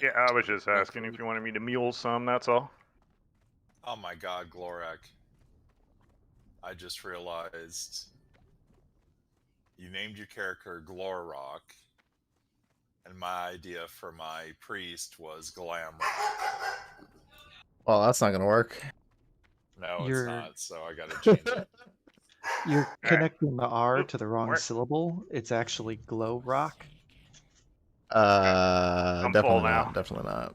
Yeah, I was just asking if you wanted me to mule some, that's all. Oh my god, Glorak. I just realized you named your character Glorrock, and my idea for my priest was Glamrock. Well, that's not gonna work. No, it's not, so I gotta change it. You're connecting the R to the wrong syllable. It's actually glow rock. Definitely not. Definitely not.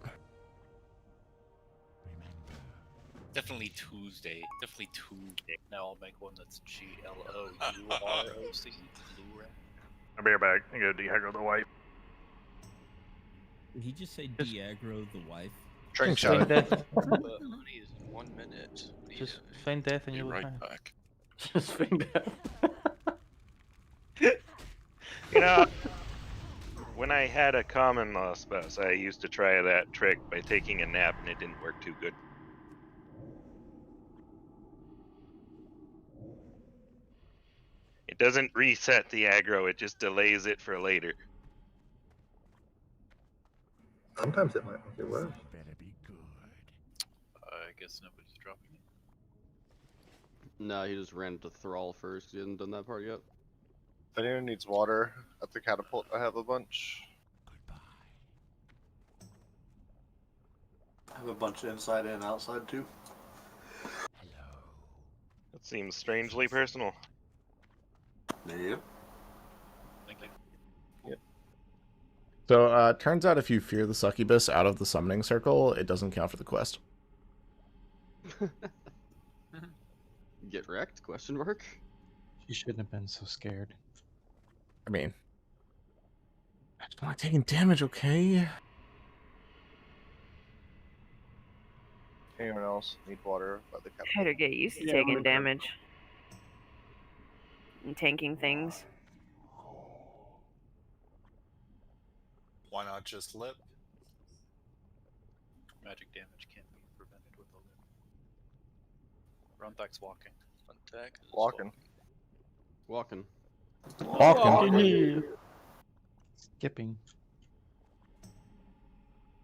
Definitely Tuesday. Definitely Tuesday. Now I'll make one that's GLOUROC. I'll be right back. I gotta de-aggro the wife. Did he just say de-aggro the wife? Drink shot. Death. Money is 1 minute. Just feign death and Be you'll be right fine. back. Just feign death. You know, when I had a common law spouse, I used to try that trick by taking a nap, and it didn't work too good. It doesn't reset the aggro, it just delays it for later. Sometimes it might make it worse. Better be good. I guess nobody's dropping it. No, he just ran to Thrall first. He hasn't done that part yet. If anyone needs water at the catapult, I have a bunch. I have a bunch inside and outside too. That seems strangely personal. Yep. So, turns out if you fear the succubus out of the summoning circle, it doesn't count for the quest. Get wrecked? Question mark. You shouldn't have been so scared. I mean, I just don't like taking damage, okay? Anyone else need water by the catapult? Try to get used to taking damage and tanking things. Why not just lip? Magic damage can't be prevented with a lip. Runback's walking. Attack is Walking. Walking. Walking. Skipping.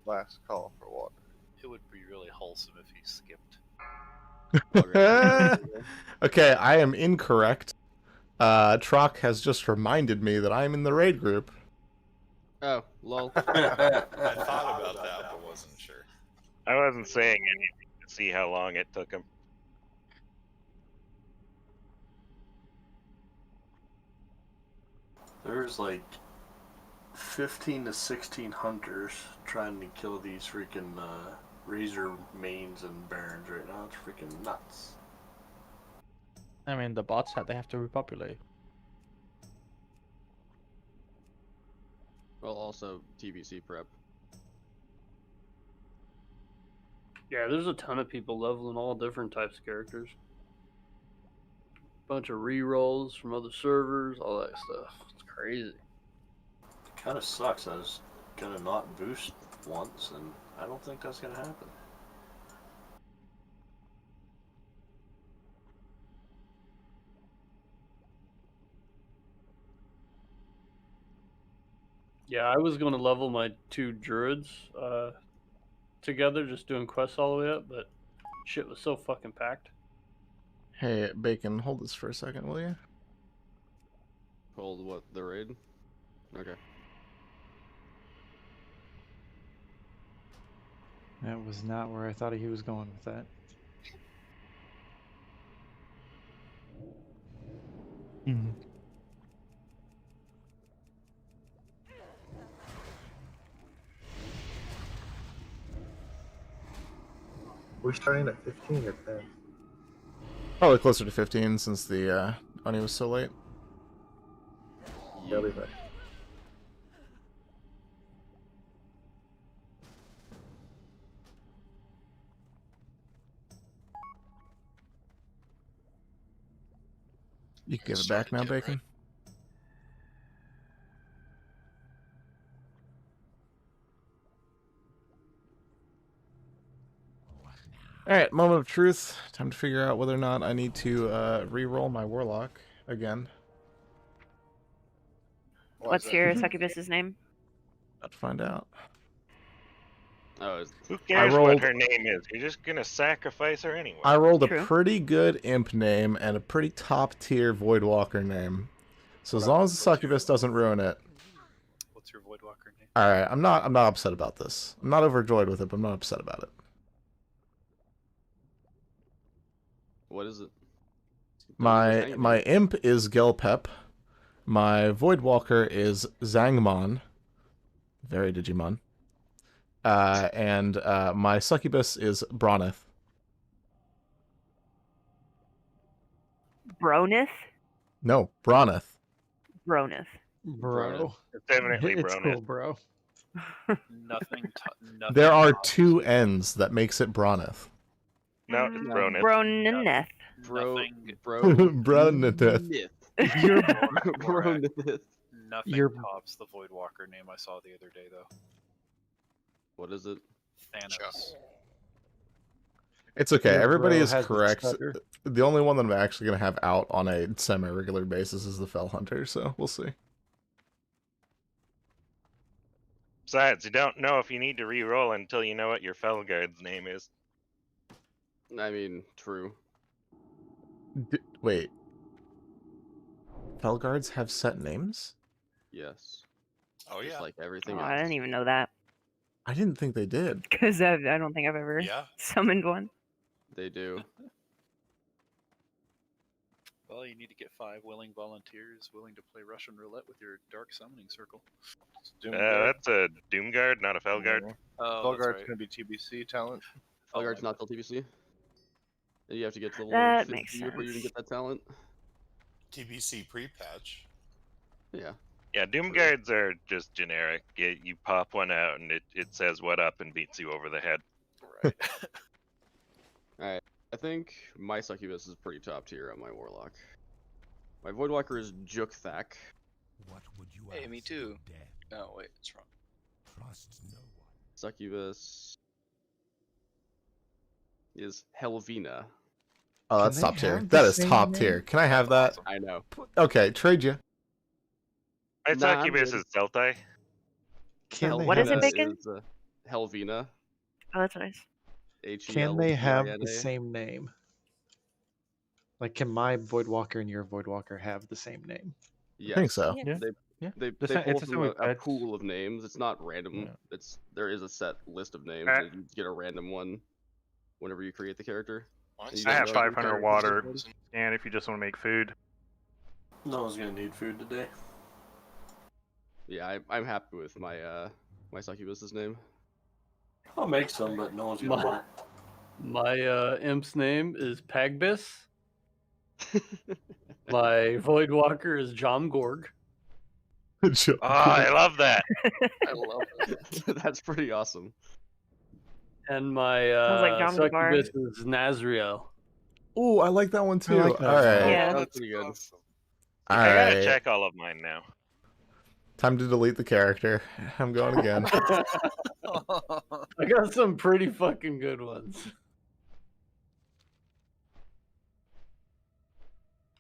Last call for water. It would be really wholesome if he skipped. Okay, I am incorrect. Trock has just reminded me that I'm in the raid group. Oh, lol. I thought about that, but wasn't sure. I wasn't saying anything to see how long it took him. There's like 15 to 16 hunters trying to kill these freaking razor mains and barons right now. It's freaking nuts. I mean, the bots they have to repopulate. Well, also TBC prep. Yeah, there's a ton of people leveling all different types of characters. Bunch of rerolls from other servers, all that stuff. It's crazy. It kind of sucks. I was gonna not boost once, and I don't think that's gonna happen. Yeah, I was going to level my 2 druids together, just doing quests all the way up, but shit was so fucking packed. Hey, Bacon, hold this for a second, will you? Hold what? The raid? Okay. That was not where I thought he was going with that. We're starting at 15 or 10. Probably closer to 15 since the Oni was so late. Yeah, I'll be back. You can give it back now, Bacon. Alright, moment of truth. Time to figure out whether or not I need to re-roll my warlock again. What's your succubus's name? About to find out. Oh, Who cares rolled- what her name is? You're just gonna sacrifice her anyway. I rolled a True. pretty good imp name and a pretty top tier Voidwalker name. So as long as the succubus doesn't ruin it. What's your Voidwalker name? Alright, I'm not upset about this. I'm not overjoyed with it, but I'm not upset about it. what is it? My imp is Gelpep. My Voidwalker is Zangmon. Very Digimon. And my succubus is Bronith. Bronith? No, Bronith. Bronith. Bro. It's definitely It's Bronith. cool, bro. Nothing. There are two N's that makes it Bronith. No, it's Bronith. Bronith. Bronith. You're Bronith. Nothing You're- tops the Voidwalker name I saw the other day, though. What is it? Thanos. It's okay. Your Everybody bro is has the correct. stutter. The only one that I'm actually going to have out on a semi-regular basis is the Fell Hunter, so we'll see. Besides, you don't know if you need to re-roll until you know what your Felguard's name is. I mean, true. Wait. Felguards have set names? Yes. Oh Just yeah. like everything Oh, else. I didn't even know that. I didn't think they did. Because I don't think I've ever Yeah. summoned one. They do. Well, you need to get 5 willing volunteers willing to play Russian roulette with your dark summoning circle. That's a Doomguard, not a Felguard. Oh, Felguard's that's right. gonna be TBC talent. Felguard's not till TBC. And you have to get to level That 50 makes before you even sense. get that talent. TBC pre-patch. Yeah. Yeah, Doomguards are just generic. You pop one out and it says what up and beats you over the head. Right. Alright. I think my succubus is pretty top tier on my warlock. My voidwalker is Jukthak. What would you Hey, me ask too. of death? Oh wait, it's wrong. Trust no one. Succubus is Helvina. Oh, that's Can top they tier. have the That is same top name? tier. Can I have that? I know. Okay, trade you. My Nah, I'm succubus good. is Zeltai. Can they What is have it, the- Bacon? Is, Helvina. Oh, that's nice. Can they have the Helvina. same name? Like, can my Voidwalker and your Voidwalker have the same name? Yes. I think so. Yeah. They Yeah. they The pull sa- it's the from same with a pets. pool of names. It's not random. Yeah. There is a set list of names. I- And you get a random one whenever you create the character. Mine's You I don't have know 500 your water. character's And if you just want to make food. No one's gonna need food today. Yeah, I'm happy with my my succubus's name. I'll make some, but no one's gonna want it. My imp's name is Pagbis. My Voidwalker is Jomgorg. Oh, I love that. I love it. That's pretty awesome. And my Sounds like Jom Gabar. succubus is Nazriel. Ooh, I like that one too. like that. All right. Yeah. That's pretty good. Awesome. All I gotta right. check all of mine now. Time to delete the character. I'm going again. I got some pretty fucking good ones.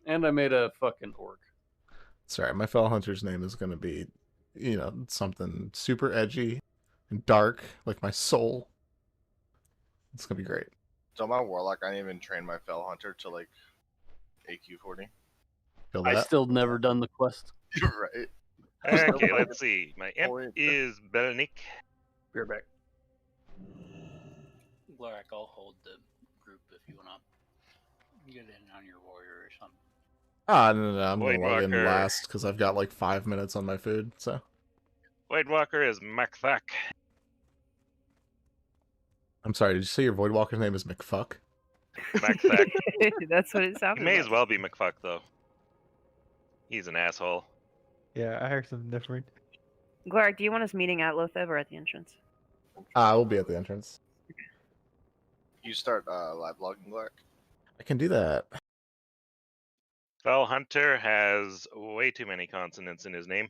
And I made a fucking orc. Sorry, my Fell Hunter's name is going to be, something super edgy and dark, like my soul. It's going to be great. So my warlock, I didn't even train my fell hunter to like AQ 40. Feel I that? still never done the quest. You're right. Okay, let's see. My imp is Belnik. Be right back. Lorak, I'll hold the group if you wanna get in on your warrior or something. No. I'm going to log in Voidwalker. last because I've got like 5 minutes on my food, so. Voidwalker is Macthak. I'm sorry, did you say your Voidwalker's name is McFuck? Macthak. That's what it He sounded may like. as well be McFuck, though. He's an asshole. Yeah, I heard something different. Glark, do you want us meeting at Lotheb or at the entrance? We'll be at the entrance. You start live logging, Glark. I can do that. Fell Hunter has way too many consonants in his name.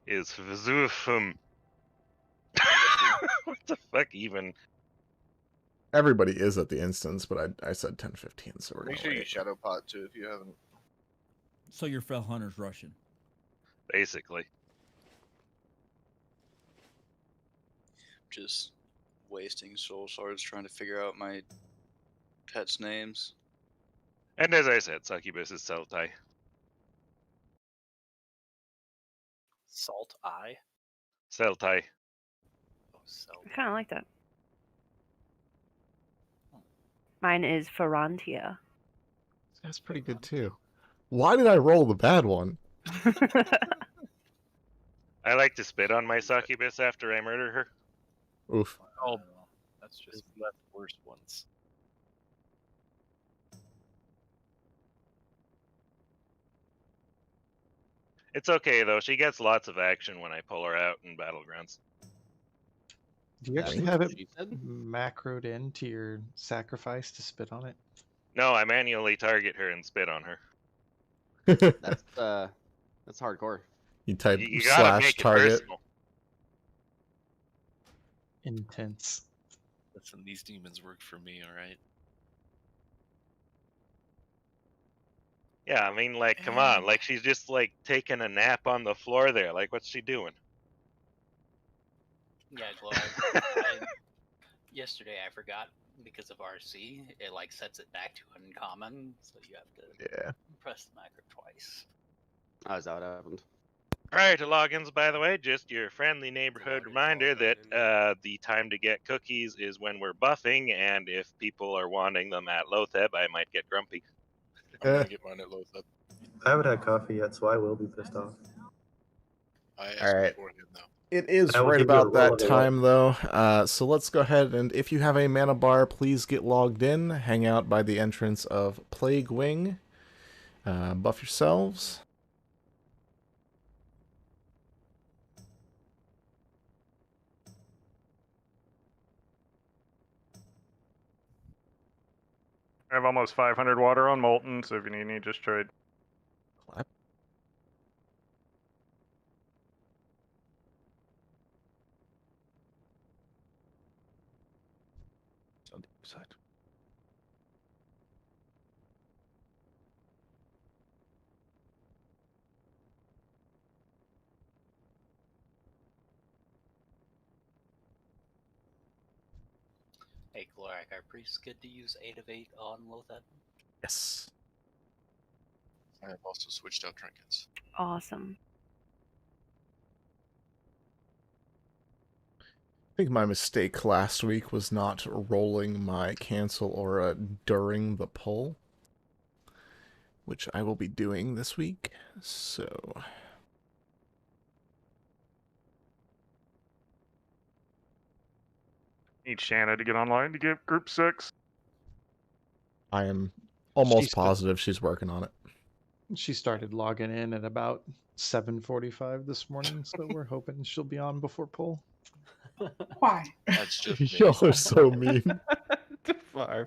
Is Vzufum. What the fuck even? Everybody is at the instance, but I said 10:15, so we're Make gonna sure you wait. shadow pot too if you haven't. So your fell hunter's Russian. Basically. just wasting soul shards trying to figure out my pets' names. And as I said, Succubus is Seltai. Salt eye. Seltai. Oh, salt. I kind of like that. Mine is Ferrantia. That's pretty good too. Why did I roll the bad one? I like to spit on my Succubus after I murder her. Oof. Oh, that's just left worse ones. It's okay though. She gets lots of action when I pull her out in Battlegrounds. Do you actually have it macroed into your sacrifice to spit on it? No, I manually target her and spit on her. That's hardcore. You type You gotta slash make it target. personal. Intense. Listen, these demons work for me, alright? Yeah, I mean, like, come on. Like, she's just, like, taking a nap on the floor there. Like, what's she doing? Yeah, Glow. Yesterday I forgot because of RC. It like sets it back to uncommon, so you have to press the macro twice. Oh, is that what happened? Prior to logins, by the way, just your friendly neighborhood reminder that the time to get cookies is when we're buffing, and if people are wanting them at Lotheb, I might get grumpy. I'm gonna get mine at Lotheb. I haven't had coffee yet, so I will be pissed off. I asked All right. beforehand though. It is I will right give you a about roll that of it. time, though. So let's go ahead and, if you have a mana bar, please get logged in. Hang out by the entrance of Plague Wing. Buff yourselves. I have almost 500 water on Molten, so if you need any, just trade. On the other side. Hey, Glorak, are priests good to use 8 of 8 on Lotheb? Yes. I have also switched out trinkets. Awesome. I think my mistake last week was not rolling my cancel aura during the pull, which I will be doing this week. So Need Shanna to get online to get group 6. I am almost She's- positive she's working on it. She started logging in at about 7:45 this morning, so we're hoping she'll be on before pull. Why? That's just me. Y'all are so mean. 5.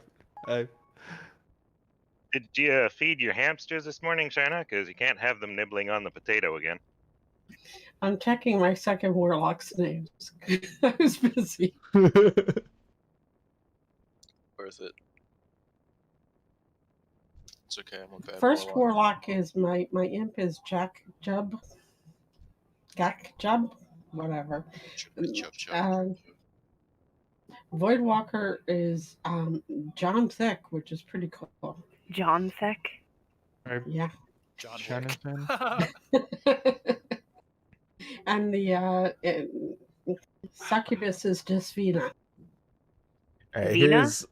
Did you feed your hamsters this morning, Shanna? Because you can't have them nibbling on the potato again. I'm checking my second warlock's names. I was busy. Worth it. It's okay, I'm a bad First warlock is my imp is Jack Jub. Whatever. Voidwalker is John Thick, which is pretty cool. John Thick? Yeah. John Jonathan. And the succubus is just Vina. Here's...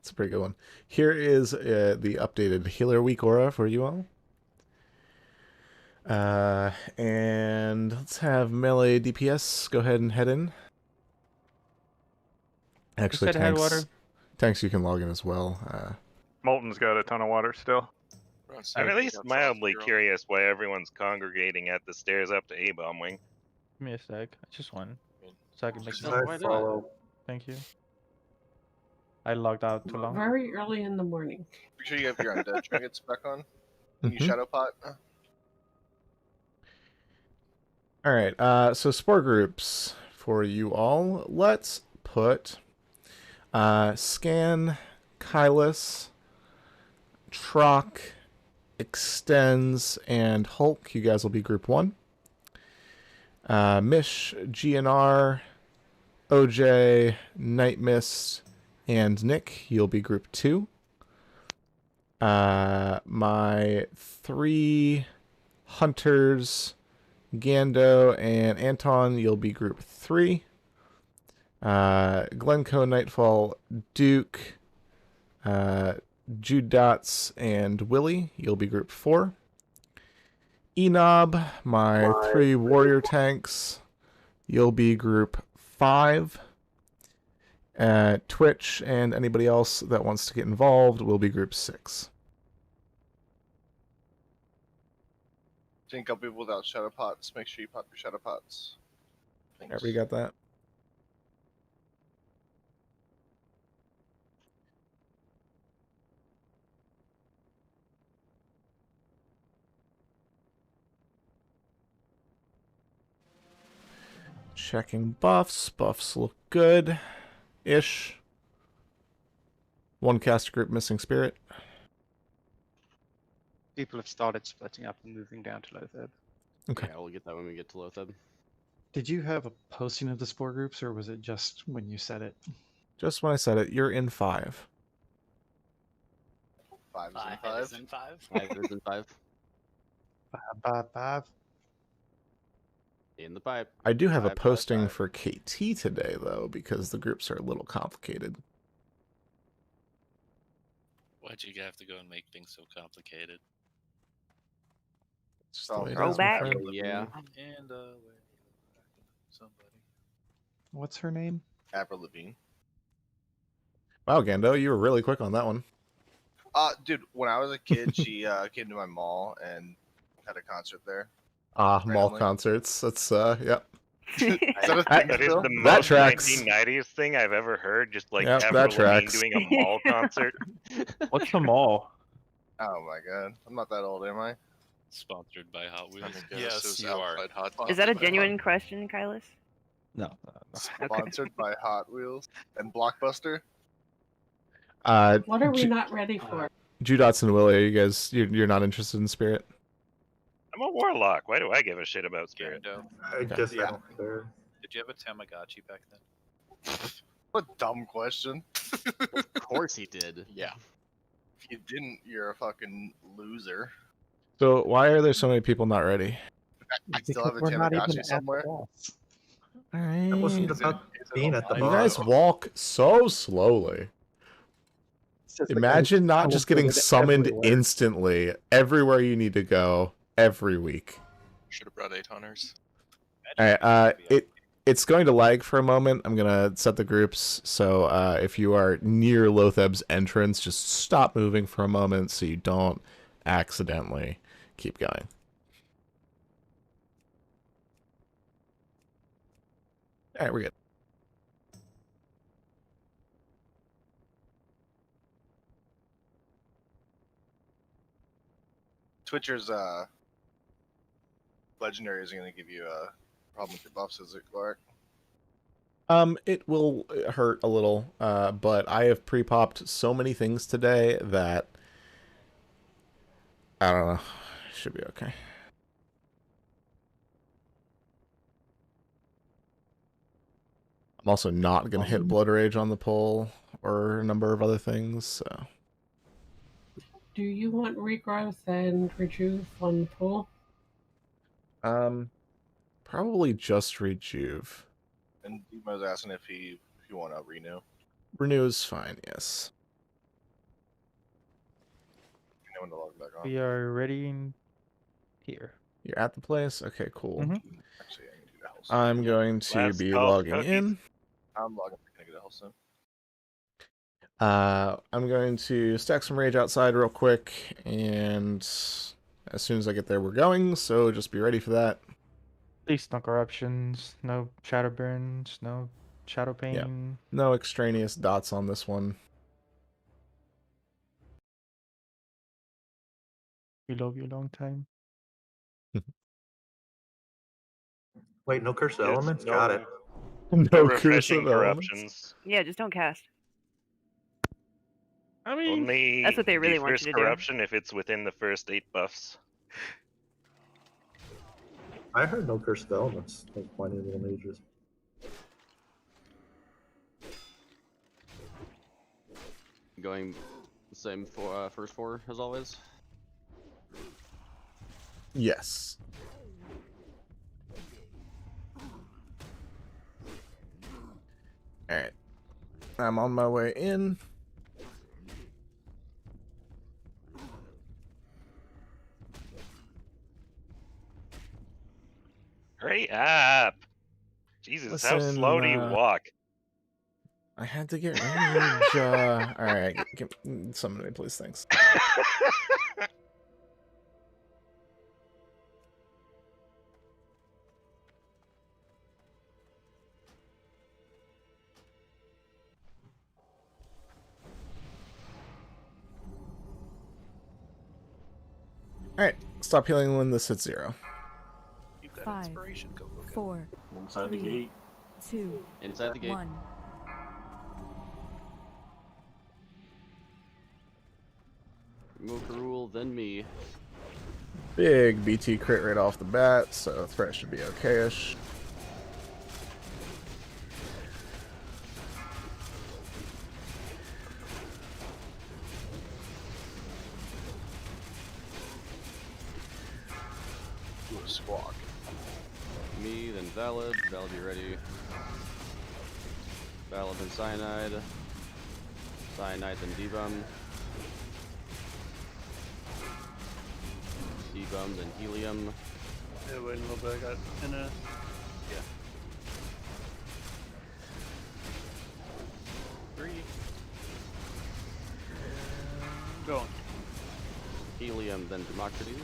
It's a pretty good one. Here is the updated Healer Week aura for you all. And let's have melee DPS go ahead and head in. Actually, said head water? Tanks you can log in as well. Molten's got a ton of water still. I'm at least mildly curious why everyone's congregating at the stairs up to A-Bomb Wing. Give me a sec. Just one. So I can make I follow. Thank you. I logged out too long. Very early in the morning. Make sure you have your undead trinkets back on. You Mhm. shadow pot. All right, so spore groups for you all. Let's put Scan, Kylus, Trock, Extends, and Hulk. You guys will be group 1. Mish, GNR, OJ, Night Mist, and Nick, you'll be group 2. My 3 hunters, Gando and Anton, you'll be group 3. Glencoe, Nightfall, Duke, Jude Dots, and Willie, you'll be group 4. Enob, my 3 warrior tanks, you'll be group 5. Twitch and anybody else that wants to get involved will be group 6. Think up people without shadow pots. Make sure you pop your shadow pots. Everybody got that? Checking buffs. Buffs look good-ish. 1 caster group missing spirit. People have started splitting up and moving down to Lotheb. Okay. Yeah, we'll get that when we get to Lotheb. Did you have a posting of the spore groups, or was it just when you said it? Just when I said it, you're in 5. 5 is in 5. 5 is in 5. 5. In the pipe. I do have a 5, 5, posting 5. for KT today, though, because the groups are a little complicated. Why'd you have to go and make things so complicated? It's just the way it is, my Throwback. friend. Yeah. And somebody. What's her name? Avril Lavigne. Wow, Gando, you were really quick on that one. Dude, when I was a kid, she came to my mall and had a concert there. Mall Randomly. concerts. That's, yep. That is the That most tracks. 1990s thing I've ever heard. Just like Yep, Avril that Lavigne tracks. doing a mall concert. What's the mall? Oh my god, I'm not that old, am I? Sponsored by Hot Wheels. Yes, you are. Is that a genuine question, Kylis? No. Sponsored by Hot Wheels and Blockbuster. What are we not ready for? Judots and Willie, are you guys, you're not interested in spirit? I'm a warlock. Why do I give a shit about spirit? I guess I don't care. Did you have a Tamagotchi back then? What a dumb question. Of course he did. Yeah. If you didn't, you're a fucking loser. So why are there so many people not ready? I still have a We're not even Tamagotchi at somewhere. the boss. Alright. That wasn't about being at the You bar. guys walk so slowly. It's just like Imagine not just getting teleported summoned everywhere. instantly everywhere you need to go every week. Should have brought 8 hunters. Alright, it's going to lag for a moment. I'm gonna set the groups, so if you are near Lotheb's entrance, just stop moving for a moment so you don't accidentally keep going. Alright, we're good. Twitcher's legendary isn't going to give you a problem with your buffs, is it, Clark? It will hurt a little, but I have pre-popped so many things today that I don't know. Should be okay. I'm also not going to hit Blood Rage on the pull or a number of other things, so. Do you want regrowth and rejuve on the pool? Probably just Rejuve. And Demo was asking if you want to renew. Renew is fine, yes. You know when to log back on. We are ready in here. You're at the place? Okay, cool. Mhm. Actually, I can do that whole I'm going to Last be call logging cookies. in. I'm logging. Can I get a health soon? I'm going to stack some rage outside real quick, and as soon as I get there, we're going, so just be ready for that. Please, no corruptions, no shadow burns, no shadow pain. Yeah. No extraneous dots on this one. We love you a long time. Wait, no curse of Yes, elements? no- Got it. No refreshing cursive elements. corruptions. Yeah, just don't cast. I mean, Only That's what they really the want first you to do. corruption if it's within the first 8 buffs. I heard no curse of elements. Like plenty of little mages. Going the same for first 4 as always. Yes. Alright. I'm on my way in. Hurry up! Jesus, how slow do you walk? I had to get range. Alright, summon me, please, thanks. Alright, stop healing when this hits 0. Keep that 5, inspiration. Go, go, go. 4, Inside 3, the gate. 2, Inside the gate. 1. Mokarul, then me. Big BT crit right off the bat, so threat should be okay-ish. Do a squawk. Me, then Valid. Valid, be ready. Valid, then Cyanide. Cyanide, then Debum. Debum, then Helium. Yeah, wait a little bit. I got in a. Yeah. 3. Going. Helium, then Democritus.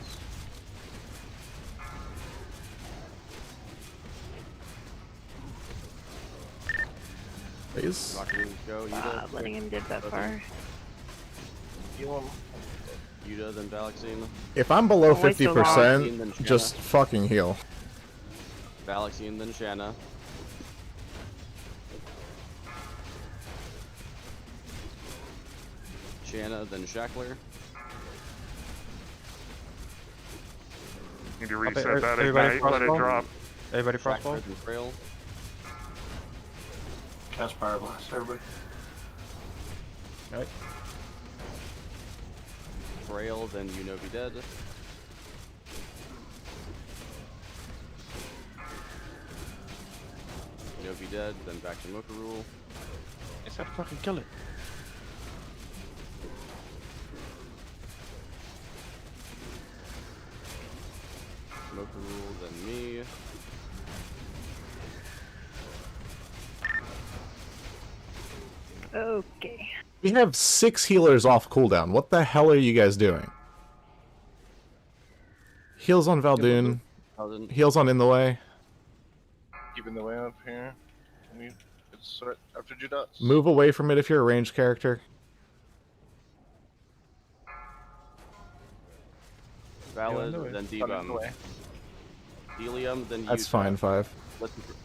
Please. Democritus, go. Yuda. Letting him dip that far. Yuda, then Valaxine. If I'm below wait so 50%, just fucking heal. Valaxine, then Shanna. Shanna, then Shackler. Need to reset that at everybody night, let it frostball? drop. Everybody Shackler, frostball? then Frail. Cast Fire Blast, everybody. Alright. Frail, then You Know Be Dead. You Know Be Dead, then back to Mokarul. Is that fucking kill it? Mokarul, then me. Okay. We have 6 healers off cooldown. What the hell are you guys doing? Heals on Valdoon. Heals on In the Way. Keeping the way up here. It's right after Judas. Move away from it if you're a ranged character. Valid, Yeah, then Fun in the Debum. way. Helium, then That's Yuta. fine, 5.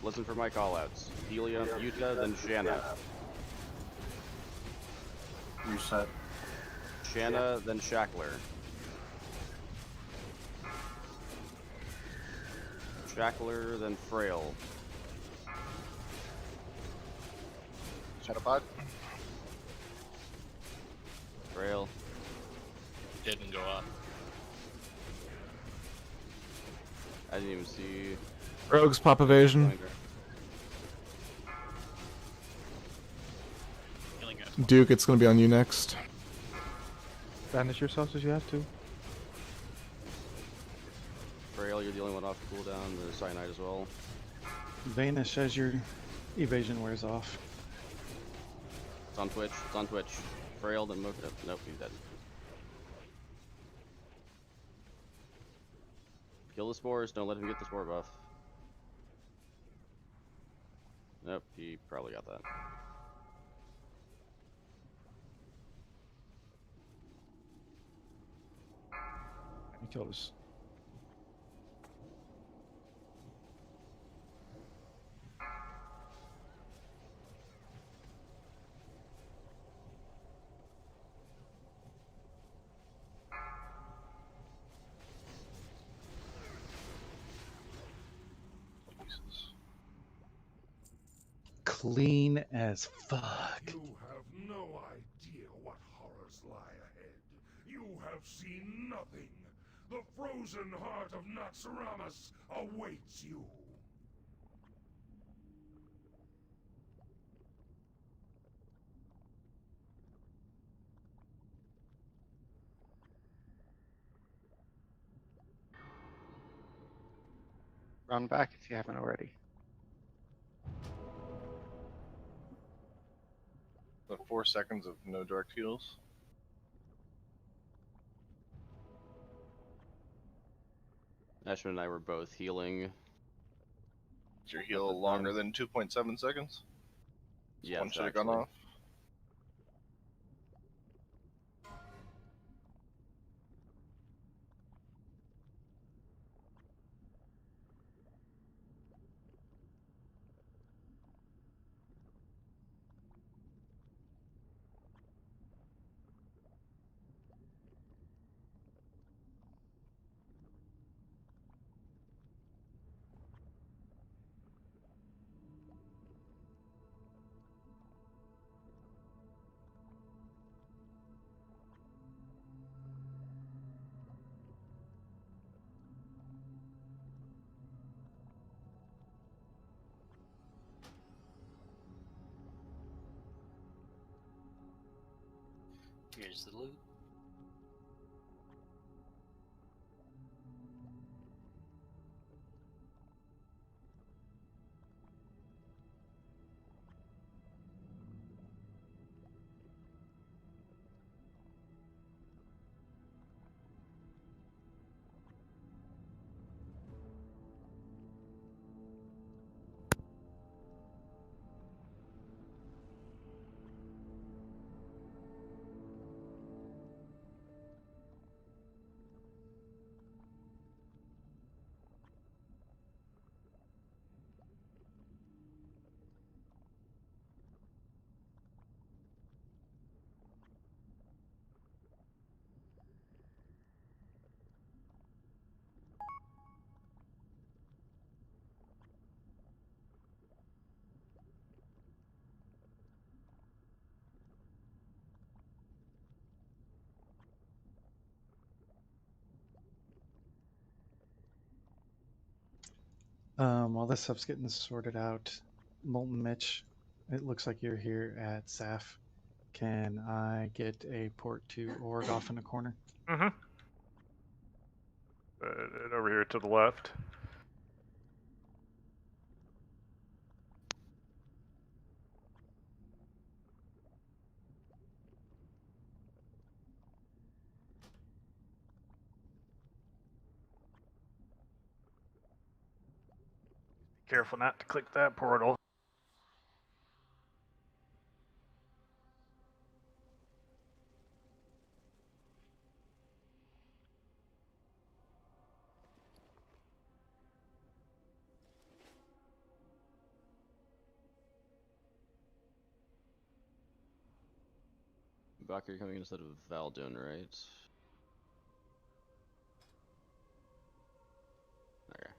Listen for my callouts. Helium, Yuta, then Shanna. Reset. Shanna, then Shackler. Shackler, then Frail. Shadowpod. Frail. Didn't go up. I didn't even see. Rogues pop evasion. Duke, it's gonna be on you next. Banish yourselves as you have to. Frail, you're the only one off cooldown. The Cyanide as well. Vanish as your evasion wears off. It's on Twitch. It's on Twitch. Frail, then Mocha. Nope, he's dead. Kill the spores. Don't let him get the spore buff. Nope, he probably got that. He killed us. clean as fuck. You have no idea what horrors lie ahead. You have seen nothing. The frozen heart of Naxxramas awaits you. Run back if you haven't already. The 4 seconds of no direct heals. Ashman and I were both healing. Is your heal longer than 2.7 seconds? Yes, One should have gone actually. off. Here's the loot. While this stuff's getting sorted out, Molten Mitch, it looks like you're here at SAF. Can I get a port to org off in the corner? Mm-hmm. Over here to the left. Be careful not to click that portal. Back, you're coming instead of Valdun, right? Okay.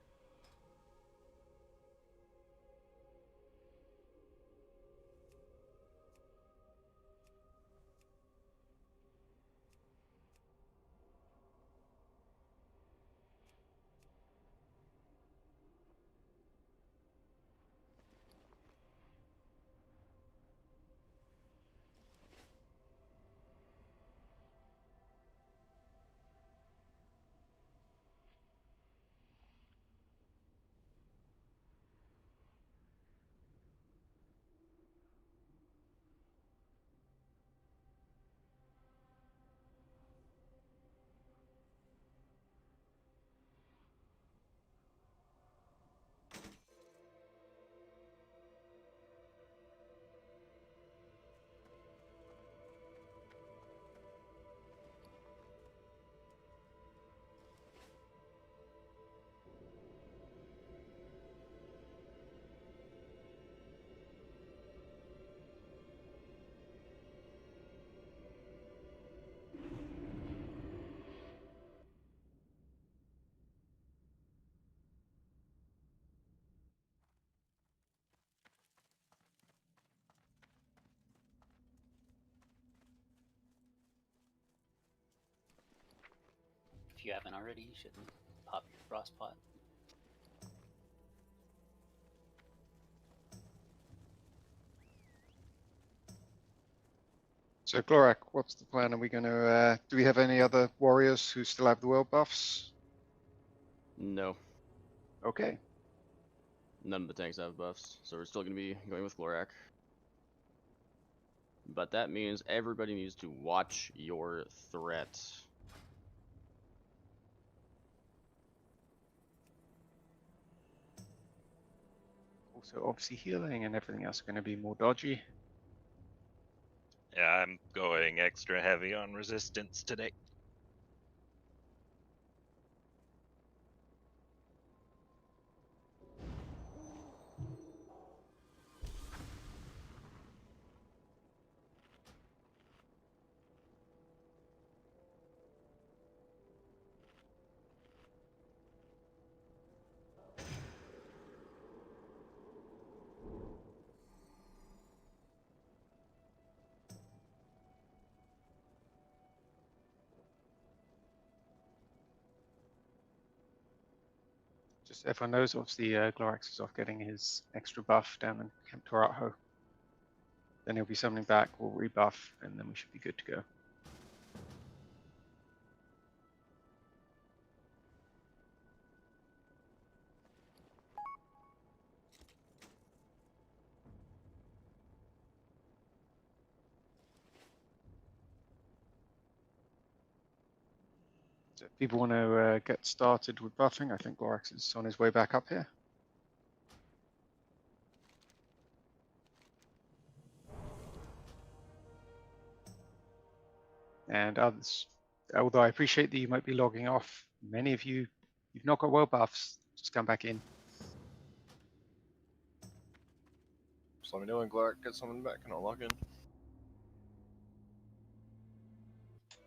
If you haven't already, you should pop your frost pot. So Glorak, what's the plan? Are we going to? Do we have any other warriors who still have the world buffs? No, Okay. none of the tanks have buffs, so we're still going to be going with Glorak. But that means everybody needs to watch your threat. Also, obviously healing and everything else are going to be more dodgy. Yeah, I'm going extra heavy on resistance today. Just everyone knows, obviously, Glorax is off getting his extra buff down in Camp Toraho. Then he'll be summoning back, we'll rebuff, and then we should be good to go. So if people want to get started with buffing, I think Glorax is on his way back up here. And others, although I appreciate that you might be logging off, many of you, you've not got world buffs, just come back in. Just let me know when Glorak gets someone back and I'll log in.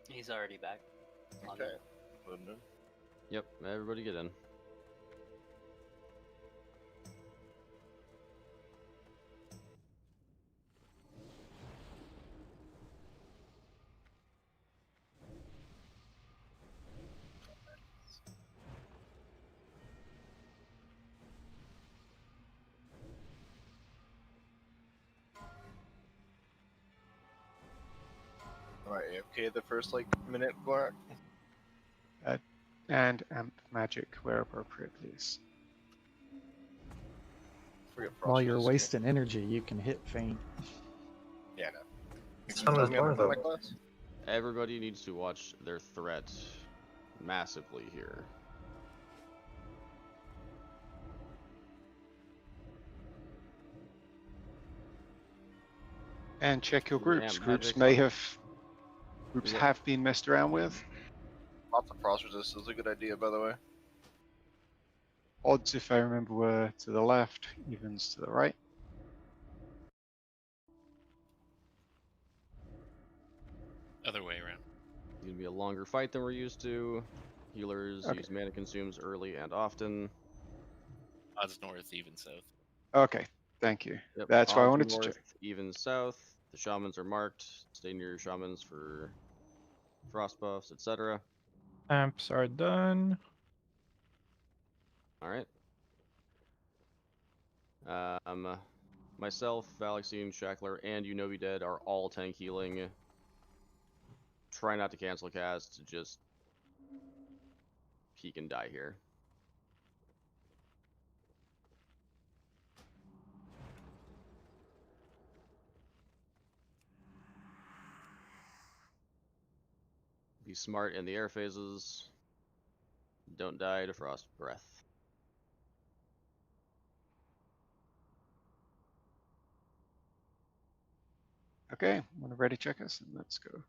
He's already back. Log in. Okay. Loading in. Yep, everybody get in. Alright, AFK the first like minute, Glorak. And amp magic where appropriate, please. Forget While you're Frost wasting energy, you can hit faint. Yeah, no. Summon is more though. Everybody needs to watch their threat massively here. And check your groups. Amp Groups magic. may have Yeah. have been messed around with. Lots of frost resist is a good idea, by the way. Odds, if I remember, were to the left, evens to the right. Other way around. It's gonna be a longer fight than we're used to. Healers Okay. use mana consumes early and often. Odds north, even south. Okay, thank you. Yep. That's why I odds wanted to north, check. even south. The shamans are marked. Stay near your shamans for frost buffs, etc. Amps are done. All right. Myself, Valexine, Shackler, and Unobi Dead are all tank healing. Try not to cancel cast. Just peek and die here. Be smart in the air phases. Don't die to frost breath. Okay, want to ready check us and let's go.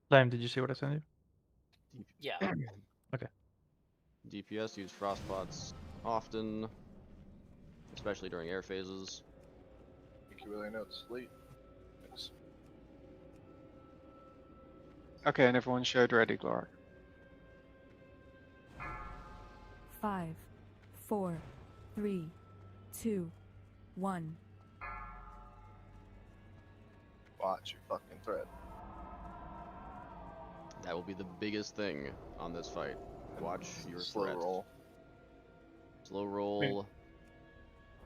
Lime, did you see what I sent you? Yeah. Okay. DPS use frost pots often, especially during air phases. I think you really know it's late. Thanks. Okay, and everyone showed ready, Glorak. 5, 4, 3, 2, 1. Watch your fucking threat. That will be the biggest thing on this fight. Watch your Slow threat. roll. Slow roll.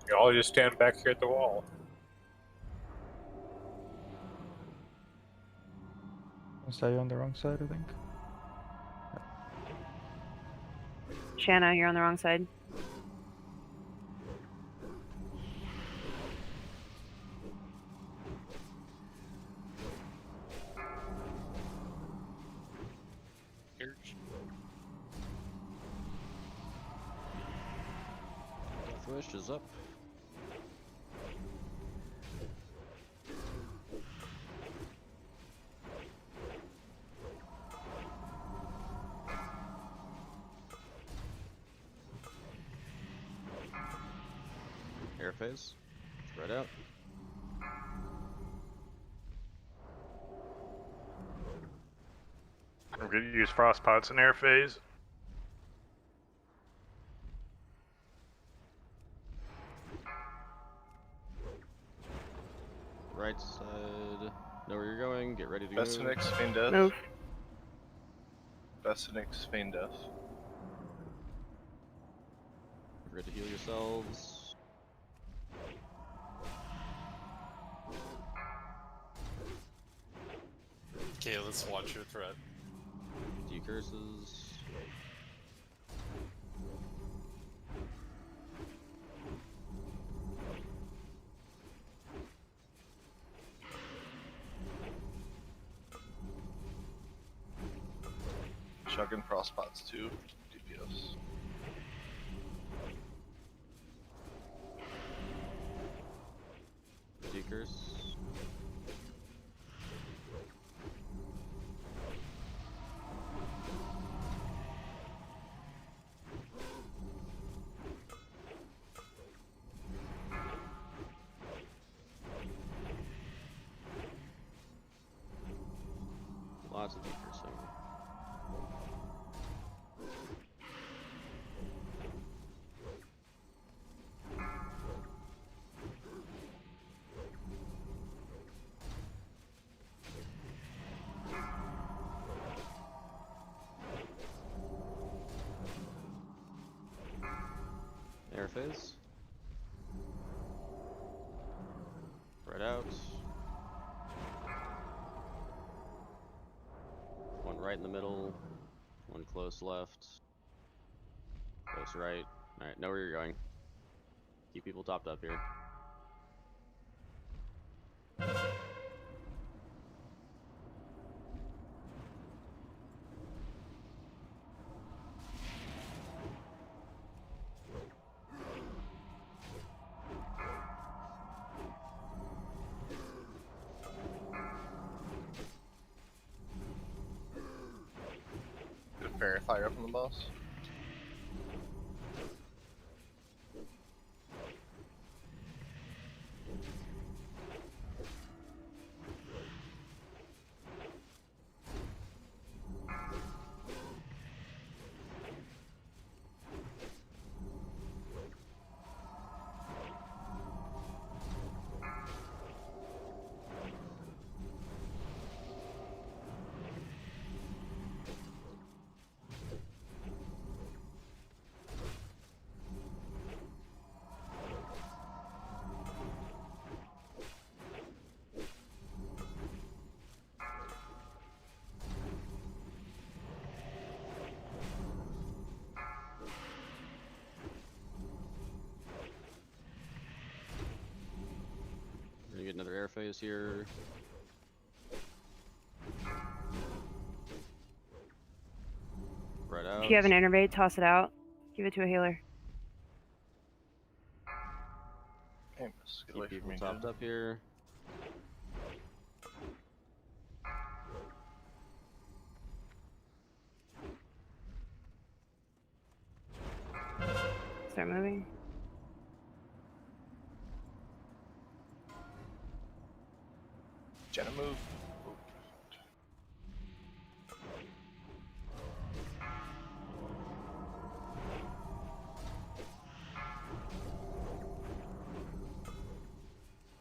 You all just stand back here at the wall. So you're on the wrong side, I think. Shanna, you're on the wrong side. Deathwish is up. Air phase. Spread out. I'm going to use frost pots in air phase. Right side. Know where you're going. Get ready to Bessenix, go. feign death. Move. Bessenix, feign death. Get ready to heal yourselves. Okay, let's watch your threat. Decurses. Chugging frostpots too. DPS. Decurse. Lots of decursing. Air phase. Spread out. One right in the middle. One close left. Close right. Alright, know where you're going. Keep people topped up here. Good fairy fire up on the boss. We're gonna get another air phase here. Spread out. If you have an innervate, toss it out. Give it to a healer. Amos, get Keep away from people me, topped dude. up here. Start moving. Jenna, move.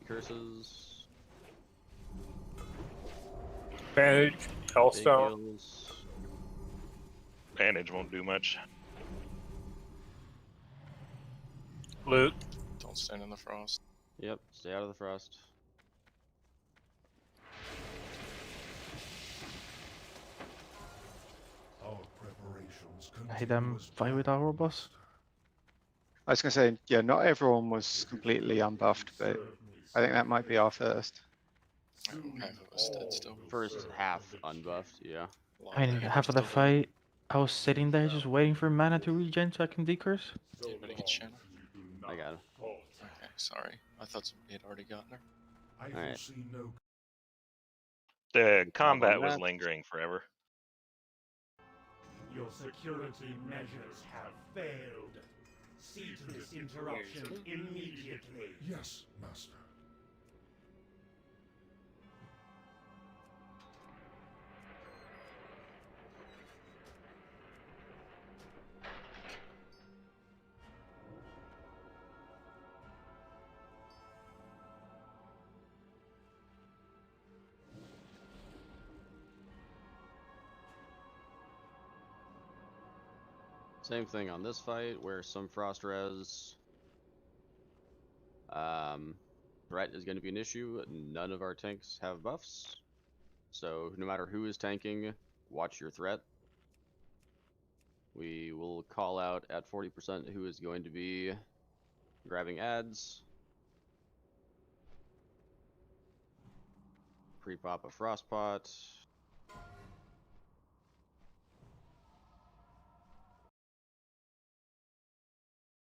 Curses. Bandage. Hellstone. Heals. Bandage won't do much. Loot. Don't stand in the frost. Yep, stay out of the frost. Our preparations Hey, them fight with our boss. I was gonna say, yeah, not everyone was completely unbuffed, but I think that might be our first. Oh, half of us dead still. First half unbuffed, yeah. I mean, half of the fight, I was sitting there just waiting for mana to regen so I can decurse. Anybody get Shanna? I got it. Okay, sorry. I thought somebody had already gotten her. Alright. The combat on was that. lingering forever. Your security measures have failed. See to this interruption immediately. Yes, Master. Same thing on this fight, where some frost res. Threat is going to be an issue. None of our tanks have buffs, so no matter who is tanking, watch your threat. We will call out at 40% who is going to be grabbing ads. Pre-pop a frost pot.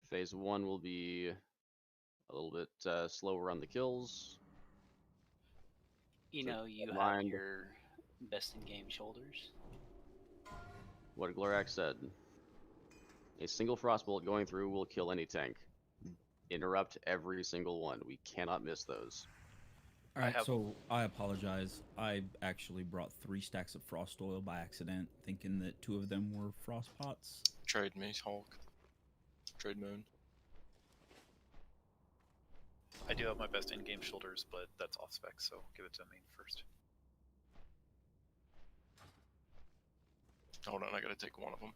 Phase 1 will be a little bit slower on the kills. You know, you have Mind your best in game shoulders. what Glorax said. A single frostbolt going through will kill any tank. Interrupt every single one. We cannot miss those. Alright, so I apologize. I actually brought 3 stacks of frost oil by accident, thinking that 2 of them were frost pots. Trade me, Hulk. Trade Moon. I do have my best in-game shoulders, but that's off spec, so give it to me first. Hold on, I gotta take one of them.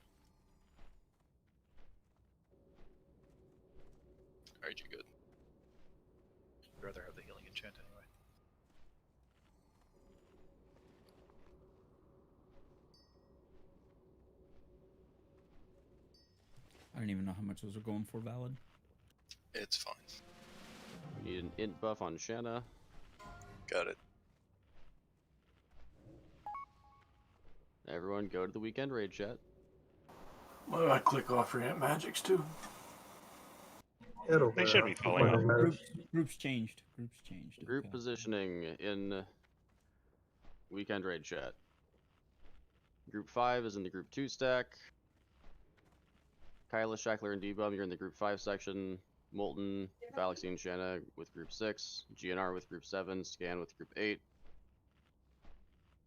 Alright, you good. I'd rather have the healing enchant anyway. I don't even know how much those are going for valid. It's fine. We need an int buff on Shanna. Got it. Everyone go to the weekend raid chat. Why do I click off for Ant Magics too? They should be following up. Groups changed. Groups changed. Group okay. positioning in weekend raid chat. Group 5 is in the group 2 stack. Kyla, Shackler, and Debum, you're in the group 5 section. Molten, Valexine, Shanna with group 6. GNR with group 7. Scan with group 8.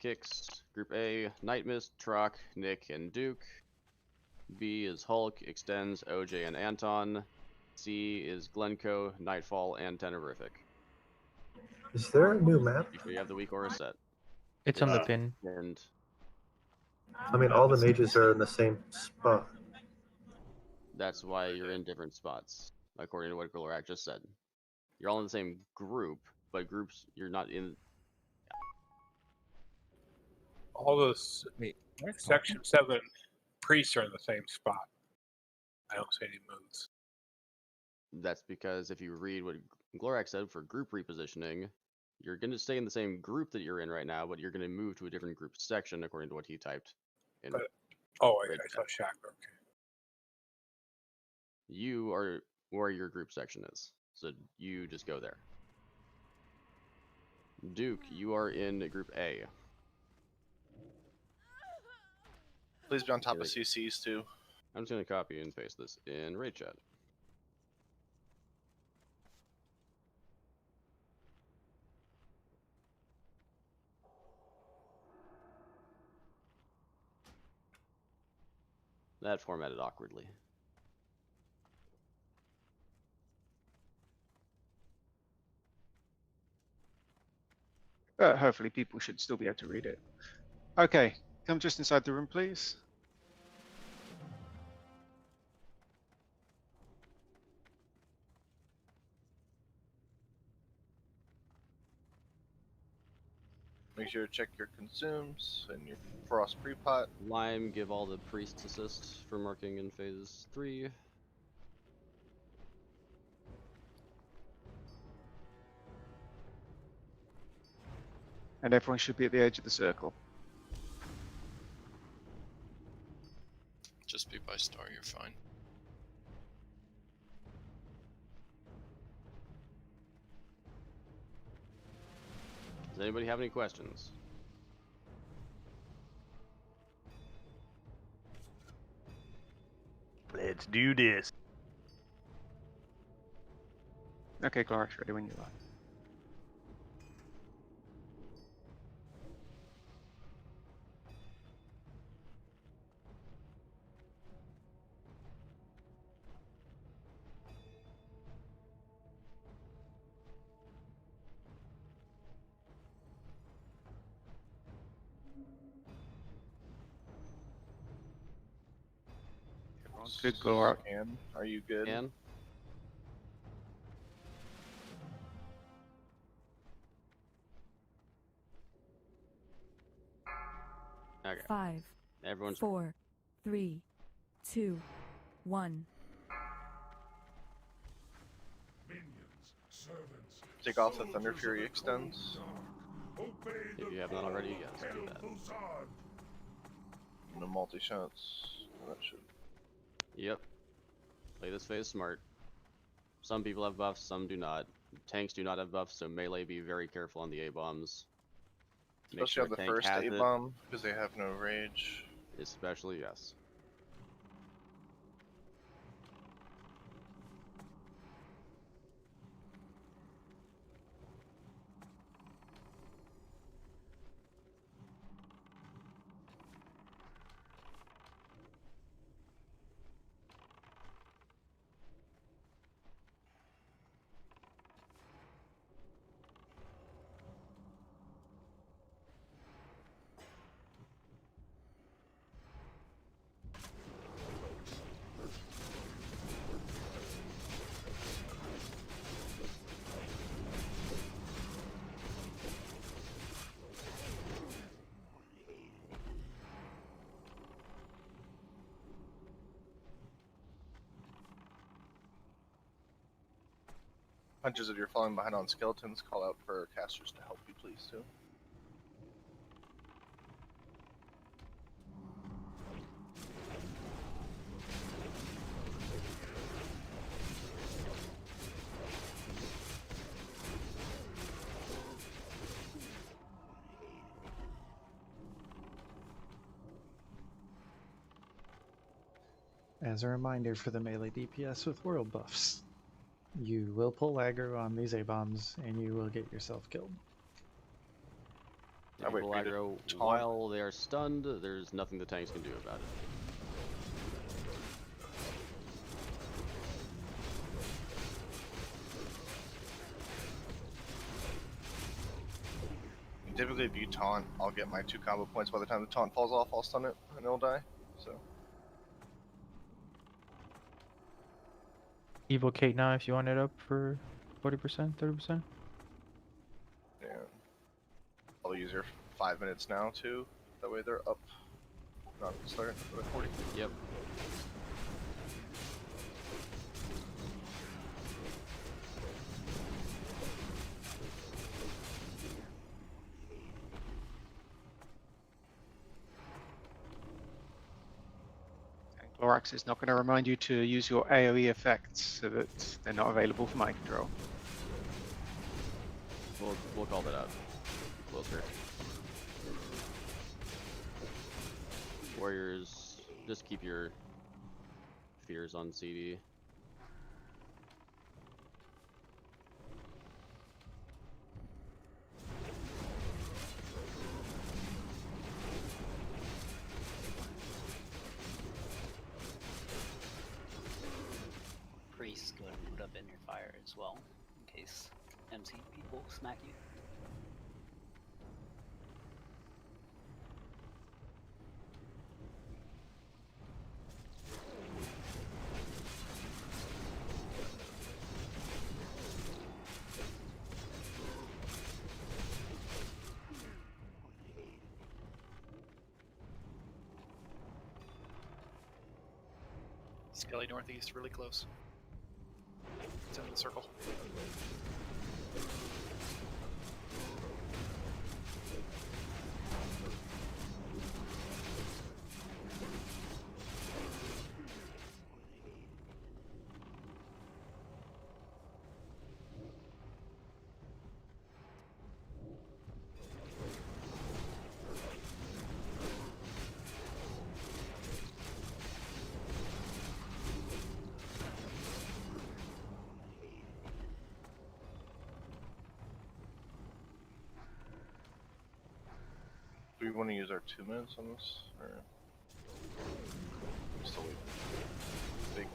Kicks, group A. Nightmist, Trock, Nick, and Duke. B is Hulk, Extends, OJ, and Anton. C is Glencoe, Nightfall, and Tenerific. Is there a new map? Make sure you have the weak aura set. It's on the pin. And I mean, all the mages are in the same spot. that's why you're in different spots, according to what Glorak just said. You're all in the same group, but groups you're not in. All those Section 7 priests are in the same spot. I don't see any moves. That's because if you read what Glorak said for group repositioning, you're going to stay in the same group that you're in right now, but you're going to move to a different group section according to what he typed. In Oh, I saw Shackler. Okay. You are where your group section is, so you just go there. Duke, you are in group A. Please be on top of CCs too. I'm just going to copy and paste this in raid chat. That formatted awkwardly. But hopefully people should still be able to read it. Okay, come just inside the room, please. Make sure to check your consumes and your frost pre-pot. Lime, give all the priests assist for marking in phase 3. And everyone should be at the edge of the circle. Just be by star, you're fine. Does anybody have any questions? Let's do this. Okay, Glorax, ready when you are. Good, Glorax. Ann, are you good? Ann? Okay. 5, Everyone's 4, 3, 2, 1. Take off the Thunder Fury extends. If you have not already, yes, do that. No multi-shots. That should... Yep. Play this phase smart. Some people have buffs, some do not. Tanks do not have buffs, so melee, be very careful on the A-bombs. Especially on the first A-bomb, because they have no rage. Especially, yes. Punches, if you're falling behind on skeletons, call out for casters to help you, please, too. As a reminder for the melee DPS with world buffs, you will pull aggro on these A-bombs and you will get yourself killed. If you pull aggro while they are stunned, there's nothing the tanks can do about it. Typically, if you taunt, I'll get my 2 combo points. By the time the taunt falls off, I'll stun it and it'll die. So. Evocate now if you want it up for 40%, 30%. Yeah. I'll use your 5 minutes now too. That way they're up. Not starting at 40. Yep. Glorax is not going to remind you to use your AoE effects so that they're not available for mind control. We'll call that out. Closer. Warriors, just keep your fears on CD. Priests, go ahead and put up in your fire as well, in case MC people smack you. Skelly northeast, really close. It's in the circle. Do we want to use our 2 minutes on this, or still waiting?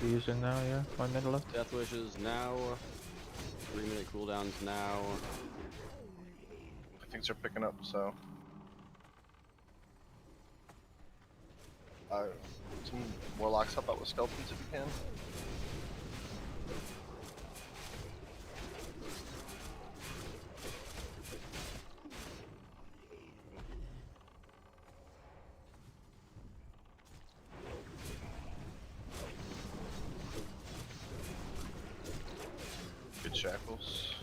We use it now, yeah. 1 minute left. Death wishes now. 3-minute cooldowns now. Things are picking up, so. Some warlocks help out with skeletons if you can. Good shackles.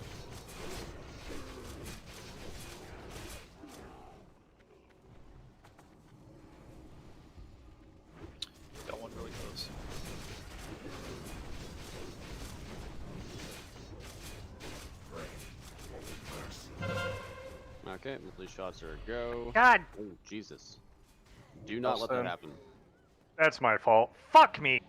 Got one really close. Okay, these shots are a go. God! Oh, Jesus. Do not let that happen. That's my fault. Fuck me!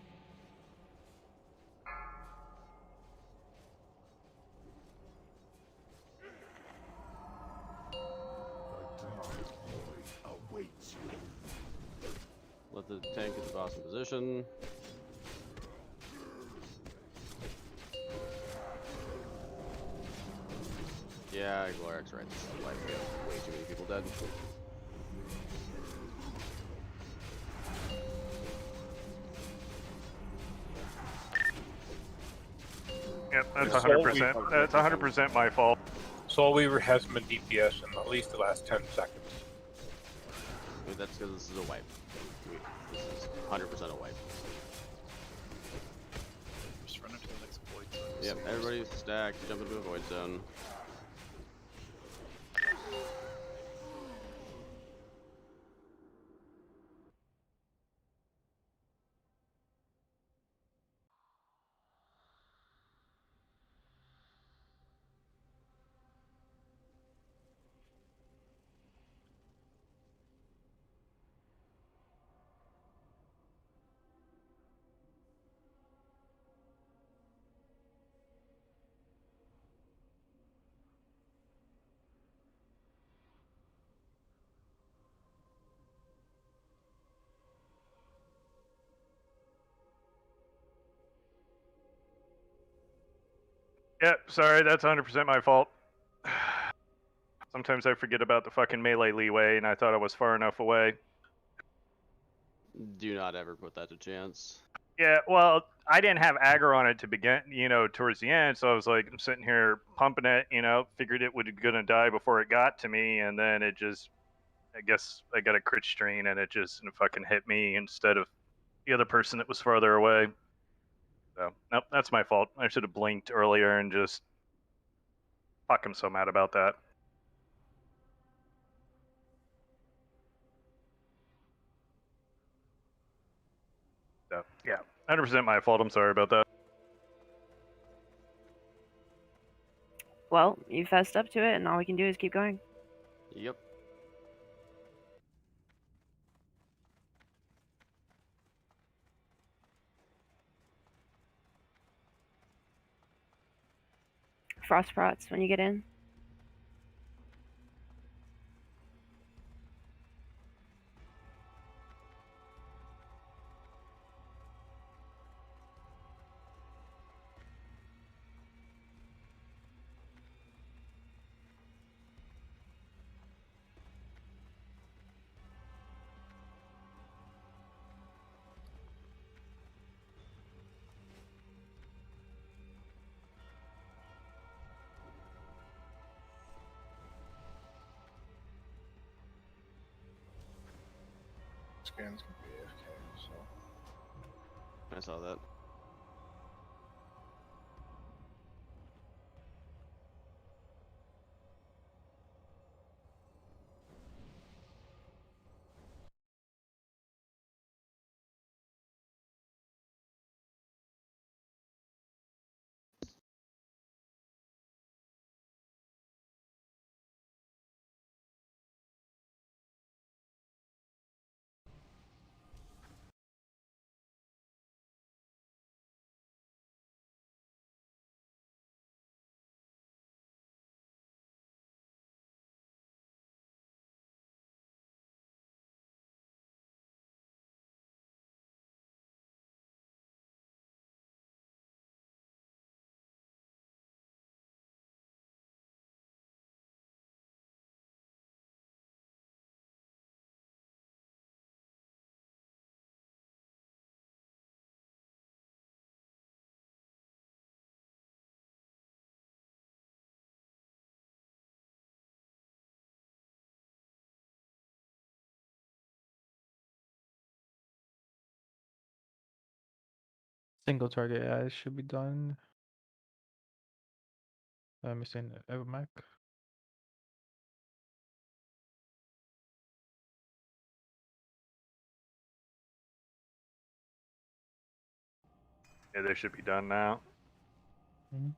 Let the tank get the boss in position. Yeah, Glorx right. This is like we have way too many people dead. Yep, that's 100%. That's 100% my fault. Soul Weaver has been DPS in at least the last 10 seconds. Wait, that's because this is a wipe. This is 100% a wipe. Just run into the next void zone. Yep, everybody's stacked. Jump into a void zone. Yep, sorry, that's 100% my fault. Sometimes I forget about the fucking melee leeway, and I thought I was far enough away. Do not ever put that to chance. Yeah, well, I didn't have aggro on it to begin, towards the end, so I was like, I'm sitting here pumping it, figured it was gonna die before it got to me, and then it just, I guess I got a crit strain, and it just fucking hit me instead of the other person that was farther away. So, nope, that's my fault. I should have blinked earlier and just, fuck, I'm so mad about that. So, yeah, 100% my fault. I'm sorry about that. Well, you fessed up to it, and all we can do is keep going. Yep. Frost prots when you get in. Scans can be AFKs. So I saw that. Single target, yeah, it should be done. I'm missing Mac. Yeah, they should be done now. Mhm.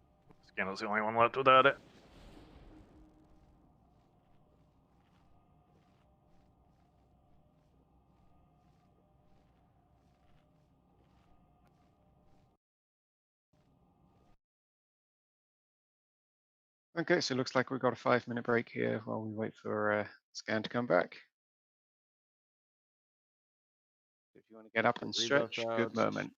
Scandal's the only one left without it. Okay, so it looks like we've got a 5-minute break here while we wait for Scan to come back. If you want to get up and Rebuff stretch, good out. moment.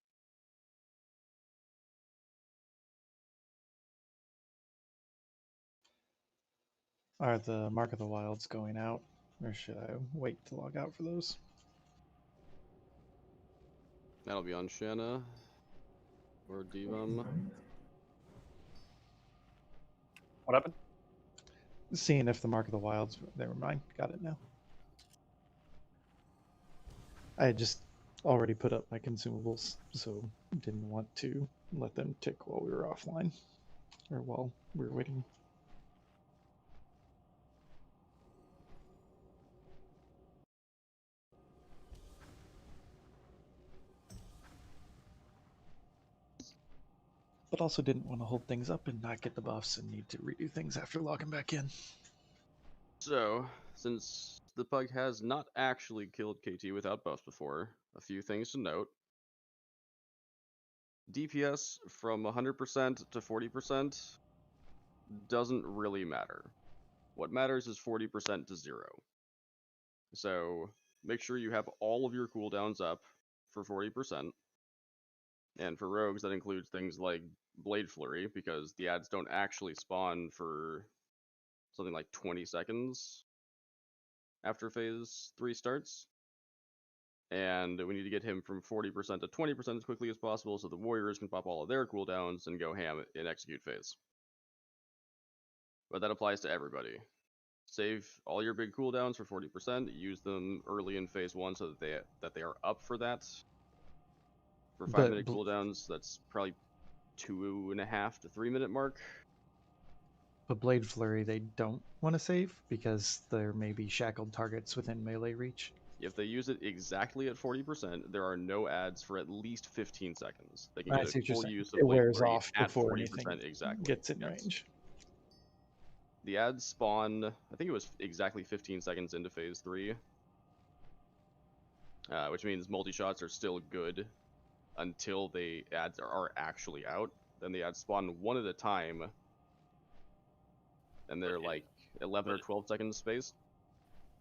Are the Mark of the Wilds going out, or should I wait to log out for those? That'll be on Shanna or Divam. What happened? Seeing if the Mark of the Wilds. Never mind. Got it now. I had just already put up my consumables, so didn't want to let them tick while we were offline, or while we were waiting. But also didn't want to hold things up and not get the buffs and need to redo things after logging back in. So, since the Pug has not actually killed KT without buffs before, a few things to note. DPS from 100% to 40% doesn't really matter. What matters is 40% to 0. So, make sure you have all of your cooldowns up for 40%. And for rogues, that includes things like Blade Flurry, because the ads don't actually spawn for something like 20 seconds after phase 3 starts. And we need to get him from 40% to 20% as quickly as possible so the warriors can pop all of their cooldowns and go ham in execute phase. But that applies to everybody. Save all your big cooldowns for 40%, use them early in phase 1 so that they are up for that. For 5-minute cooldowns, that's probably 2.5 to 3-minute mark. But Blade Flurry, they don't want to save because there may be shackled targets within melee reach. If they use it exactly at 40%, there are no ads for at least 15 seconds. They can I get see a what you're full saying. use of It Blade wears Flurry off at before 40% anything exactly. gets in Yes. range. The ads spawn, I think it was exactly 15 seconds into phase 3. Which means multi-shots are still good until the ads are actually out. Then the ads spawn one at a time. And they're like 11 or 12 seconds spaced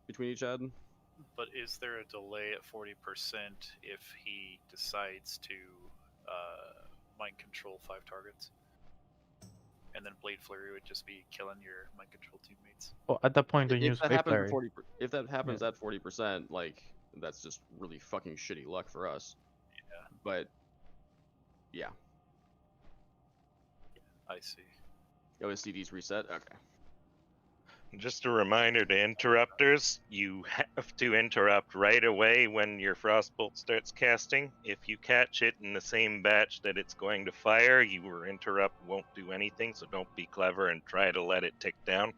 between each ad. But is there a delay at 40% if he decides to mind control 5 targets? And then Blade Flurry would just be killing your mind control teammates. Well, at that point, don't If use that Blade happens Flurry. at 40, if that happens at 40%, like that's just really fucking shitty luck for us. Yeah. But yeah. I see. Oh, his CD's reset? Okay. Just a reminder to interrupters, you have to interrupt right away when your Frostbolt starts casting. If you catch it in the same batch that it's going to fire, your interrupt won't do anything, so don't be clever and try to let it tick down.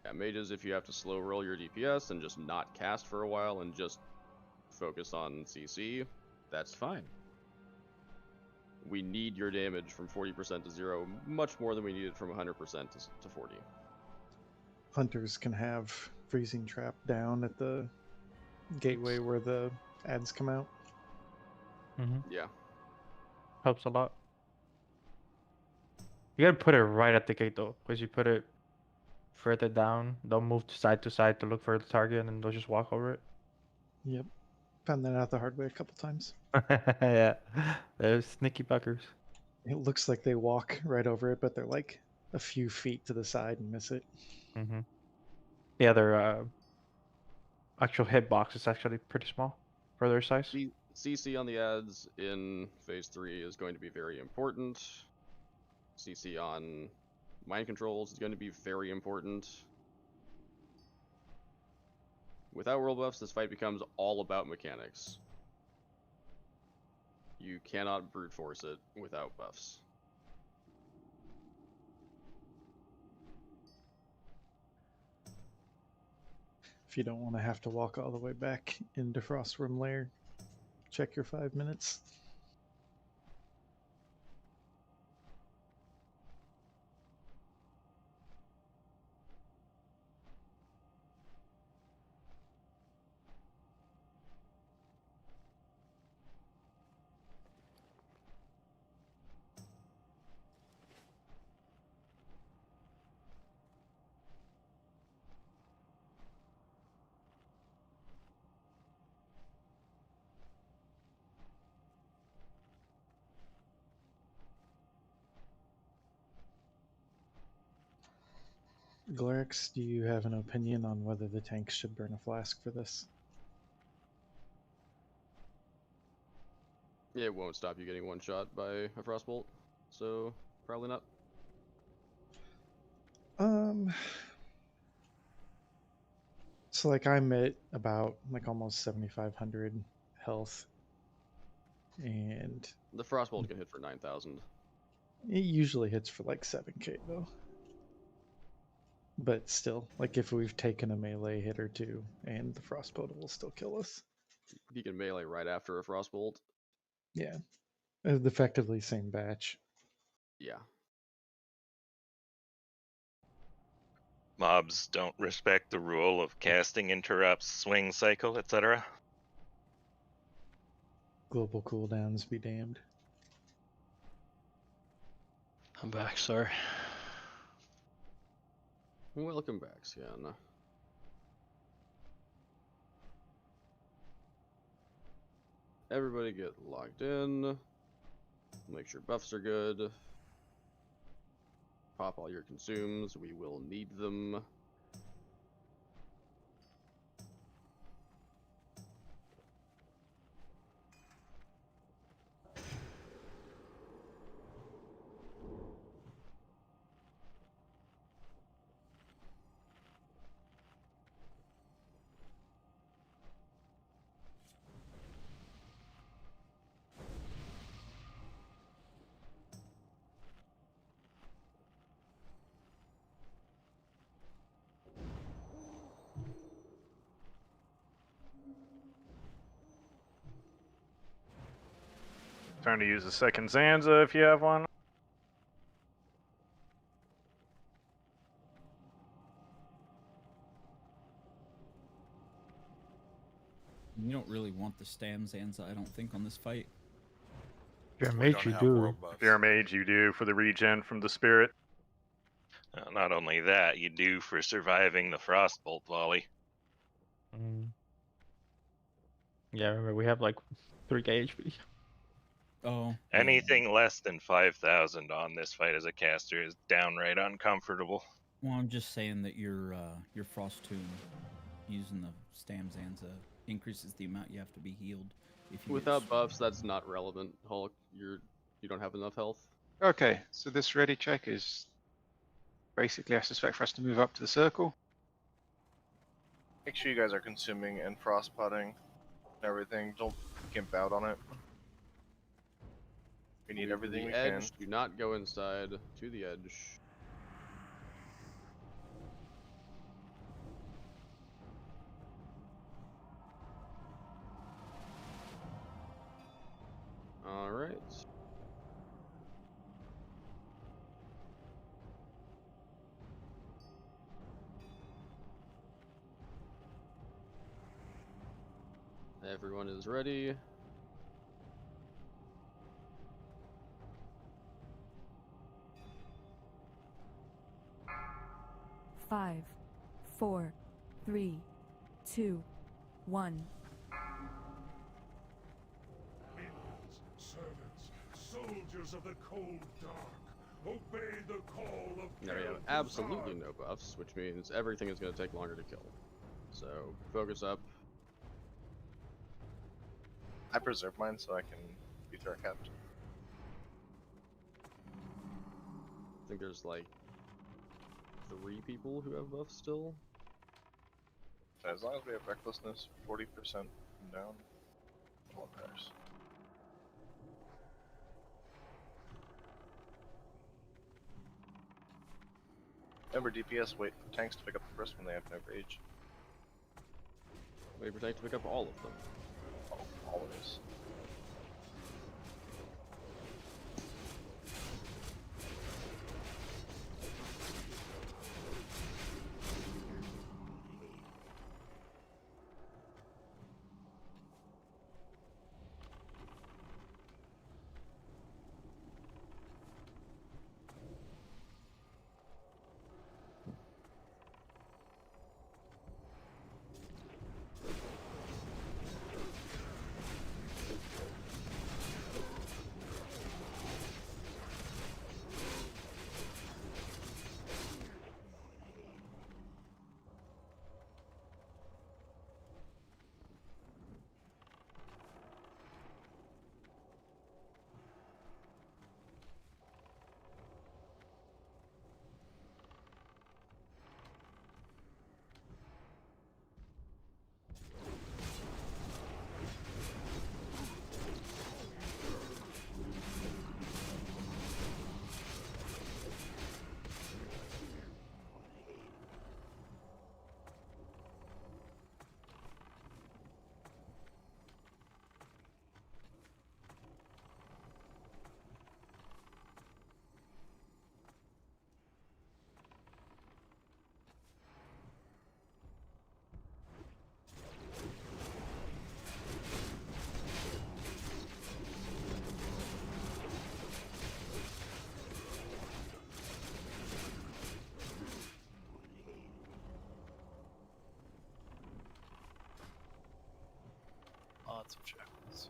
Yeah, mages, if you have to slow roll your DPS and just not cast for a while and just focus on CC, that's fine. We need your damage from 40% to 0 much more than we need it from 100% to 40. Hunters can have freezing trap down at the gateway where the ads come out. Yeah. Helps a lot. You gotta put it right at the gate though, because you put it further down, they'll move to side to look for the target, and then they'll just walk over it. Yep. Found that out the hard way a couple times. Yeah, they're sneaky buggers. It looks like they walk right over it, but they're like a few feet to the side and miss it. Yeah, their actual hitbox is actually pretty small for their size. CC on the ads in phase 3 is going to be very important. CC on mind controls is going to be very important. Without world buffs, this fight becomes all about mechanics. You cannot brute force it without buffs. If you don't want to have to walk all the way back into Frostworm Lair, check your 5 minutes. Glorix, do you have an opinion on whether the tanks should burn a flask for this? It won't stop you getting one shot by a Frostbolt, so probably not. So like I'm at about like almost 7,500 health, and the Frostbolt can hit for 9,000. It usually hits for like 7k though. But still, like if we've taken a melee hit or two, and the Frostbolt will still kill us. You can melee right after a Frostbolt. Yeah, effectively same batch. Yeah. Mobs don't respect the rule of casting interrupts, swing cycle, etc. Global cooldowns be damned. I'm back, sorry. Welcome back, Sian. Everybody get logged in. Make sure buffs are good. Pop all your consumes. We will need them. Trying to use a second Zanza if you have one. You don't really want the Stam Zanza, I don't think, on this fight. If you're a mage, you do. If you're a mage, you do for the regen from the spirit. Not only that, you do for surviving the Frostbolt volley. Yeah, remember we have like 3k HP. Oh. Anything less than 5,000 on this fight as a caster is downright uncomfortable. Well, I'm just saying that your Frost Tomb using the Stam Zanza increases the amount you have to be healed. If you Without buffs, that's not relevant, Hulk. You don't have enough health. Okay, so this ready check is basically, I suspect, for us to move up to the circle. Make sure you guys are consuming and frost potting and everything. Don't gimp out on it. We need everything we the can. edge. Do not go inside to the edge. All right. Everyone is ready. Five, 4, 3, 2, 1. Minions, servants, soldiers of the cold dark, obey the call of Now we have absolutely no buffs, which means everything is going to take longer to kill. So focus up. I preserve mine so I can be threat capped. I think there's like 3 people who have buffs still. As long as we have recklessness 40% and down, all matters. Remember, DPS wait for tanks to pick up the first when they have no rage. Wait for tank to pick up all of them. Always. Lots of shackles.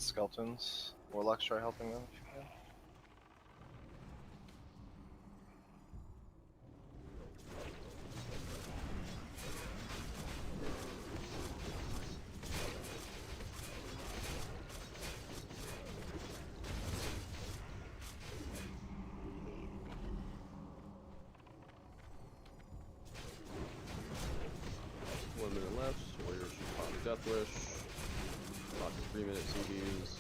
skeletons. Warlocks, try helping them if you can. Death Wish. About 3-minute CDs.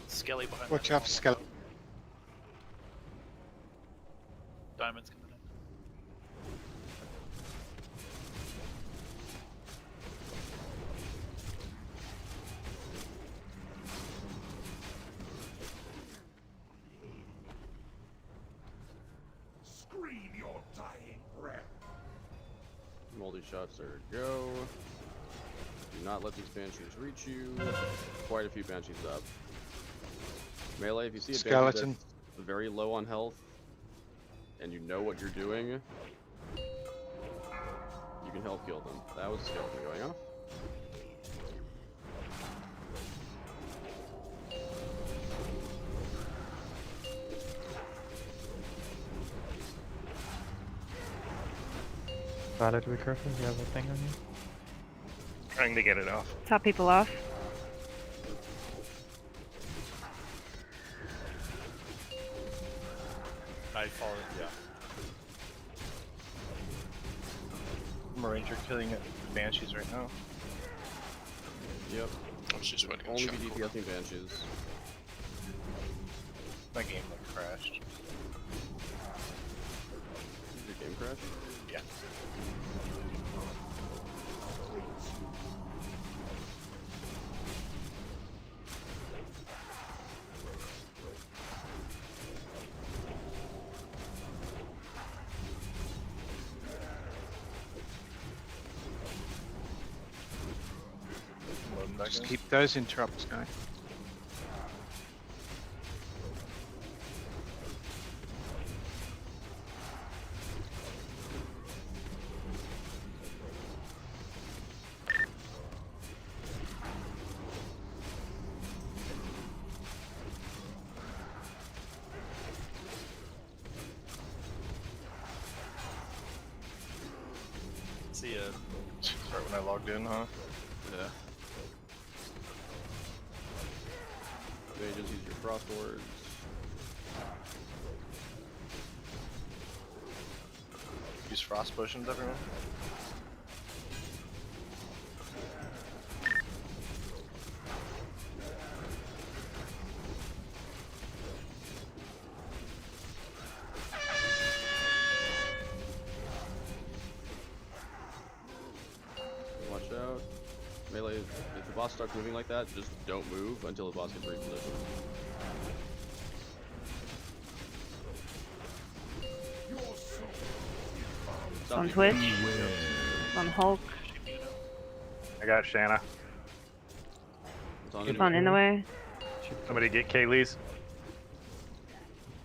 Skelly behind. Watch out for Skelly. Diamonds coming in. Scream your dying breath. Multi-shots, there we go. Do not let these banshees reach you. Quite a few banshees up. Melee, if you see a skeleton banshee that's very low on health, and you know what you're doing, you can help kill them. That was a skeleton going off. Violet, be careful, you have a thing on you. Trying to get it off. Top people off. Nightfall, yeah. Marines are killing banshees right now. Yep. I was just waiting on Only shot be cooldown. DPSing banshees. My game like crashed. Did your game crash? Yeah. Just keep those interrupts going. See ya. Right when I logged in, huh? Yeah. Mages, use your frost words. Use frost potions, everyone. Watch out. Melee, if the boss starts moving like that, just don't move until the boss gets repositioned. On Twitch. On Hulk. I got Shanna. It's On in the way. Somebody get Kaylee's.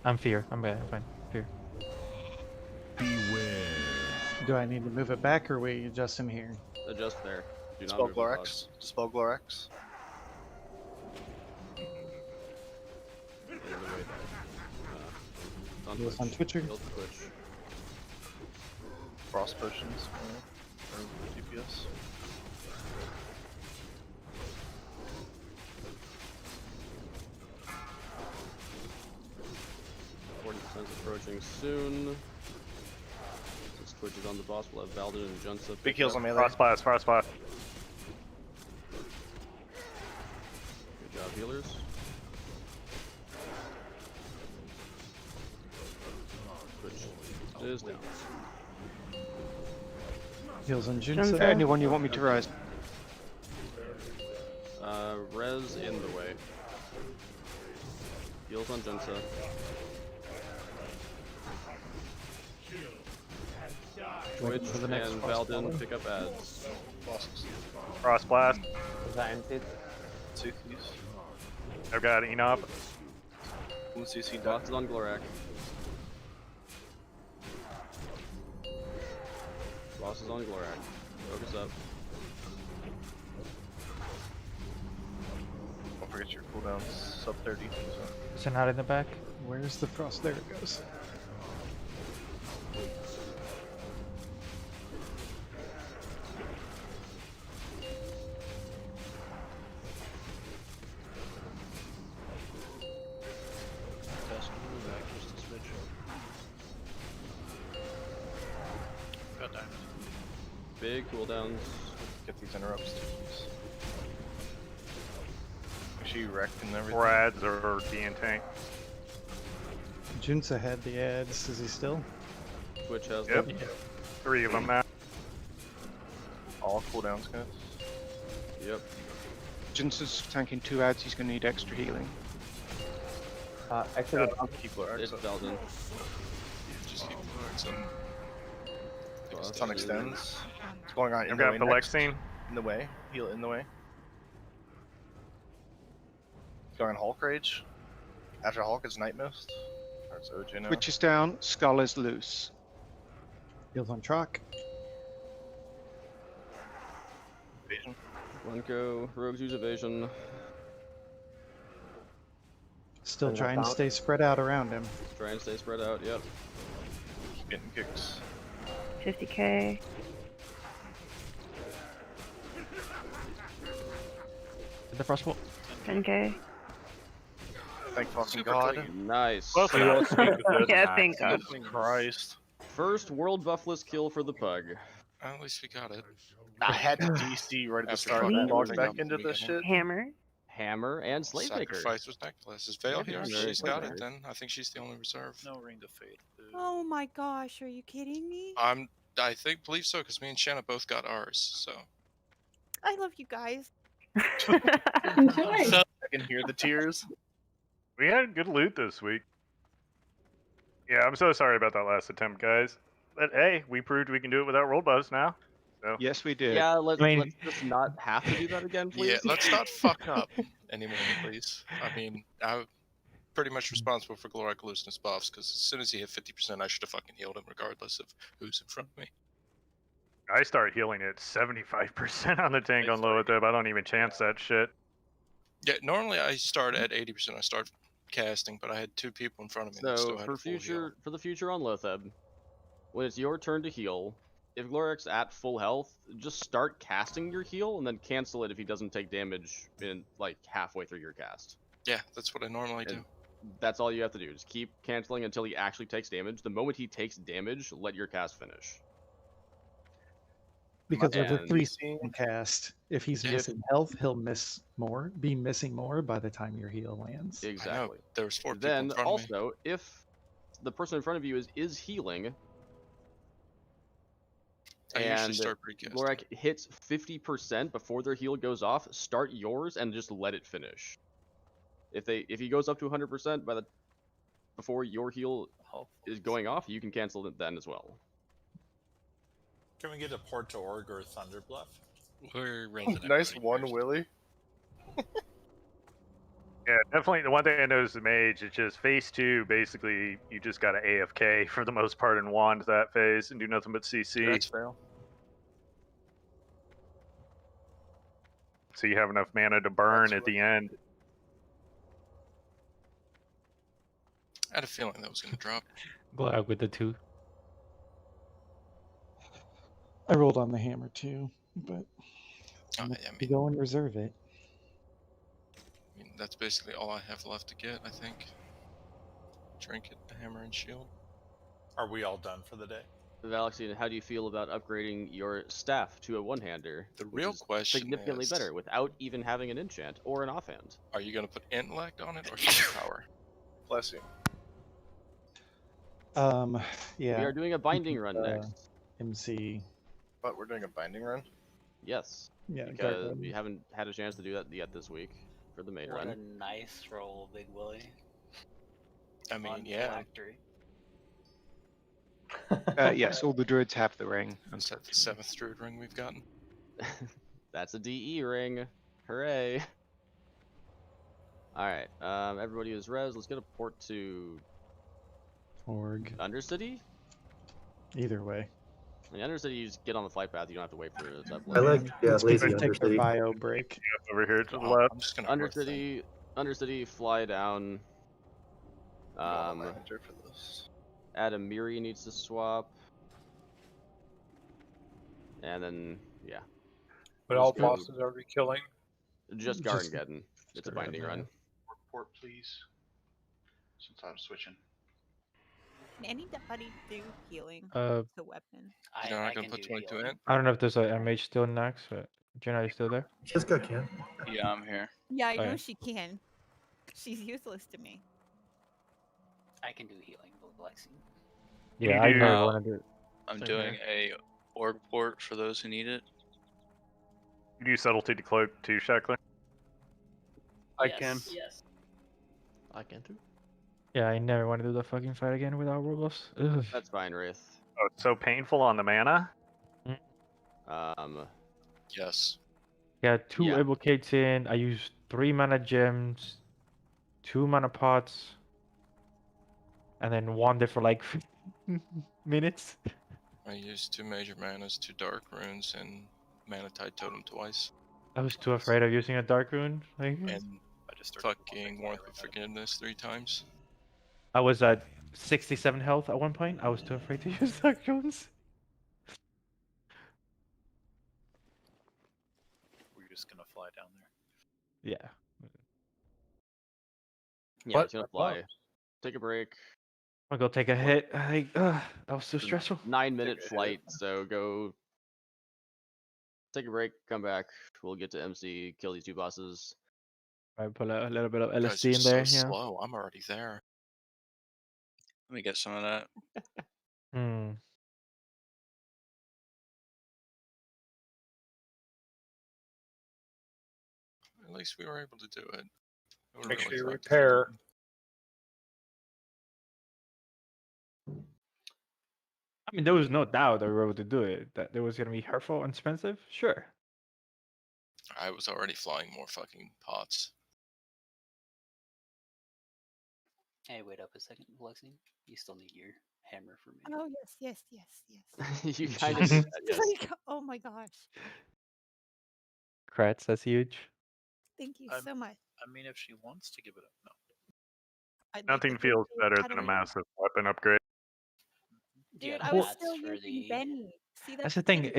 I'm Fear. I'm bad. I'm fine. Fear. Beware. Do I need to move it back or wait adjust him here? Adjust there. Do not Dispel move the Glorax. boss. Dispel Glorax. On Twitcher. Heal to Twitch. Frost potions. Or DPS. Approaching soon. Since Twitch is on the boss, we'll have Valdin and Junsa. Big heals on melee. Frost blast, frost blast. Good job, healers. Twitch is down. Heals on Is Junsa. there anyone you want me to rise? Res in the way. Heals on Junsa. Twitch for the next and frost Valdin follow. pick up ads. Frost blast. Is that empty? CCs. I've got Enop. One CC done. Frost is on Glorak. Frost is on Glorak. Focus up. Don't forget your cooldowns sub 30. So. Is it not in the back? Where's the frost? There it goes. Test move back just a switch. Got diamond. Big cooldowns. Get these interrupts too, please. Make sure you wreck and everything. Rads or D and tank. Junsa had the ads. Is he still? Twitch has Yep. them. 3 of them now. All cooldowns, guys. Yep. Jinsa's tanking 2 ads, he's going to need extra healing. Extra. Keep Glorax It's up. Belden. Just keep Glorax up. It's on extends. It's going on in I've the got way. Phyrexian. In the way. Heal in the way. It's going on Hulk Rage. After Hulk, it's Night Mist. Or it's OJ now. Twitch is down, Skull is loose. Heals on Troc. Evasion. Runko, Rogues use evasion. Still And trying to about- stay spread out around him. Try and stay spread out, yep. Keep getting kicks. 50k. Did the frostbolt? 10k. Thank fucking Super God. clean. Nice. Yeah, thank God. Jesus Christ. First world buffless kill for the pug. At least we got it. I had to DC right at the After start. fucking I logged everything back else into we this got. shit. Hammer. Hammer and Slave Maker. Sacrifice with necklace. Is Veil here? Yeah, She's got it Maker. then. I think she's the only reserve. No ring to fade. Dude. Oh my gosh, are you kidding me? I believe so, because me and Shanna both got ours, so. I love you guys. I can hear the tears. We had good loot this week. Yeah, I'm so sorry about that last attempt, guys. But hey, we proved we can do it without roll buffs now. So Yes, we did. Yeah, let's I mean- just not have to do that again, please. Yeah, let's not fuck up anymore, please. I mean, I'm pretty much responsible for Glorak looseness buffs, because as soon as he hit 50%, I should have fucking healed him, regardless of who's in front of me. I start healing at 75% on the tank on low I don't even chance that shit. Yeah, normally I start at 80%. I start casting, but I had 2 people in front of me that So still had for a full heal. for the future on Lotheb, when it's your turn to heal, if Glorak's at full health, just start casting your heal and then cancel it if he doesn't take damage in like halfway through your cast. Yeah, that's what I normally do. And that's all you have to do. Just keep canceling until he actually takes damage. The moment he takes damage, let your cast finish. Because with the And- 3 cast, if he's Yeah. missing health, he'll be missing more by the time your heal lands. Exactly. There was 4 people Then in front of me. also, if the person in front of you is healing, I usually and start precasting. Glorak hits 50% before their heal goes off, start yours and just let it finish. If he goes up to 100% before your heal is going off, you can cancel it then as well. Can we get a Port to Org or Thunder Bluff? We're raising it. Nice one, Willie. Yeah, definitely. The one thing I noticed with Mage is just phase 2. Basically, you just got to AFK for the most part and wand that phase and do nothing but CC. That's fail. So you have enough mana to burn at the end. I had a feeling that was going to drop. Go out with the 2. I rolled on the hammer too, but Oh, I'm yeah, to go and reserve it. I mean, that's basically all I have left to get, I think. Trinket, hammer, and shield. Are we all done for the day? Valexian, how do you feel about upgrading your staff to a one-hander? The which real is question significantly is- better without even having an enchant or an offhand. Are you going to put intellect on it or super power? Bless you. Yeah. We are doing a binding run uh, next. MC. But we're doing a binding run. Yes. Yeah, Because Gargoyle. we haven't had a chance to do that yet this week for the main What run. a nice roll, Big Willie. I mean, On yeah. Phylactery. Yes, all the druids have the ring. Is that the 7th druid ring we've gotten? That's a DE ring. Hooray. All right. Everybody is res. Let's get a port to Org. Undercity. Either way. I mean, Undercity, you just get on the flight path. You don't have to wait for it. I like, yeah, Let's keep lazy it, take the Undercity. bio break. Over here to the Oh, left. I'm just gonna rest then. Undercity, fly down. Manager for this. Adamiri needs to swap. And then, yeah. But all bosses are we killing? Just Garngeddon. It's a binding run. Report, please. Since I'm switching. Can anybody do healing Uh, to weapon? You're not gonna put 22 in? I don't know if there's a MH still in NAXX, but Jenna, are you still there? Jessica can. Yeah, I'm here. Yeah, I know Okay. she can. She's useless to me. I can do healing, Lexi. Yeah, I never want to do it. I'm Same doing here. a org port for those who need it. You do subtlety to cloak too, Shackler? I can. Yes. I can too. Yeah, I never want to do the fucking fight again without Robos. Ugh. That's fine, Wraith. Oh, it's so painful on the mana? Yes. Yeah, 2 evocates in. I use 3 mana gems, 2 mana pots, and then wander for like 15 minutes. I used 2 major manas, 2 dark runes, and mana tide totem twice. I was too afraid of using a dark rune. Like, And fucking Warmth of Forgiveness 3 times. I was at 67 health at one point. I was too afraid to use dark runes. We're just gonna fly down there. Yeah. Yeah, it's gonna fly. Take a break. I'm gonna go take a hit. That was so stressful. 9-minute flight, so go take a break, come back. We'll get to MC, kill these 2 bosses. I put a little bit of Guys LSD are in there. so Yeah. slow. I'm already there. Let me get some of that. At least we were able to do it. We're Make sure really you fucked. repair. I mean, there was no doubt that we were able to do it. That it was gonna be hurtful and expensive. Sure. I was already flying more fucking pots. Hey, wait up a second, Lexi. You still need your hammer for me. Oh yes. You kind of did that, yes. Like, oh my gosh. Crats, that's huge. Thank you I'm- so much. I mean, if she wants to give it up, no. I'd like Nothing to feels thank better you. than a massive weapon upgrade. Do you Dude, have I was mats still for using the? Benny. See, That's the thing.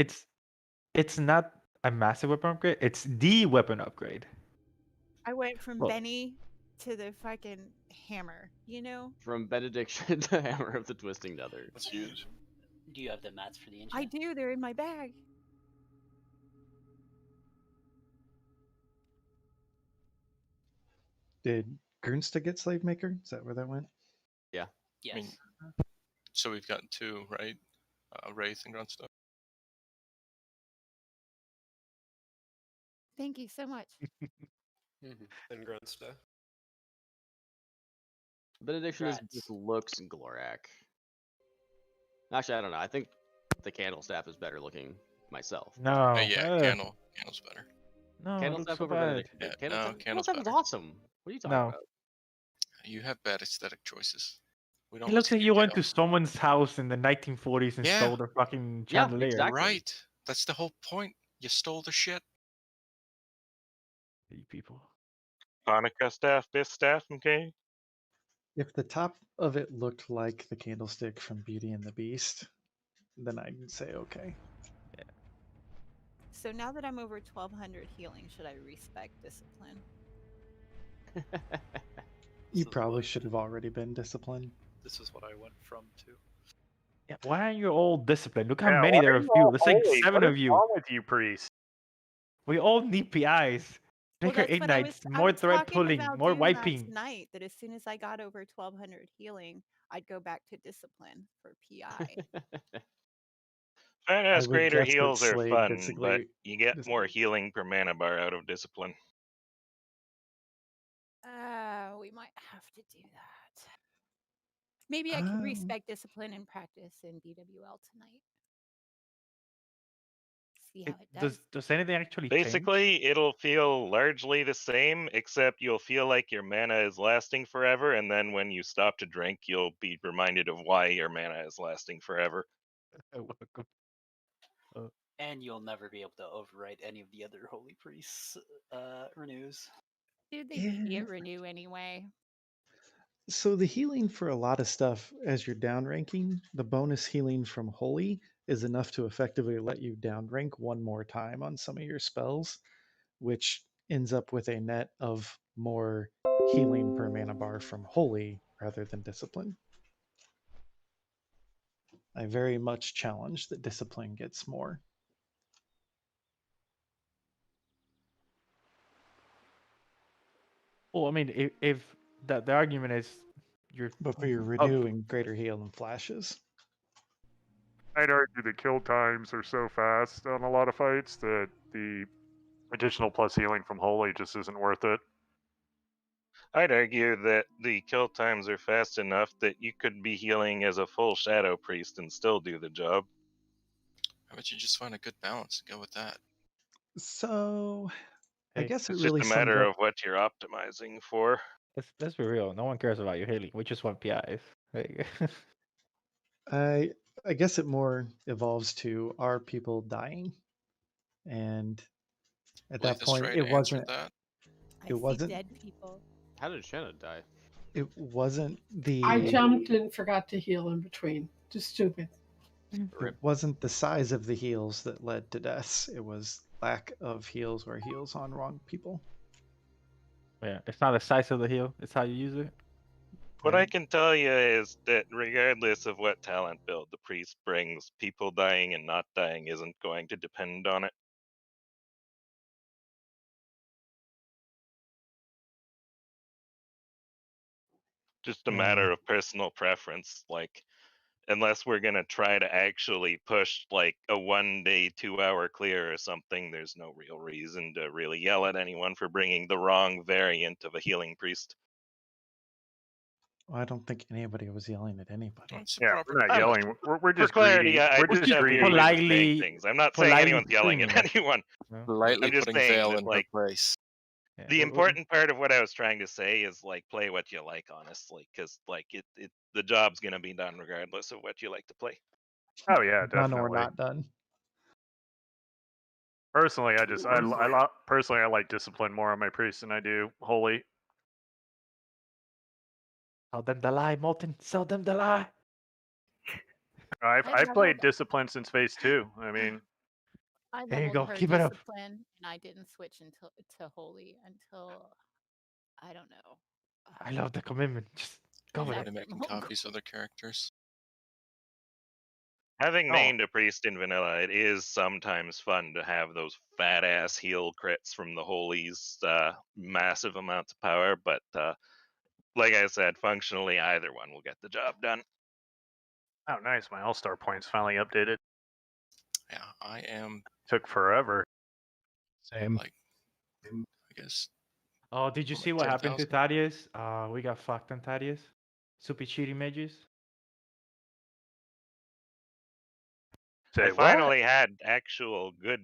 It's not a massive weapon upgrade. It's the weapon upgrade. I went from Well- Benny to the fucking hammer, you know? From Benediction to Hammer of the Twisting Nether. That's huge. Do you have the mats for the enchant? I do, they're in my bag. Did Gernsta get Slave Maker? Is that where that went? Yeah. Yes. I mean, so we've gotten 2, right? Wraith and Grunstone. Thank you so much. And Grunsta. Benediction just looks Glorak. Actually, I don't know. I think the Candle Staff is better looking myself. No. Yeah, Candle's better. No, Candle it Staff looks so over bad. Benediction. Yeah, Candle no, Staff Candle's is better. awesome. What are you talking No. about? You have bad aesthetic choices. We don't It looks listen like to you went Cal. to someone's house in the 1940s and Yeah. stole their fucking Yeah, chandelier. exactly. Right. That's the whole point. You stole the shit. You people. Hanukkah staff, this staff, okay? If the top of it looked like the candlestick from Beauty and the Beast, then I'd say okay. So now that I'm over 1200 healing, should I respec discipline? You probably should have already been disciplined. This is what I went from to. Yeah, why aren't you all disciplined? Look how Yeah, many why there are are of you you. all There's like holy? 7 What of is you. wrong with you, priest? We all need PIs. Well, Bigger that's what I ignites, was, I more was threat talking pulling, about more doing wiping. last night, that as soon as I got over 1200 healing, I'd go back to discipline for PI. Fat I ass would greater guess that heals are Slade fun, basically but you get just- more healing per mana bar out of discipline. We might have to do that. Maybe I could respec discipline and practice in BWL tonight. see how it does. Does anything actually change? Basically, it'll feel largely the same, except you'll feel like your mana is lasting forever, and then when you stop to drink, you'll be reminded of why your mana is lasting forever. And you'll never be able to overwrite any of the other Holy Priests renews. Dude, they Yeah. can't renew anyway. So the healing for a lot of stuff as you're downranking, the bonus healing from Holy is enough to effectively let you downrank one more time on some of your spells, which ends up with a net of more healing per mana bar from Holy rather than Discipline. I very much challenge that Discipline gets more. Well, I mean, if the argument is you're But for your renewing greater heal and flashes. I'd argue the kill times are so fast on a lot of fights that the additional plus healing from Holy just isn't worth it. I'd argue that the kill times are fast enough that you could be healing as a full Shadow Priest and still do the job. How about you just find a good balance and go with that? So, I guess it It's really just a sums matter up. of what you're optimizing for. Let's be real. No one cares about your healing. We just want PIs. Like, I guess it more evolves to, are people dying? And at that Lethe point, Stray it to answer wasn't. that. I It wasn't. see dead people. How did Shanna die? It wasn't the. I jumped and forgot to heal in between. Just stupid. It wasn't the size of the heals that led to deaths. It was lack of heals or heals on wrong people. yeah, it's not the size of the heal; it's how you use it. What I can tell you is that regardless of what talent build the priest brings, people dying and not dying isn't going to depend on it. Just a matter of personal preference. Like, unless we're gonna try to actually push like a 1 day, 2 hour clear or something, there's no real reason to really yell at anyone for bringing the wrong variant of a healing priest. Well, I don't think anybody was yelling at anybody. Yeah, we're not yelling. We're just For clarity, greedy. I We're just just have greedy. weird ways of saying things. I'm not saying anyone's yelling at screaming. anyone. Lightly I'm just putting saying Vale that, in her like, place. the important part of what I was trying to say is like play what you like, honestly, because like the job's gonna be done regardless of what you like to play. Oh yeah, Done definitely. or not done. Personally, I like Discipline more on my priest than I do Holy. Sell them the lie, Molten. Sell them the lie. I've played Discipline since phase 2. I mean, I There you leveled go. her Keep it up. Discipline, and I didn't switch until to Holy until I don't know. I love the commitment. Just go with Already it. making copies of other characters. Having mained a priest in vanilla, it is sometimes fun to have those fat ass heal crits from the holies, massive amounts of power. But like I said, functionally either one will get the job done. oh nice, my All-Star points finally updated. Yeah, I am. Took forever. Same. Like, I guess. Oh, did you Like see what happened to 10,000. Thaddeus? We got fucked on Thaddeus. Super cheating mages. I finally had actual good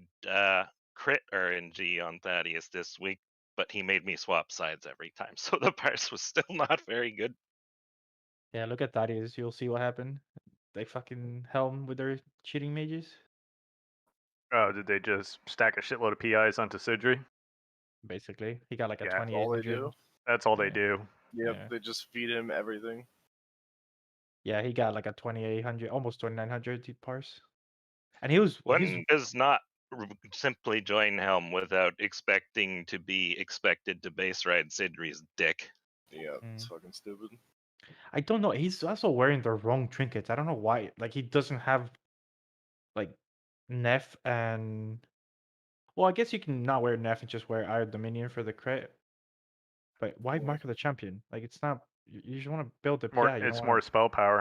crit RNG on Thaddeus this week, but he made me swap sides every time, so the parse was still not very good. Yeah, look at Thaddeus. You'll see what happened. They fucking helm with their cheating mages. Oh, did they just stack a shitload of PIs onto Sidri? Basically, he got like a Yeah, 2800. do. That's all they do. Yep, Yeah. they just feed him everything. Yeah, he got like a 2800, almost 2900 parse. And he was One does not simply join Helm without expecting to be expected to base ride Sidri's dick. Yeah, it's fucking stupid. I don't know. He's also wearing the wrong trinkets. I don't know why. Like he doesn't have like Neff and well, I guess you can not wear Neff and just wear Iron Dominion for the crit. But why Mark of the Champion? Like it's not. You just want to build the PI. You It's don't more wanna... spell power.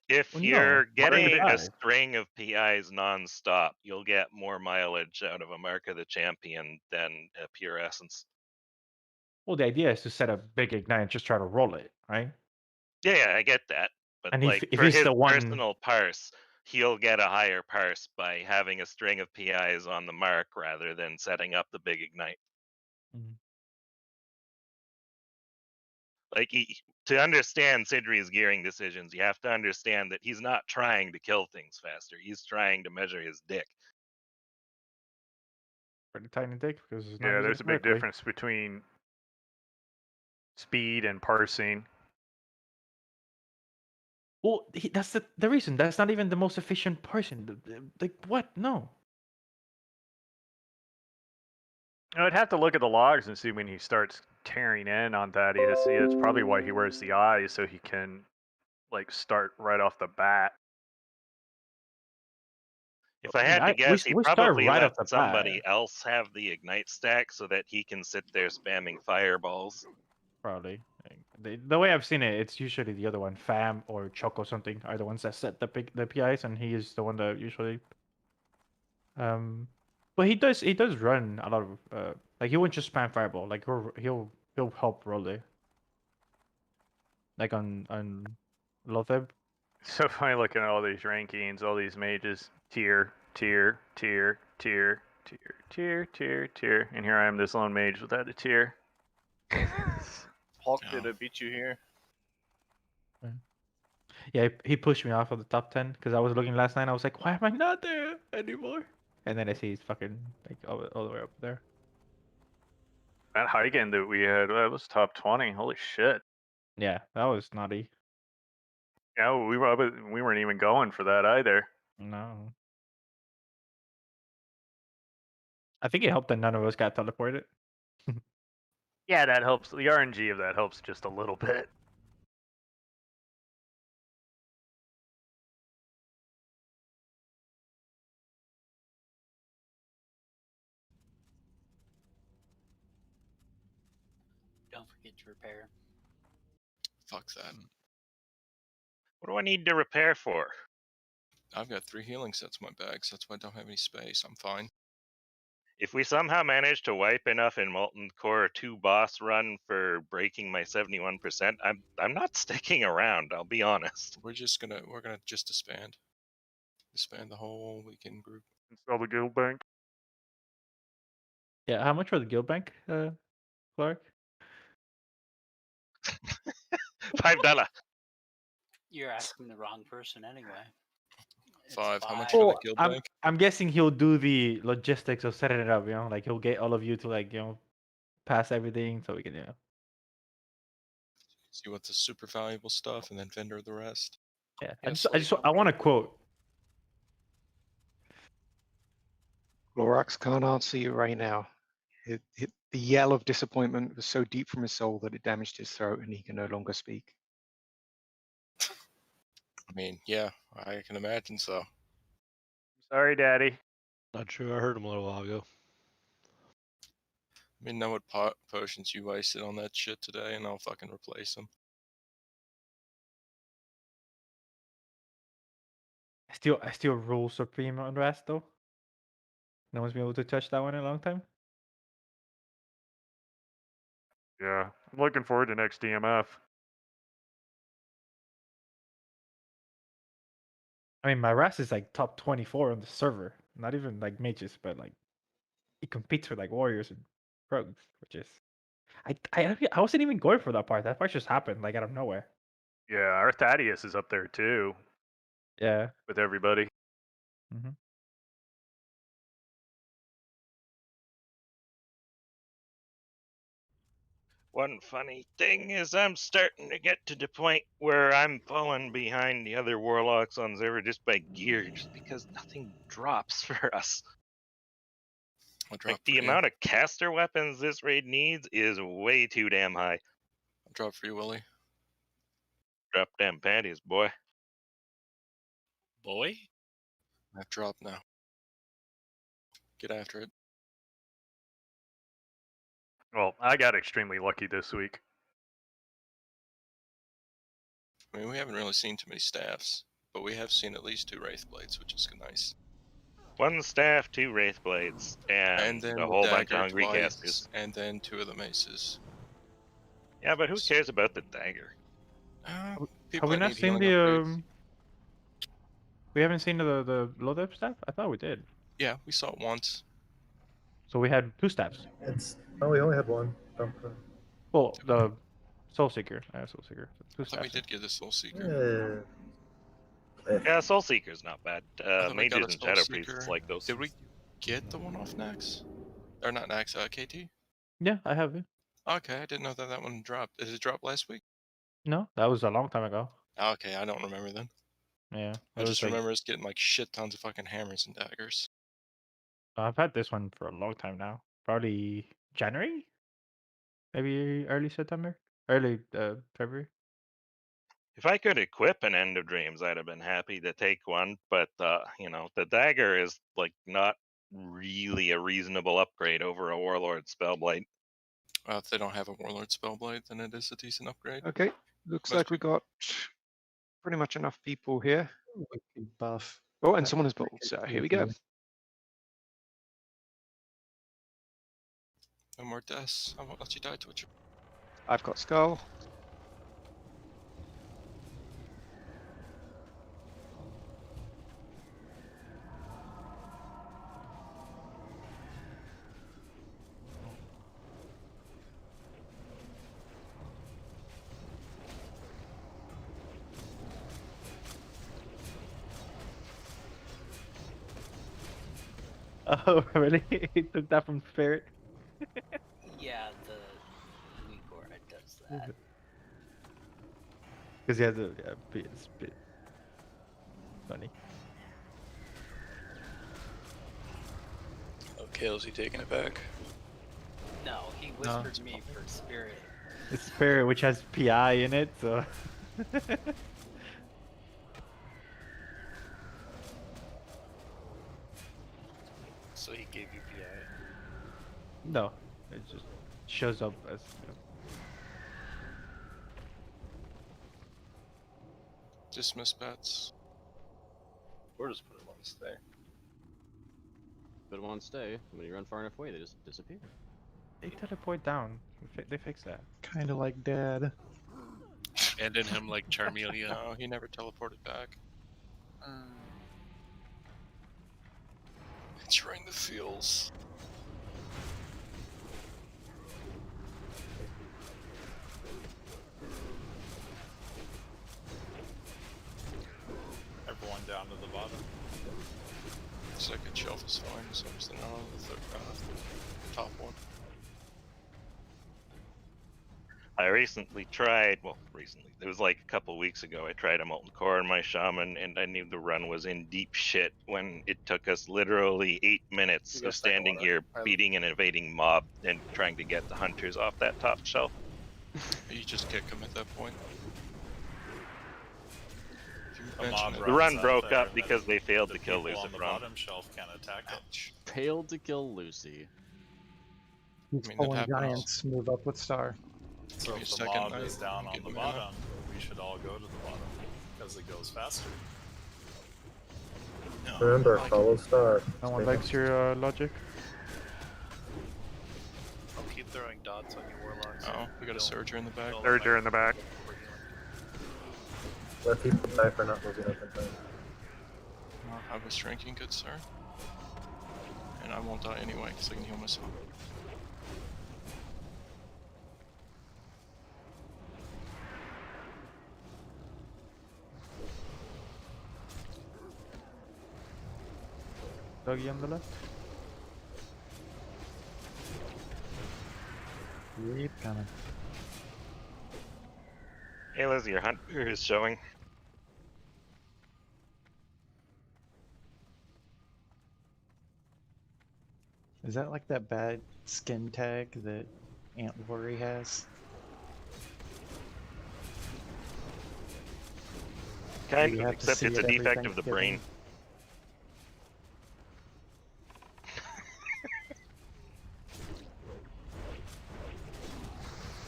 If Well, you're no, getting bring the a PI. string of PIs non-stop, you'll get more mileage out of a Mark of the Champion than a Pure Essence. Well, the idea is to set a big ignite and just try to roll it, right? Yeah, I get that. But And like if for it's his the one- personal parse, he'll get a higher parse by having a string of PIs on the mark rather than setting up the big ignite. Like, to understand Sidri's gearing decisions, you have to understand that he's not trying to kill things faster. He's trying to measure his dick. Pretty tiny dick because it's not Yeah, using there's it a big correctly. difference between speed and parsing. Well, that's the reason. That's not even the most efficient person. Like, what? No. I'd have to look at the logs and see when he starts tearing in on Thaddeus. See, it's probably why he wears the eyes, so he can, like, start right off the bat. If I had to guess, he we start probably right off let the somebody bat. else have the ignite stack so that he can sit there spamming fireballs. Probably. The way I've seen it, it's usually the other one, Fam or Choco something, are the ones that set the PIs, and he is the one that usually. But he does run a lot of like he won't just spam fireball. Like he'll help Rolly. Like on Lotheb. So funny looking at all these rankings, all these mages, tier, tier, tier, tier, tier, tier, tier, tier, and here I am, this lone mage without a tier. Hulk did beat you here. Yeah, he pushed me off of the top 10 because I was looking last night. I was like, why am I not there anymore? And then I see he's fucking like all the way up there. That Heigen that we had, that was top 20. Holy shit. Yeah, that was naughty. Yeah, we weren't even going for that either. No. I think it helped that none of us got teleported. Yeah, that helps. The RNG of that helps just a little bit. Don't forget to repair. Fuck that. What do I need to repair for? I've got 3 healing sets in my bag, so that's why I don't have any space. I'm fine. If we somehow manage to wipe enough in Molten Core 2 boss run for breaking my 71%, I'm not sticking around, I'll be honest. We're gonna just disband. Disband the whole weekend group. Install the guild bank. Yeah, how much for the guild bank, Clark? $5. You're asking the wrong person anyway. It's 5. How much fine. for the guild bank? I'm guessing he'll do the logistics of setting it up, you know, like he'll get all of you to like, you know, pass everything so we can, you know. See what the super valuable stuff and then vendor the rest. Yeah. Yes, I want to quote. Lorax can't answer you right now. The yell of disappointment was so deep from his soul that it damaged his throat and he can no longer speak. I mean, yeah, I can imagine so. Sorry, Daddy. Not sure. I heard him a little while ago. I mean, know what potions you wasted on that shit today, and I'll fucking replace them. I still rule supreme on Rast though. No one's been able to touch that one in a long time. Yeah, I'm looking forward to next DMF. I mean, my Rast is like top 24 on the server. Not even like mages, but like he competes with like warriors and rogues, which is I wasn't even going for that part. That part just happened like out of nowhere. Yeah, our Thaddeus is up there too. Yeah. With everybody. Mm-hmm. One funny thing is I'm starting to get to the point where I'm falling behind the other warlocks on server just by gear, just because nothing drops for us. Like, the amount of caster weapons this raid needs is way too damn high. I'll drop for you, Willie. Drop damn panties, boy. Boy? I've dropped now. Get after it. Well, I got extremely lucky this week. I mean, we haven't really seen too many staffs, but we have seen at least 2 Wraith Blades, which is nice. 1 staff, 2 Wraith Blades, and then a the whole bunch of dagger hungry twice, casters. And then 2 of the maces. Yeah, but who cares about the dagger? Have we not seen the We haven't seen the load up staff? I thought we did. Yeah, we saw it once. So we had 2 staffs. We only had one. Well, the Soul Seeker. I have Soul Seeker. So 2 I thought we staffs. did get a Soul Seeker. Yeah, Soul Seeker's not bad. I thought we got Mages a and Soul Shadow Seeker. Priests like those. Did we get the one off NAXX? Or not NAXX, KT? Yeah, I have it. Okay, I didn't know that one dropped. Did it drop last week? No, that was a long time ago. Okay, I don't remember then. Yeah. I just remember us getting like shit tons of fucking hammers and daggers. I've had this one for a long time now. Probably January? Maybe early September? Early February? If I could equip an End of Dreams, I'd have been happy to take one. But you know, the dagger is like not really a reasonable upgrade over a Warlord Spellblight. If they don't have a Warlord Spellblade, then it is a decent upgrade. Okay, looks like we got pretty much enough people here. Buff. Oh, and someone has bowled, so here we go. No more deaths. I won't let you die, Twitcher. I've got Skull. Oh, really? He took that from Spirit? Yeah, the Uyghur does that. Because he has a bit funny. Okay, is he taking it back? No, he whispered me for Spirit. It's Spirit, which has PI in it, so. So he gave you PI. No, it just shows up as. Dismiss bets. Or just put them on stay. Put them on stay. When you run far enough away, they just disappear. They teleport down. They fix that. Kind of like Dad. And in him like Charmelia. No, he never teleported back. Entering the fields. Everyone down to the bottom. Second shelf is fine, so it's not on the third, top one. I recently tried, it was like a couple weeks ago, I tried a Molten Core in my Shaman, and I knew the run was in deep shit when it took us literally 8 minutes of standing here beating an evading mob and trying to get the hunters off that top shelf. You just kick him at that point. The run broke up because they failed to kill People on the Lucifer. bottom shelf can't attack it. Failed to kill Lucy. These I mean, that fallen happens. giants move up with Star. So if the mob is down on the bottom, we should all go to the bottom because it goes faster. Remember, follow Star. No one likes your logic. I'll keep throwing dots on your warlocks. Oh, we got a Surger in the back. Surger in the back. Let people die for not moving up in time. I was drinking, good sir. And I won't die anyway, because I can heal myself. Doggy on the left. Keep coming. Hey Liz, your hunter is showing. Is that like that bad skin tag that Aunt Lori has? Kind You of, have to except see it's a it every defect of the brain.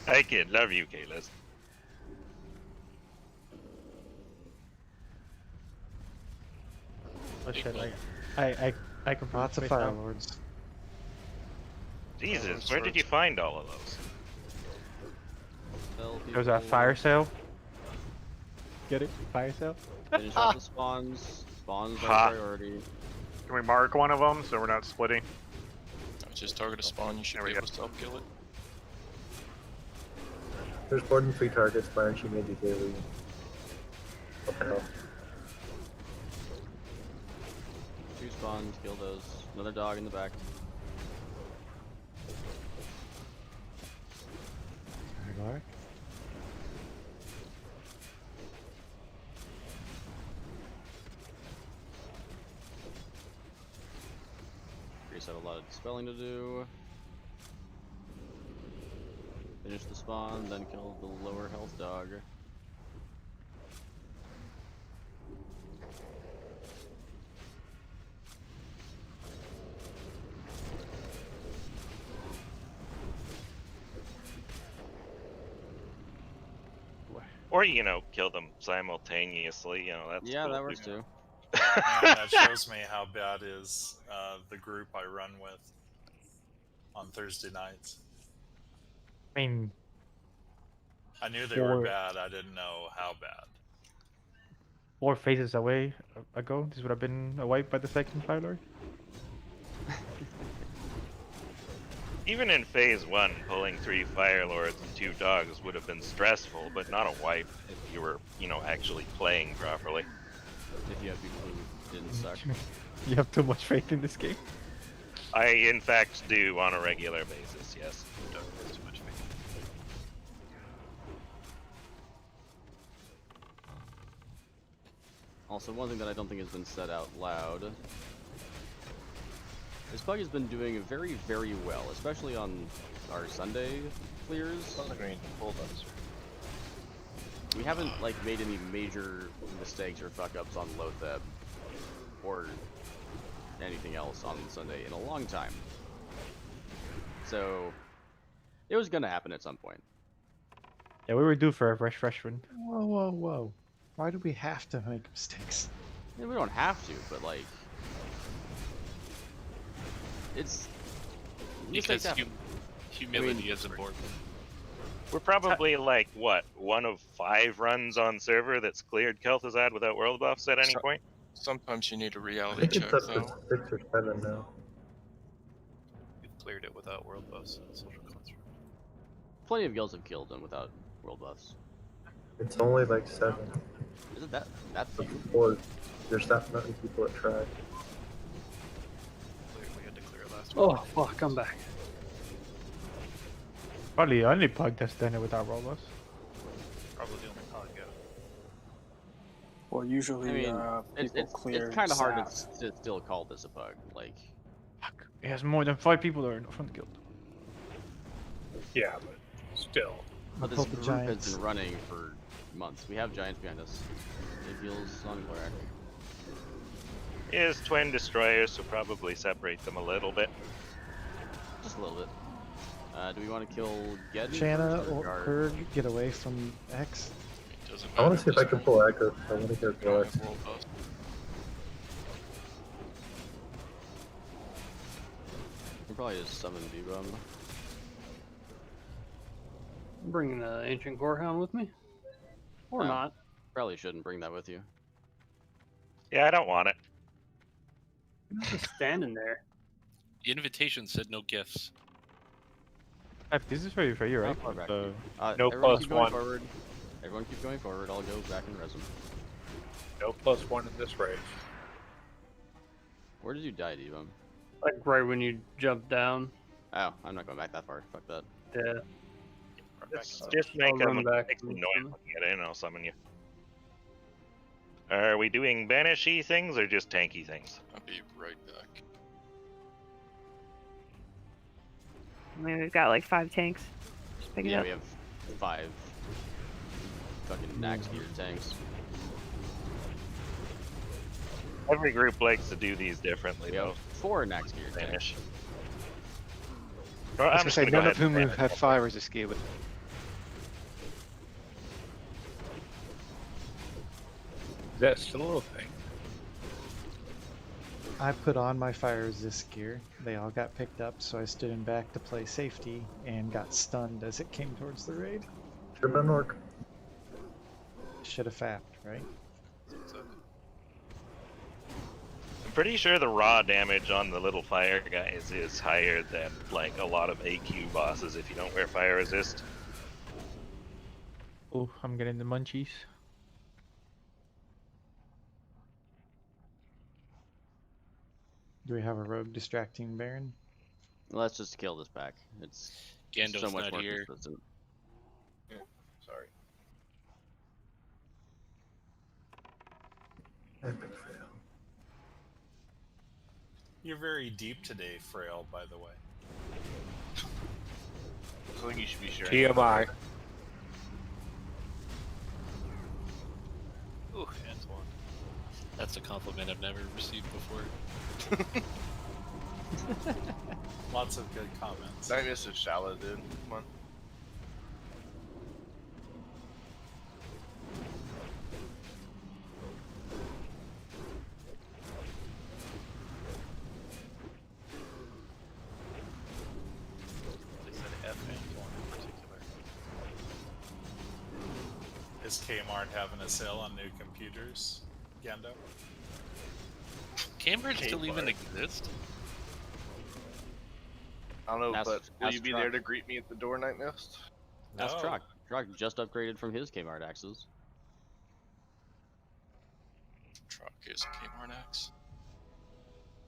Hi kid, love you, Kayla. Oh shit! I can. Lots of Fire Lords. Jesus, where did you find all of those? There was a fire sale. Get it? Fire sale? Finish off the spawns Spawns Ha. are priority. Can we mark one of them so we're not splitting? Just target a spawn, you should be able to self-kill it. There's more than 3 targets. Why aren't you maybe daily? What the hell? 2 spawns, kill those. Another dog in the back. Alright. Grease had a lot of dispelling to do. Finish the spawn, then kill the lower health dog. Or, you know, kill them simultaneously, you know, that's Yeah, cool that works too. too. That shows me how bad is the group I run with on Thursday nights. I mean, I knew they were Or- bad. I didn't know how bad. 4 phases away ago, this would have been a wipe by the second Fire Lord. Even in phase 1, pulling 3 Fire Lords and 2 dogs would have been stressful, but not a wipe if you were, you know, actually playing properly. If you have people who didn't suck. You have too much faith in this game. I, in fact, do on a regular basis, yes. Also, one thing that I don't think has been said out loud. This PUG has been doing very, very well, especially on our Sunday clears. We haven't like made any major mistakes or fuck ups on Lotheb or anything else on Sunday in a long time. So it was gonna happen at some point. Yeah, we were due for a fresh one. Whoa, whoa, whoa. Why do we have to make mistakes? I mean, we don't have to, but like, it's Because mistakes happen. humility is important. We're probably like, what, 1 of 5 runs on server that's cleared Kel'Thuzad without world buffs at any point? Sometimes you need a I reality think check, it's up to though. 6 or 7 now. We've cleared it without world buffs and social construct. Plenty of guilds have killed them without world buffs. It's only like 7. Is it that few? Or there's that many people that try. We had to clear it last Oh fuck, I'm back. Probably the only PUG that's done it without roll buffs. Probably the only PUG, yeah. Well, usually I mean, people clear. it's kind of hard Zap. to still call this a PUG. Like, It has more than 5 people that are from the guild. Yeah, but still. but this Hope the group has Giants- been running for months. We have giants behind us. It feels on Glorak. Is Twin Destroyers, so probably separate them a little bit. Just a little bit. Do we want to kill Geddon Shanna first or Guard? Kurg get away from X. I want to see if I can pull Echo. I want to hear Galax. We'll probably just summon D-Bum. I'm bringing an ancient gorehound with me, or No, not. Probably shouldn't bring that with you. Yeah, I don't want it. I'm just standing there. The invitation said no gifts. This is for you, right? Far back. So, No everyone plus keep going 1. forward. Everyone keep going forward. I'll go back and res him. No +1 in this race. Where did you die, D-Bum? Like right when you jump down. Oh, I'm not going back that far. Fuck that. Yeah. Just make I'll run a back make some and noise summon. when you get in, I'll summon you. Are we doing banishy things or just tanky things? I'll be right back. I mean, we've got like 5 tanks. Just pick it Yeah, up. we have 5 fucking NAXX gear tanks. Every group likes to do these differently, We though. have 4 NAXX gear tanks. Banish. I Well, was I'm gonna just say gonna go none ahead of whom and have banish had fire as a skill, but Is that still a thing? I put on my fire resist gear. They all got picked up, so I stood in back to play safety and got stunned as it came towards the raid. Should have been orc. Should have fapped, right? pretty sure the raw damage on the little fire guys is higher than like a lot of AQ bosses if you don't wear fire resist. Oh, I'm getting the munchies. Do we have a rogue distracting Baron? Let's just kill this pack. It's Gandalf's so much not more here. consistent. Yeah, sorry. Epic fail. You're very deep today, Frail, by the way. I think you should be sharing. TMI. Ooh, Antoine. That's a compliment I've never received before. Lots of good comments. I miss a shallow, dude. Come on. They said F Antoine in particular. Is Kmart having a sale on new computers, Gendo? Cambridge still even exist? I don't know, Ask- but will ask you be Truck. there to greet me at the door, Night Mist? That's No. Truck. Truck just upgraded from his Kmart axes. Truck is Kmart NAXX.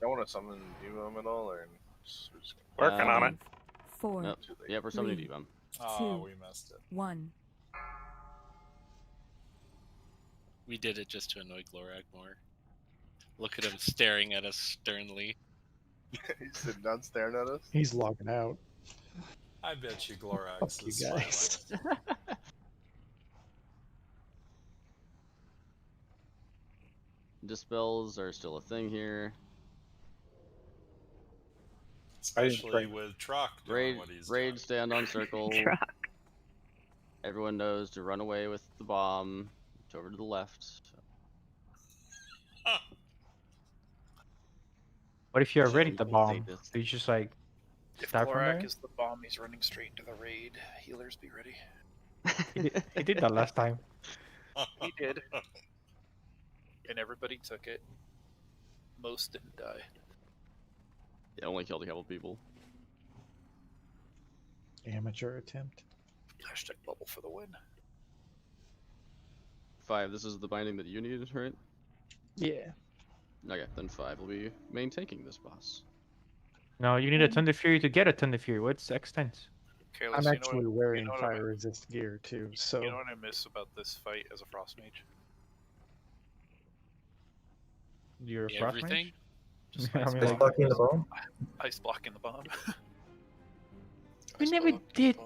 I want to summon Devo at all, or we're just Working on it. 4, Nope. Yeah, we're summoning Devon. Oh, 2, we missed it. 1. We did it just to annoy Glorak more. Look at him staring at us sternly. He's sitting down staring at us. He's logging out. I bet you Glorax Fuck you is guys. smiling. Dispels are still a thing here. Especially with Truck doing what he's Raid stand on circle. Truck. Everyone knows to run away with the bomb. It's over to the left. What if you're already Don't the say bomb? this. Do you just like If start from Glorak there? is the bomb, he's running straight into the raid. Healers, be ready. He did that last time. He did. And everybody took it. Most didn't die. It only killed a couple people. Amateur attempt. Hashtag bubble for the win. 5, this is the binding that you needed, right? Yeah. Okay, then 5 will be main tanking this boss. No, you need a Thunder Fury to get a Thunder Fury. What's extent? Careless, I'm you know actually what- wearing you know what I- fire resist gear too, so You know what I miss about this fight as a frost mage? You're a frost Everything? mage? Just I ice mean, Ice like, blocking the bomb? Ice blocking the bomb. we never did.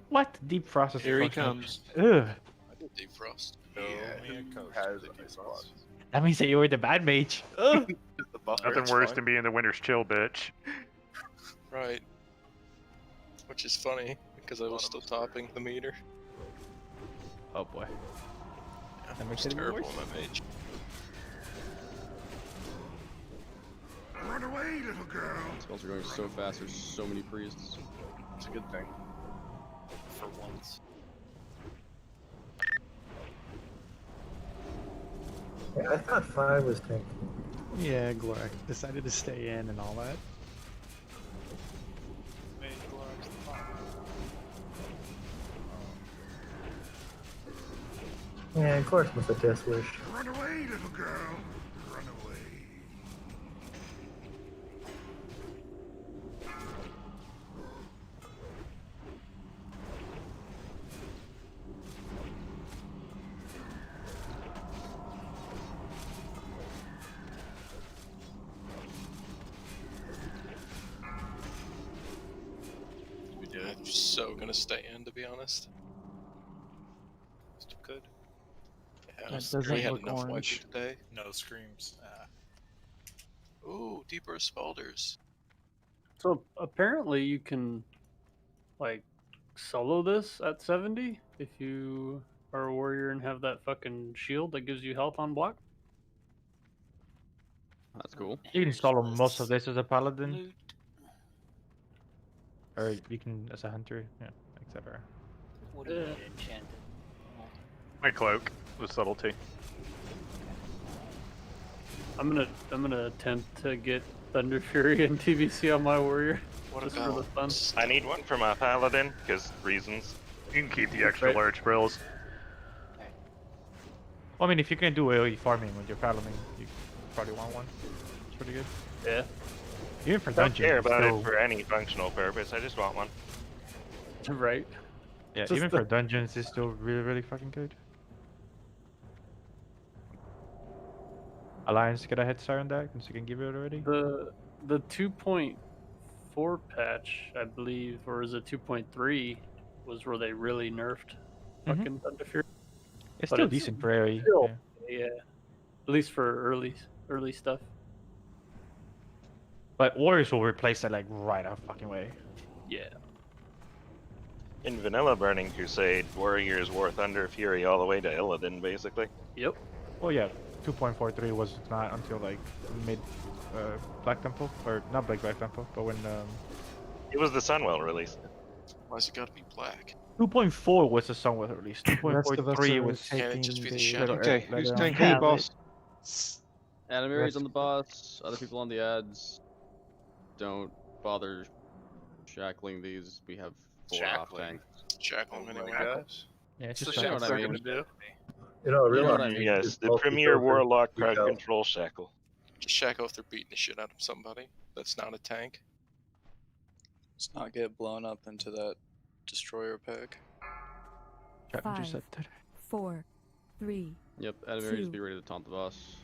What? Deep Frost is a Here he frost mage. comes. Ugh. I did Deep Frost. Show Yeah, me a who coach has with a ice Deep block? Frost. That means that you were the bad mage. Ugh. The buffer, Nothing it's worse fine. than being the winter's chill, bitch. Right. Which is funny, because I was still topping the meter. Oh boy. Yeah, That makes it's it even terrible, worse. my mage. Run away, little girl. Spells are going so fast, there's so many priests. It's a good thing. For once. Yeah, I thought 5 was tanky. yeah, Glorak decided to stay in and all that. Mage Glorak's the bomb. Yeah, of course with a death wish. Run away, little girl. Run away. We did. I'm so gonna stay in, to be honest. Still good. Yeah, That doesn't we had look enough orange. wipey today. No screams. Ooh, deeper spalders. So apparently you can, like, solo this at 70 if you are a warrior and have that fucking shield that gives you health on block. That's cool. You can solo most of this as a paladin, Loot. or you can as a hunter, yeah, etc. What do you need enchanted? My cloak with subtlety. I'm gonna attempt to get Thunder Fury and TBC on my warrior. What just for the fun. I need one for my paladin, because reasons. You can keep the extra large brills. Well, I mean, if you can do AoE farming with your paladin, you probably want one. It's pretty good. Yeah. Even for I don't dungeons, care it's about still... it for any functional purpose, I just want one. Right. Yeah, Just even the- for dungeons, it's still really, really fucking good. Alliance, get a head start on that, since you can give it already. The 2.4 patch, I believe, or is it 2.3, was where they really nerfed fucking Thunder Fury. It's But still decent for AoE. still, Yeah. yeah. At least for early stuff. But Warriors will replace that like right out fucking way. Yeah. In vanilla Burning Crusade, Warriors wore Thunder Fury all the way to Illidan, basically. Yep. Well, yeah, 2.43 was not until like mid Black Temple, or not Black Temple, but when It was the Sunwell release. Why's it gotta be black? 2.4 was the Sunwell release. The rest of us 2.3 are was Can it just be the taking shadow? Okay, later who's on. tanking the boss? Animary's on the boss, other people on the ads. Don't bother shackling these. We have 4 off Shackling. tank. Shackle them anyway. Guys. Yeah, it's So just you know Shackle's what I not mean. gonna do. You know, You know what I realize mean. Yes, it's the mostly premier built in warlock weak crowd out. control shackle. Just shackle if they're beating the shit out of somebody that's not a tank. Let's not get blown up into that destroyer pack. Challenger said that. 4, 3. Yep, Animary, just 2. be ready to taunt the boss.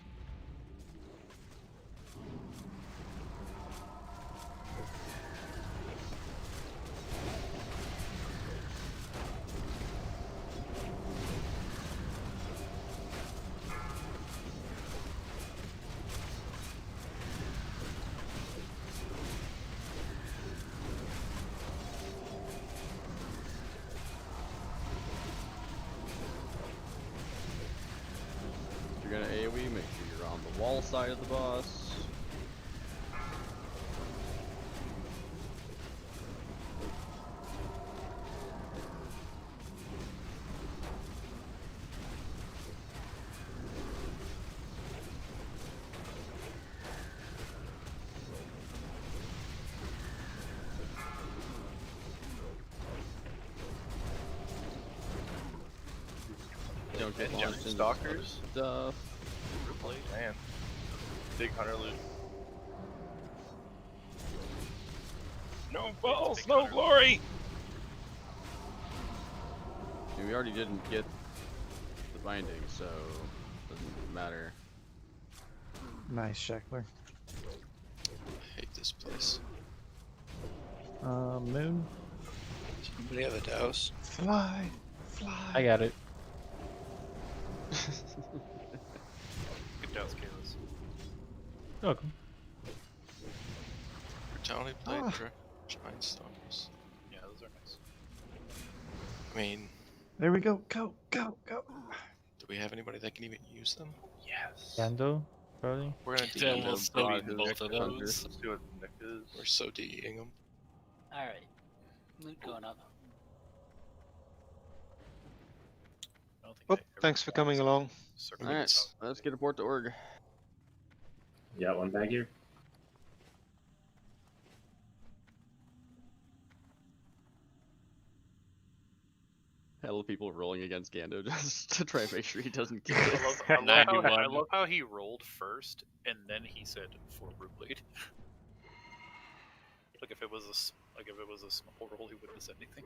If you're gonna AoE, make sure you're on the wall side of the boss. Don't get Ninja launched into stalkers. stuff. Man. Big hunter loot. No balls, no glory! I mean, we already didn't get the binding, so it doesn't matter. Nice, Shackler. I hate this place. Moon. Does anybody have a douse? Fly. Fly. I got it. Good douse, Kalis. You're welcome. Brutality Blade, Giant Stones. Yeah, those are nice. I mean, There we go. Go, go, go. do we have anybody that can even use them? Yes. Yando, probably. We're gonna Yeah, DE we'll them. still be both of those. Let's see what Nick is. We're so DEing them. Alright. Loot going up. Well, thanks for coming along. Alright, let's get a port to org. Yeah, one back here. Hell of people rolling against Gando just to try and make sure he doesn't kill I it. I love how he rolled first, and then he said for Brewblade. Like if it was a small roll, he wouldn't have said anything.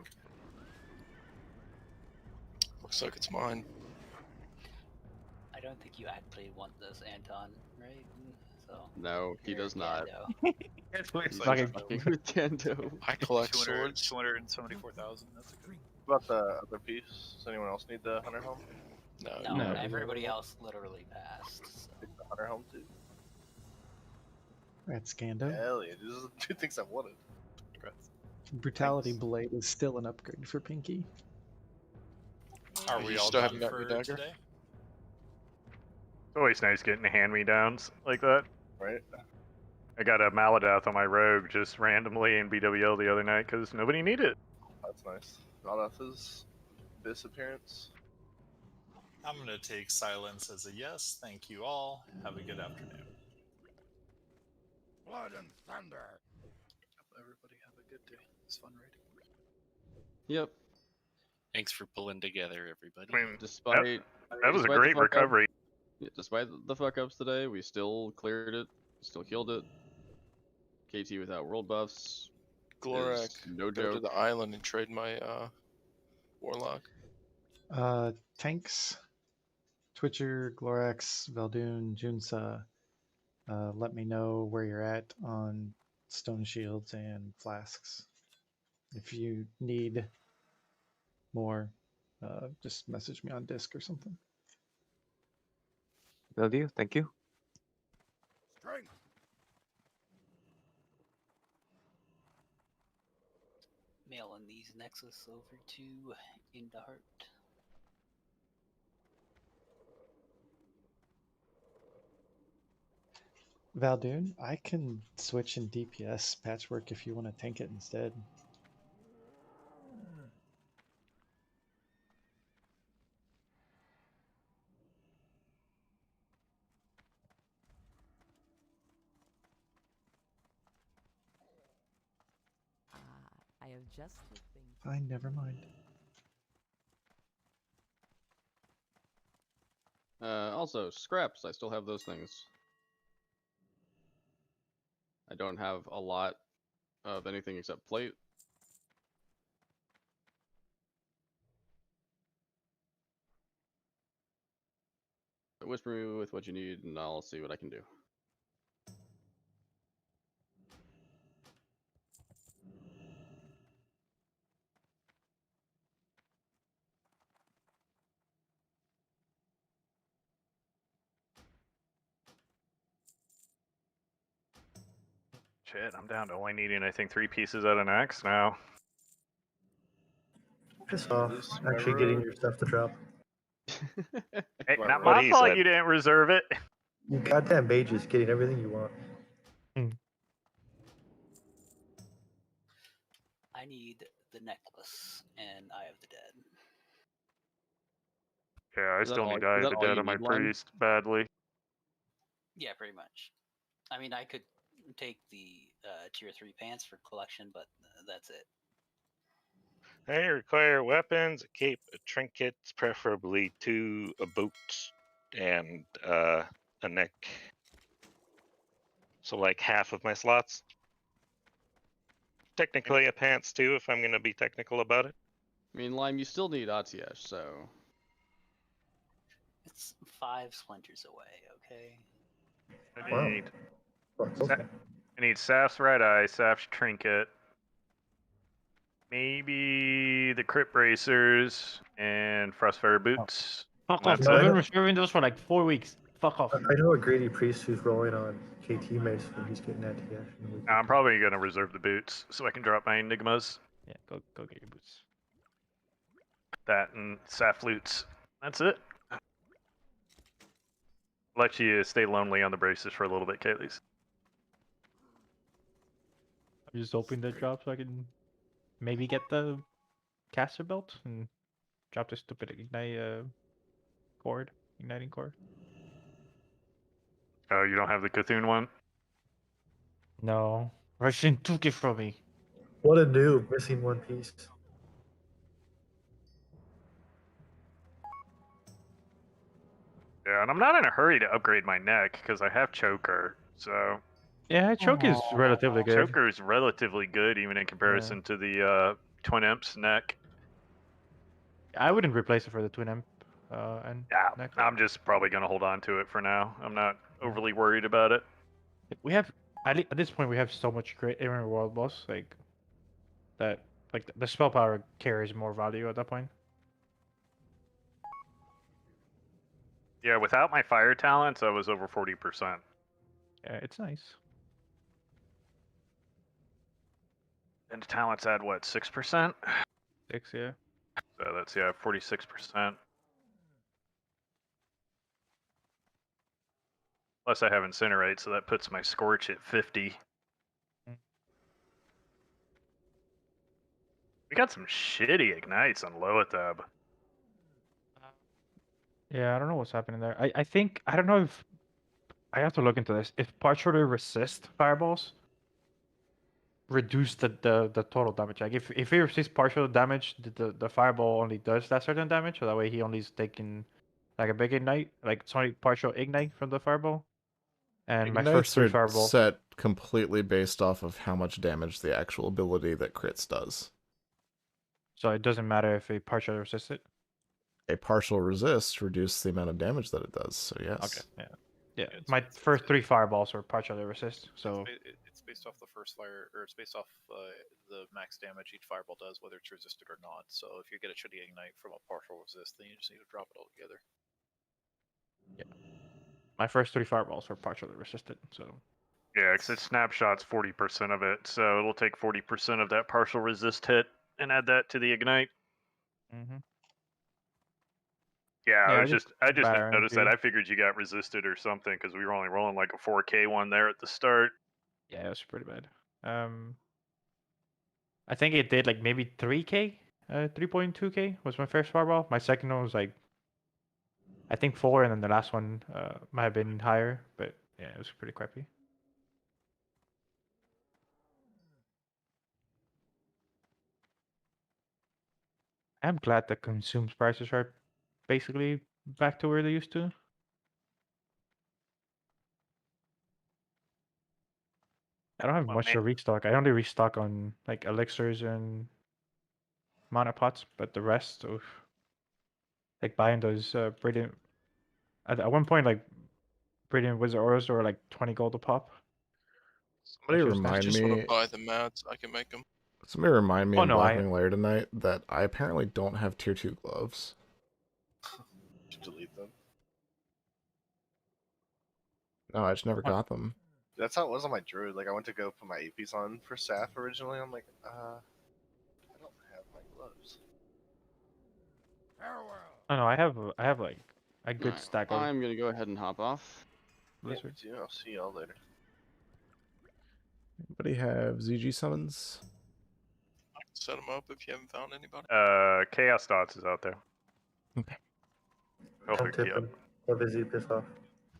Looks like it's mine. I don't think you actually want this, Anton, right? So No, he does not. It's He's like fucking with Gando. I collect swords. 274,000. That's a good. What about the other piece? Does anyone else need the hunter home? No, No. everybody else literally passed. So. Take the hunter home too. That's Scando. Hell yeah, these are the 2 things I wanted. Congrats. Brutality Blade is still an upgrade for Pinky. Are we all done for today? It's always nice getting hand-me-downs like that. Right. I got a Maladeath on my rogue just randomly in BWL the other night because nobody needed it. That's nice. Maladeath's disappearance. I'm gonna take silence as a yes. Thank you all. Have a good afternoon. Blood and thunder. Everybody have a good day. It's fun raiding. Yep. Thanks for pulling together, everybody. I mean, Despite that was a despite the great fuck up- recovery. despite the fuck ups today, we still cleared it. Still killed it. KT without world buffs. Glorak, is no go to joke. the island and trade my warlock. Tanks, Twitcher, Glorax, Veldoon, Junsa, let me know where you're at on stone shields and flasks. If you need more, just message me on Disc or something. Will do. Thank you. Strength. Mailing these Nexus over to Indahart. Valdoon, I can switch in DPS patchwork if you want to tank it instead. I have just the thing. Fine, never mind. Also, scraps. I still have those things. I don't have a lot of anything except plate. But whisper me with what you need, and I'll see what I can do. Shit, I'm down to only needing, I think, 3 pieces out of NAXX now. Piss off. Actually getting your stuff to drop. Hey, What- not what my he fault said. you didn't reserve it. You goddamn mages getting everything you want. I need the necklace, and Eye of the Dead. Yeah, I Is that still all- need is Eye that of the all Dead you on my need, Lime? priest badly. Yeah, pretty much. I mean, I could take the tier 3 pants for collection, but that's it. I require weapons, a cape, a trinket, preferably 2, a boot, and a neck. So like half of my slots. Technically a pants too, if I'm gonna be technical about it. I mean, Lime, you still need Atiyesh, so... It's 5 splinters away, okay? I need, I need Saf's Red Eye, Saf's Trinket, maybe the Crypt Bracers, and Frostfire Boots. Fuck And off. that's I've it. been reserving those for like 4 weeks. Fuck off. I know a greedy priest who's rolling on KT mace when he's getting that TF. I'm probably gonna reserve the boots so I can drop my Enigmas. Yeah, go get your boots. That and Saf Flutes. That's it. Let you stay lonely on the braces for a little bit, Kaylee's. I'm just hoping that drops so I can maybe get the caster belt and drop the stupid igniting cord. Oh, you don't have the Cthulhu one? No. Russian took it from me. What a noob, missing one piece. Yeah, and I'm not in a hurry to upgrade my neck because I have Choker, so... Yeah, choke is relatively good. Choker is relatively good even in comparison to the Twin Imps neck. I wouldn't replace it for the twin imp. And Yeah, I'm just probably going to hold on to it for now. I'm not overly worried about it. We have at this point we have so much great even world boss like that the spell power carries more value at that point. Yeah, without my fire talents, I was over 40%. Yeah, it's nice. And the talents add what, 6%? 6, yeah. So that's 46%. Plus I have Incinerate, so that puts my Scorch at 50. We got some shitty ignites on Loatheb. Yeah, I don't know what's happening there. I think I don't know if I have to look into this. If partially resist fireballs, reduce the total damage. Like if he resists partial damage, the fireball only does that certain damage, so that way he only is taking like a big ignite, like it's only partial ignite from the fireball. And my first Ignites 3 are fireballs. set completely based off of how much damage the actual ability that crits does. So it doesn't matter if he partially resists it. A partial resist reduces the amount of damage that it does, so yes. Okay, yeah. My first 3 fireballs are partially resist, so It's based off the first fire, or it's based off the max damage each fireball does, whether it's resisted or not. So if you get a shitty ignite from a partial resist, then you just need to drop it altogether. my first 3 fireballs were partially resisted, so Yeah, because it snapshots 40% of it, so it'll take 40% of that partial resist hit and add that to the ignite. Mm-hmm. Yeah, Yeah, I just batter noticed that. energy. I figured you got resisted or something because we were only rolling like a 4K one there at the start. Yeah, it was pretty bad. I think it did like maybe 3K, 3.2K was my first fireball. My second one was like, I think 4, and then the last one might have been higher, but yeah, it was pretty crappy. I'm glad the consumes prices are basically back to where they used to. I don't have Well, much man, to restock. I only restock on like elixirs and mana pots, but the rest of like buying those brilliant. At one point, like brilliant wizard auras were like 20 gold a pop. Somebody That's just I remind just want me. to buy the mats. I can make them. Somebody remind me Oh in no, Blackwing Lair tonight that I apparently don't have tier 2 gloves. Just delete them. No, I just never got them. That's how it was on my druid. Like I went to go put my APs on for Saf originally. I'm like, I don't have my gloves. Oh no, I have like a good Alright, stack of I'm gonna go ahead and hop off. blizzard. Yeah, I'll see y'all later. Anybody have ZG summons? I can set them up if you haven't found anybody. Chaos Dots is out there. Okay. He'll Don't hook tip you up. him. He'll busy piss off.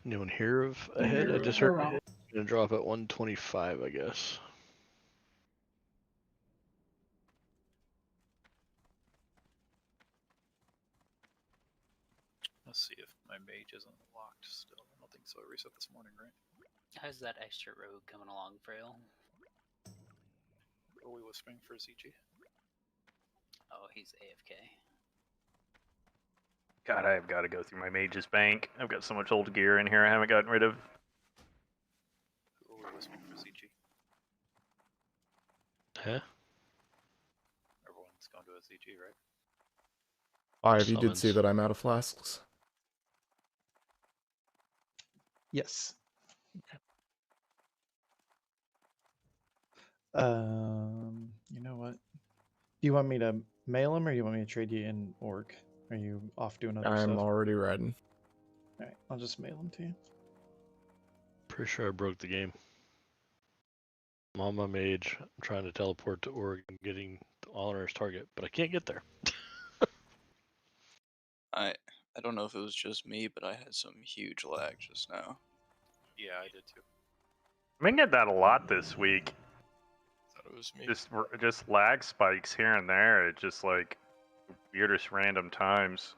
Anyone hear of a hit? I just heard it's gonna drop at 125, I guess. Let's see if my mage isn't locked still. I don't think so. I reset this morning, right? How's that extra rogue coming along, Frail? Are we whispering for ZG? Oh, he's AFK. God, I've got to go through my mage's bank. I've got so much old gear in here I haven't gotten rid of. Who are we whispering for ZG? Huh? Everyone's going to a ZG, right? 5, you did see Summons. that I'm out of flasks. Yes. You know what? Do you want me to mail them, or you want me to trade you in org? Are you off doing other I'm stuff? already riding. All right, I'll just mail them to you. Pretty sure I broke the game. I'm on my mage. I'm trying to teleport to Oregon, getting the honor's target, but I can't get there. I don't know if it was just me, but I had some huge lag just now. Yeah, I did too. I've been getting that a lot this week. Thought it was me. Just lag spikes here and there. It just like weirdest random times.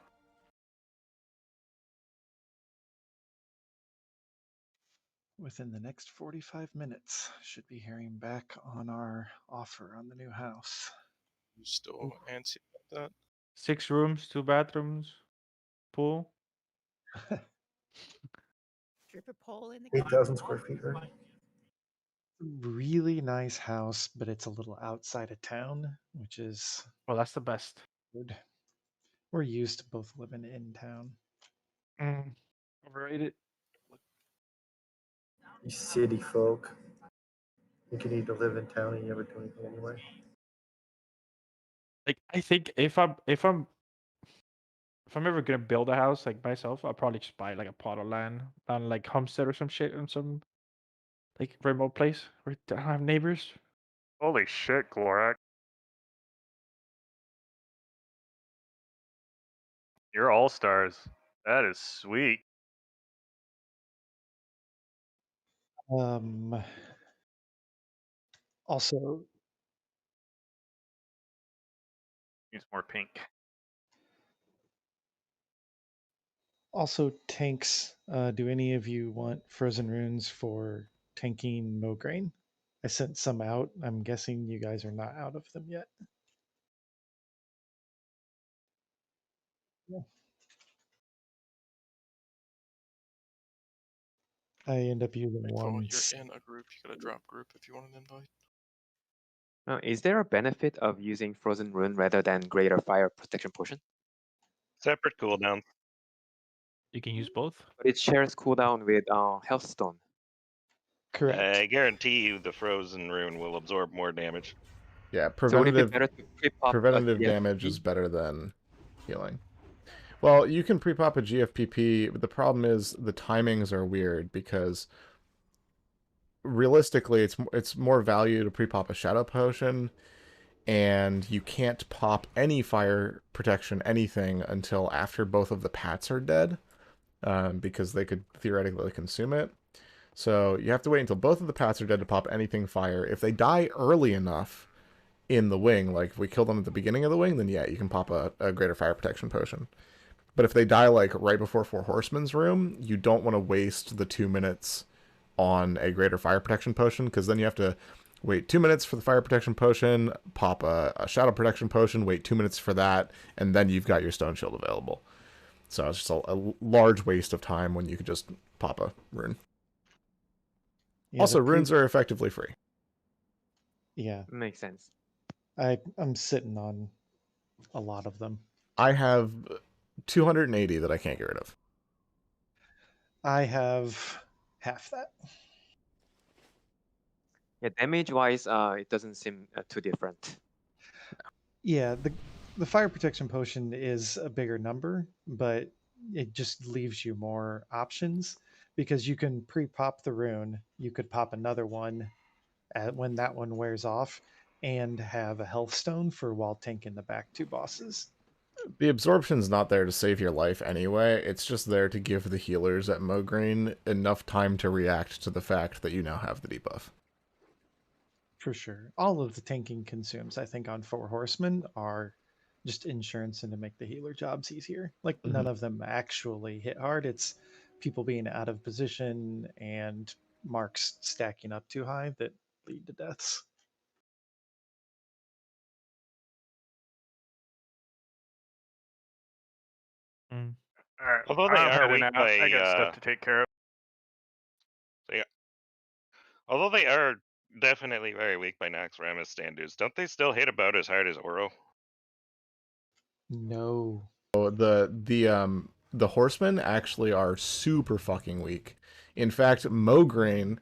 Within the next 45 minutes, should be hearing back on our offer on the new house. You still antsy about that? 6 rooms, 2 bathrooms, pool. Stripper pole in the 8,000 square feet, right? Really nice house, but it's a little outside of town, which is Well, that's the best. good. We're used to both living in town. Overrated. You city folk. You can either live in town and you never do anything anyway. Like I think if I'm ever gonna build a house like myself, I'll probably just buy like a plot of land on like Homestead or some shit in some like remote place where I don't have neighbors. Holy shit, Glorak. You're all stars. That is sweet. Also, Needs more pink. Also, tanks. Do any of you want frozen runes for tanking Mograine? I sent some out. I'm guessing you guys are not out of them yet. Yeah. I end up using Info, one. you're in a group. You gotta drop group if you want an invite. Is there a benefit of using Frozen Rune rather than Greater Fire Protection Potion? Separate cooldown. You can use both. But it shares cooldown with Healthstone. Correct. I guarantee you the frozen rune will absorb more damage. Yeah, So would it be preventative better to pre-pop preventative a damage GFP? is better than healing. Well, you can pre-pop a GFPP, but the problem is the timings are weird because realistically, it's more value to pre-pop a shadow potion, and you can't pop any fire protection anything until after both of the pats are dead, because they could theoretically consume it. So you have to wait until both of the pats are dead to pop anything fire. If they die early enough in the wing, like if we kill them at the beginning of the wing, then yeah, you can pop a greater fire protection potion. But if they die like right before Four Horsemen's room, you don't want to waste the 2 minutes on a greater fire protection potion, because then you have to wait 2 minutes for the fire protection potion, pop a shadow protection potion, wait 2 minutes for that, and then you've got your stone shield available. So it's just a large waste of time when you could just pop a rune. Yeah, Also, the pre- runes are effectively free. Yeah, Makes sense. I'm sitting on a lot of them. I have 280 that I can't get rid of. I have half that. Yeah, damage-wise, it doesn't seem too different. Yeah, the fire protection potion is a bigger number, but it just leaves you more options because you can pre-pop the rune. You could pop another one when that one wears off, and have a health stone for while tanking the back two bosses. The absorption's not there to save your life anyway. It's just there to give the healers at Mograine enough time to react to the fact that you now have the debuff. For sure. All of the tanking consumes, I think, on Four Horsemen are just insurance and to make the healer jobs easier. Like, none of them actually hit hard. It's people being out of position and marks stacking up too high that lead to deaths. All right, Although they I'm are heading weak out. by, I got stuff to take care of. Although they are definitely very weak by Naxx Rammus standards, don't they still hit about as hard as Oro? No. Oh, the horsemen actually are super fucking weak. In fact, Mograine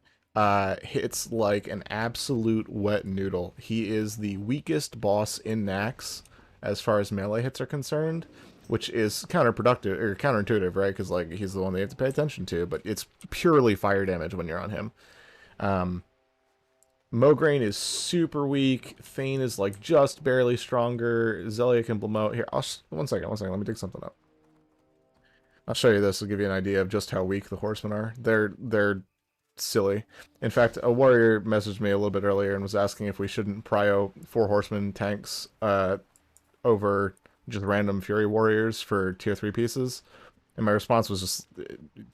hits like an absolute wet noodle. He is the weakest boss in Naxx as far as melee hits are concerned, which is counterproductive or counterintuitive, right? Because like he's the one they have to pay attention to, but it's purely fire damage when you're on him. Mograine is super weak. Thane is like just barely stronger. Zelia can blow here. One second. Let me dig something up. I'll show you this to give you an idea of just how weak the horsemen are. They're silly. In fact, a warrior messaged me a little bit earlier and was asking if we shouldn't prio Four Horsemen tanks over just random Fury warriors for tier 3 pieces. And my response was just,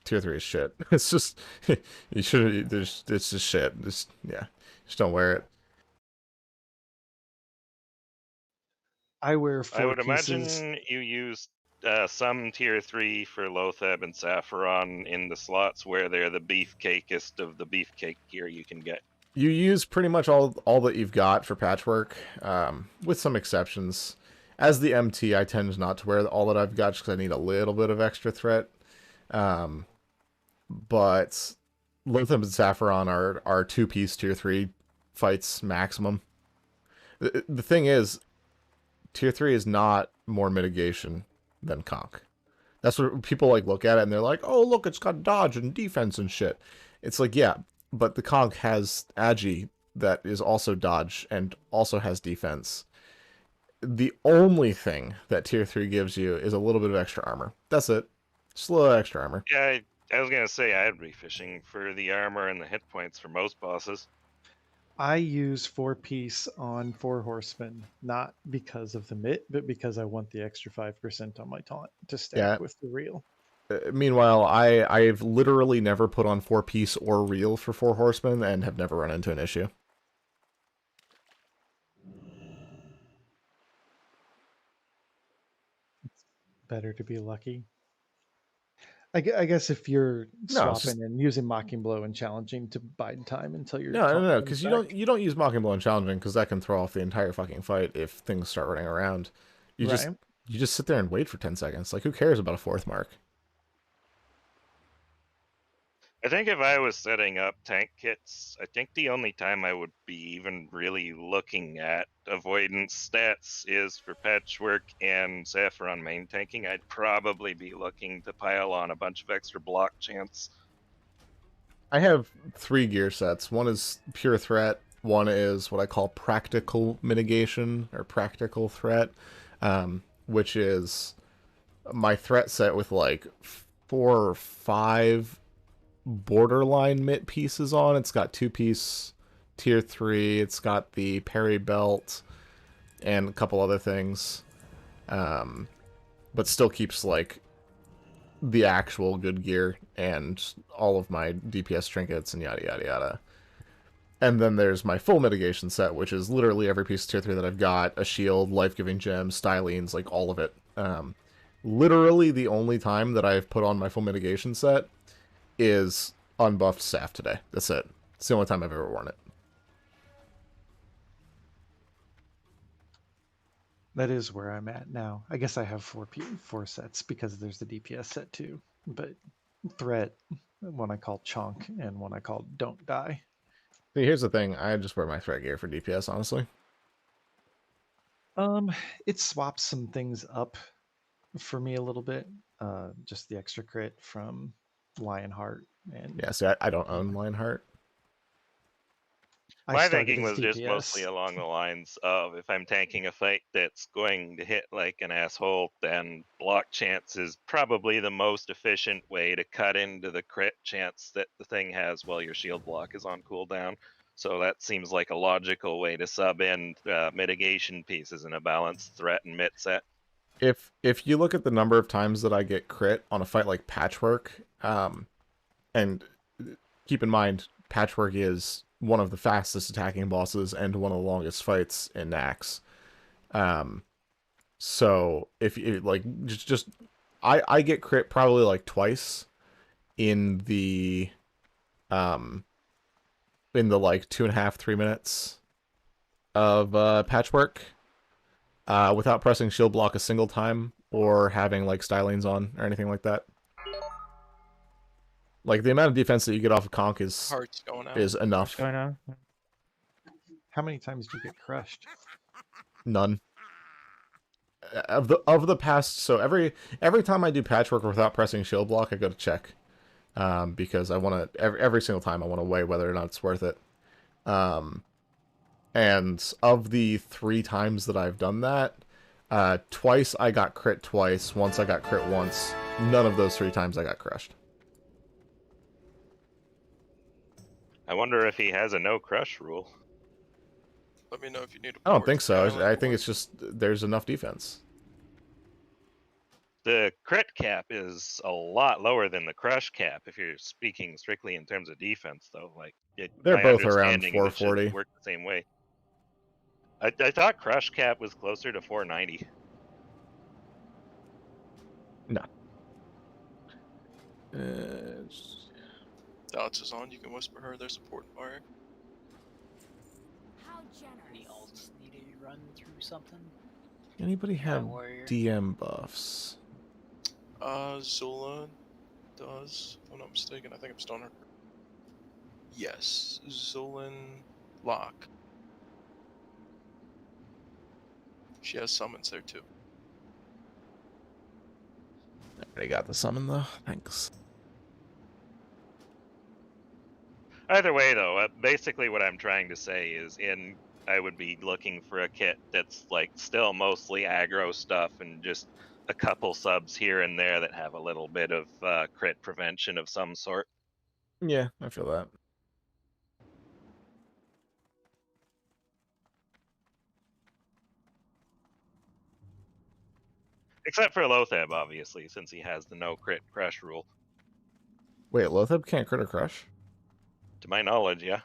tier 3 is shit. It's just, you should, it's just shit. Just don't wear it. I wear 4 I would pieces. imagine you use some tier 3 for Lothab and Saffron in the slots where they're the beefcakeest of the beefcake gear you can get. You use pretty much all that you've got for patchwork, with some exceptions. As the MT, I tend not to wear all that I've got just because I need a little bit of extra threat. But Lothab and Saffron are 2-piece tier 3 fights maximum. The thing is, tier 3 is not more mitigation than Conk. That's what people like look at it and they're like, oh look, it's got dodge and defense and shit. It's like, yeah, but the Conk has Agi that is also dodge and also has defense. The only thing that tier 3 gives you is a little bit of extra armor. That's it. Just a little extra armor. Yeah, I was gonna say I'd be fishing for the armor and the hit points for most bosses. I use 4-piece on 4 horsemen, not because of the mitt, but because I want the extra 5% on my taunt to stack Yeah. with the reel. Meanwhile, I've literally never put on 4-piece or reel for 4 horsemen and have never run into an issue. Better to be lucky. I guess if you're No, it's swapping and using Mocking Blow and challenging to bide time until your No, taunt comes because back. you don't use Mocking Blow and challenging because that can throw off the entire fucking fight if things start running around. You Right. just sit there and wait for 10 seconds. Like, who cares about a 4th mark? I think if I was setting up tank kits, I think the only time I would be even really looking at avoidance stats is for patchwork and saffron main tanking. I'd probably be looking to pile on a bunch of extra block chance. I have 3 gear sets. One is pure threat. One is what I call practical mitigation or practical threat, which is my threat set with like 4 or 5 borderline mitt pieces on. It's got 2-piece tier 3. It's got the parry belt and a couple other things, but still keeps like the actual good gear and all of my DPS trinkets and yada yada yada. And then there's my full mitigation set, which is literally every piece of tier 3 that I've got, a shield, life-giving gems, stylines, like all of it. Literally the only time that I've put on my full mitigation set is unbuffed staff today. That's it. It's the only time I've ever worn it. That is where I'm at now. I guess I have 4 sets because there's the DPS set too. But threat, one I call chunk, and one I call don't die. See, here's the thing. I just wear my threat gear for DPS, honestly. It swaps some things up for me a little bit. Just the extra crit from Lionheart and Yeah, see, I don't own Lionheart. My thinking was just mostly along the lines of if I'm tanking a fight that's going to hit like an asshole, then block chance is probably the most efficient way to cut into the crit chance that the thing has while your shield block is on cooldown. So that seems like a logical way to sub in mitigation pieces in a balanced threat and mitt set. If you look at the number of times that I get crit on a fight like Patchwork, and keep in mind, Patchwork is one of the fastest attacking bosses and one of the longest fights in NAXX. So if you like, I get crit probably like twice in the like 2.5-3 minutes of Patchwork, without pressing shield block a single time or having like stylings on or anything like that. Like the amount of defense that you get off of Conk is enough. How many times do you get crushed? None. Of the past, so every time I do Patchwork without pressing shield block, I go to check, because I want to every single time I want to weigh whether or not it's worth it. And of the 3 times that I've done that, twice I got crit twice, once I got crit once. None of those 3 times I got crushed. I wonder if he has a no crush rule. Let me know if you need a I don't think so. I think it's just there's enough defense. The crit cap is a lot lower than the crush cap if you're speaking strictly in terms of defense, though. Like They're my both around understanding is it should 440. work the same way. I thought crush cap was closer to 490. No. Dots is on. You can whisper her their support fire. Any alts need to run through something? Anybody have warrior. DM buffs? Zola does. If I'm not mistaken, I think I'm stoner. Yes, Zolan Lock. She has summons there too. I already got the summon though. Thanks. Either way, though, basically what I'm trying to say is I would be looking for a kit that's like still mostly aggro stuff and just a couple subs here and there that have a little bit of crit prevention of some sort. Yeah, I feel that. Except for Lothab, obviously, since he has the no crit crush rule. Wait, Lothab can't crit or crush? To my knowledge, yeah.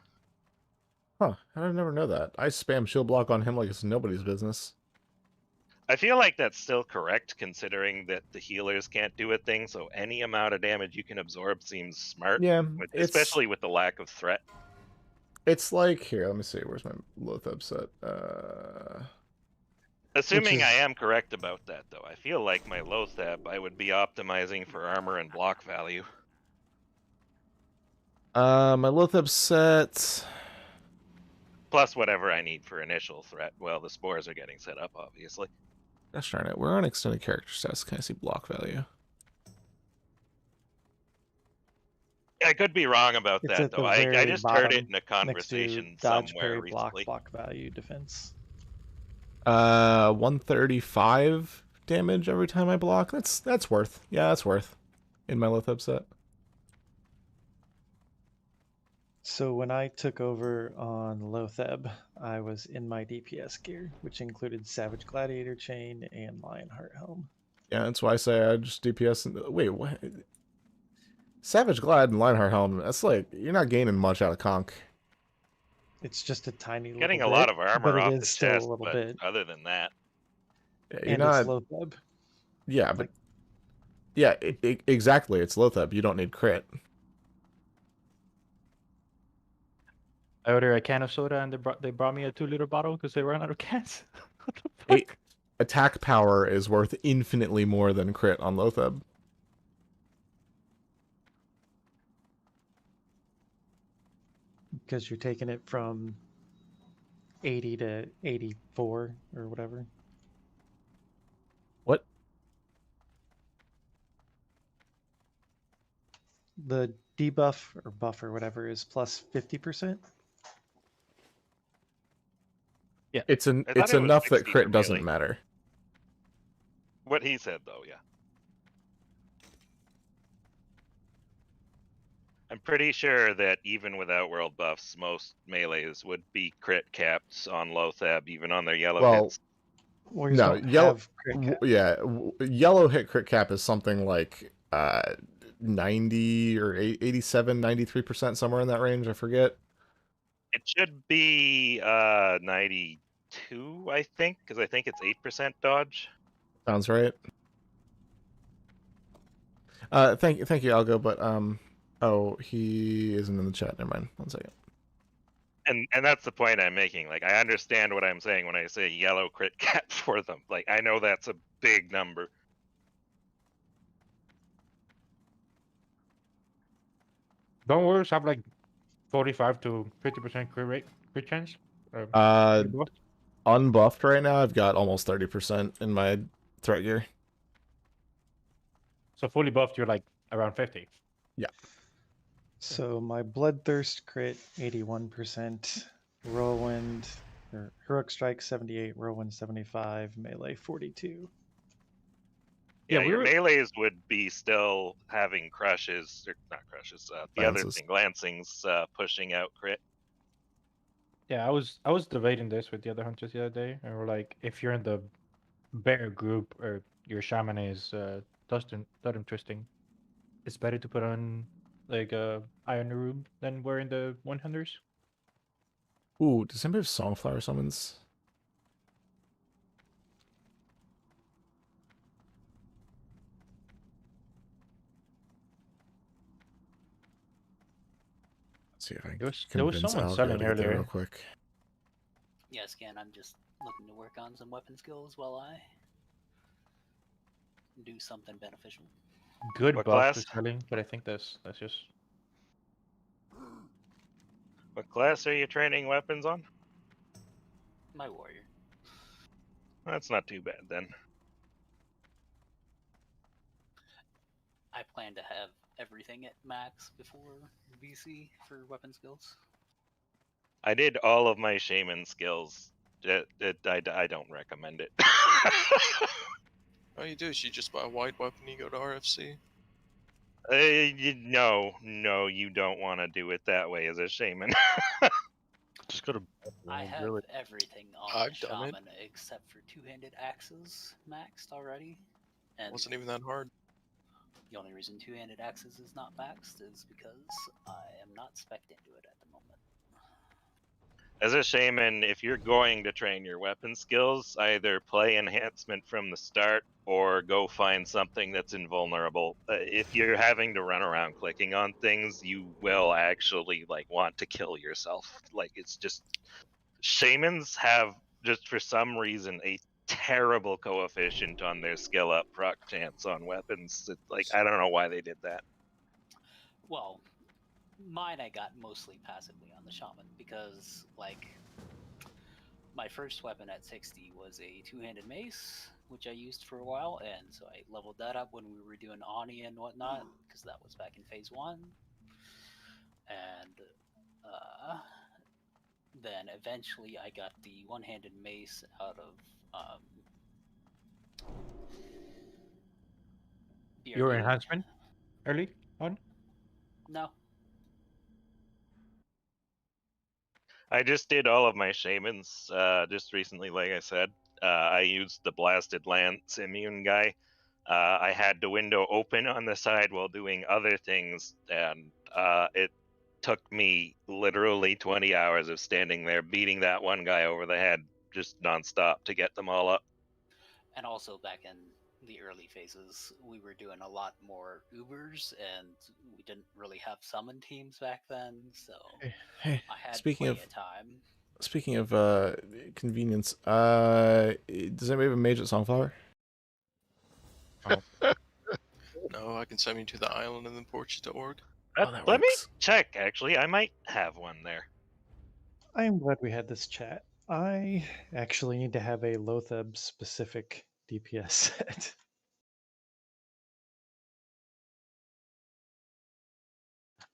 Huh, I did never know that. I spam shield block on him like it's nobody's business. I feel like that's still correct, considering that the healers can't do a thing, so any amount of damage you can absorb seems smart. Yeah, Especially with the lack of threat. It's like, here, let me see, where's my Lothab set? Assuming I am correct about that, though, I feel like my Lothab I would be optimizing for armor and block value. My Lothab set... Plus whatever I need for initial threat. Well, the spores are getting set up, obviously. Gosh darn it, we're on extended character stats. Can I see block value? I could be wrong about It's that, at though. the I very just heard it bottom, in a next to conversation dodge, somewhere parry, block, recently. block value, defense. 135 damage every time I block. That's worth. Yeah, that's worth. In my Lothab set. So when I took over on Lothab, I was in my DPS gear, which included Savage Gladiator Chain and Lionheart Helm. Yeah, that's why I say I just DPS. Wait, what? Savage Glad and Lionheart Helm. That's like you're not gaining much out of Conk. It's just a tiny little Getting bit, a lot of but armor it off is the still chest, a little but bit. other than that, Yeah, you're And not. it's Lothab. Yeah, but yeah, exactly. It's Lothab. You don't need crit. I ordered a can of soda and they brought me a 2-liter bottle because they ran out of cans. What the fuck? Attack power is worth infinitely more than crit on Lothab. Because you're taking it from 80 to 84 or whatever. What? The debuff or buff or whatever is plus 50%. Yeah, it's I thought it's it was enough that 60 crit for doesn't melee. matter. What he said, though, yeah. I'm pretty sure that even without world buffs, most melees would be crit capped on Lothab, even on their yellow Well, hits. Warriors no, don't yellow. have crit cap. Yeah, yellow hit crit cap is something like 90 or 87, 93%, somewhere in that range. I forget. It should be 92, I think, because I think it's 8% dodge. Sounds right. Thank you, Algo. But oh, he isn't in the chat. Never mind. 1 second. And that's the point I'm making. Like, I understand what I'm saying when I say yellow crit cap for them. Like, I know that's a big number. Don't warriors have like 45 to 50% crit chance? Unbuffed right now, I've got almost 30% in my threat gear. So fully buffed, you're like around 50. Yeah. So my Bloodthirst crit 81%, Whirlwind or Heroic Strike 78, Whirlwind 75, Melee 42. Yeah, Yeah, your we're- melees would be still having crushes, or not crushes, the other Glances. thing, glancings, pushing out crit. Yeah, I was debating this with the other hunters the other day, and we're like, if you're in the bear group or your shaman is Dustin twisting, it's better to put on like Iron Room than wearing the 100s. Ooh, does anybody have Songflower summons? Let's see if I can There was convince someone Algo selling to get there earlier. real quick. Yes, again, I'm just looking to work on some weapon skills while I do something beneficial. Good What buff class? to selling, but I think that's just What class are you training weapons on? My warrior. That's not too bad then. I plan to have everything at max before VC for weapon skills. I did all of my shaman skills. I don't recommend it. All you do is you just buy a wide weapon, you go to RFC. No, you don't want to do it that way as a shaman. Just go to. I have really. everything on I've the done it. shaman except for two-handed axes maxed already. And Wasn't even that hard. the only reason two-handed axes is not maxed is because I am not spec'd into it at the moment. As a shaman, if you're going to train your weapon skills, either play enhancement from the start or go find something that's invulnerable. If you're having to run around clicking on things, you will actually like want to kill yourself. Like it's just shamans have just for some reason a terrible coefficient on their skill up proc chance on weapons. Like I don't know why they did that. Well, mine I got mostly passively on the shaman because, like, my first weapon at 60 was a two-handed mace, which I used for a while, and so I leveled that up when we were doing Ani and whatnot, because that was back in phase 1. And then eventually I got the one-handed mace out of Your BRU. enhancement early on? No. I just did all of my shamans just recently, like I said. I used the Blasted Lance immune guy. I had the window open on the side while doing other things, and it took me literally 20 hours of standing there beating that one guy over the head just nonstop to get them all up. And also back in the early phases, we were doing a lot more Ubers, and we didn't really have summon teams back then, so Hey, I had speaking plenty of of time. speaking of convenience, does anybody have a mage at Songflower? No, I can send you to the island and then port you to org. that Let me works. check, actually. I might have one there. I am glad we had this chat. I actually need to have a Lotheb specific DPS set.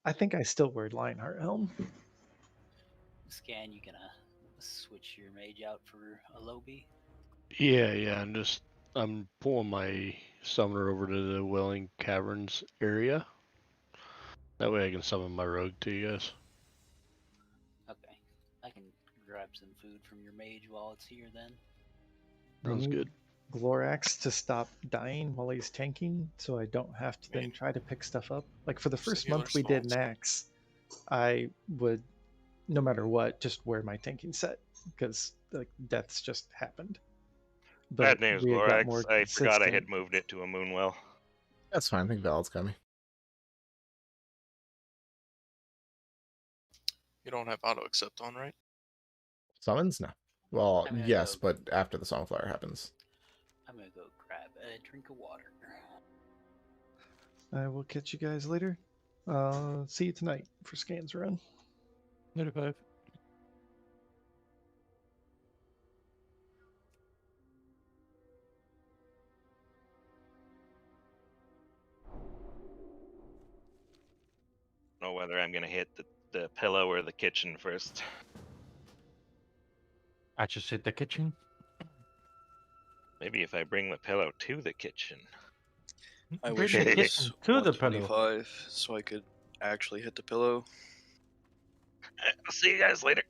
I think I still wear Lionheart Helm. Scan, you gonna switch your mage out for a Lobby? Yeah. I'm pulling my summoner over to the Welling Caverns area. That way I can summon my rogue to you guys. Okay. I can grab some food from your mage while it's here then. I Sounds need good. Glorax to stop dying while he's tanking, so I don't have to then try to pick stuff up. Like for the first Singular month we did spawns. NAXX, I would, no matter what, just wear my tanking set because like deaths just happened. But Bad news, we had got Glorax. more I forgot I consistent. had moved it to a Moonwell. That's fine. I think Val's coming. You don't have auto accept on, right? Summons? No. Well, I'm gonna yes, go- but after the Songflower happens. I'm gonna go grab a drink of water. I will catch you guys later. See you tonight for scans run. 95. Know whether I'm gonna hit the pillow or the kitchen first. I just hit the kitchen. Maybe if I bring the pillow to the kitchen. I Bring wish the it kitchen was to the pillow. 125 so I could actually hit the pillow. I'll see you guys later.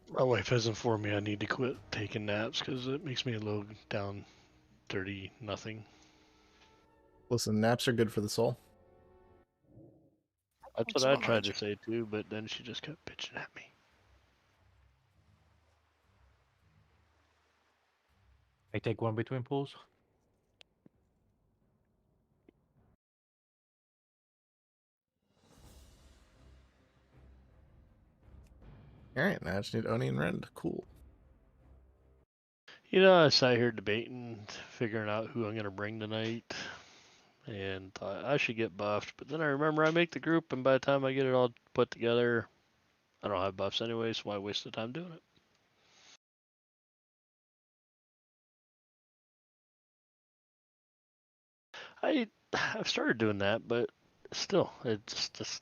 My wife has informed me I need to quit taking naps because it makes me low down 30 nothing. Listen, naps are good for the soul. That's what I tried to say too, but then she just kept bitching at me. I take one between pools. Alright, now I just need Oni and Rend. Cool. You know, I sat here debating, figuring out who I'm going to bring tonight, and thought I should get buffed. But then I remember I make the group, and by the time I get it all put together, I don't have buffs anyway, so why waste the time doing it? I've started doing that, but still, it's just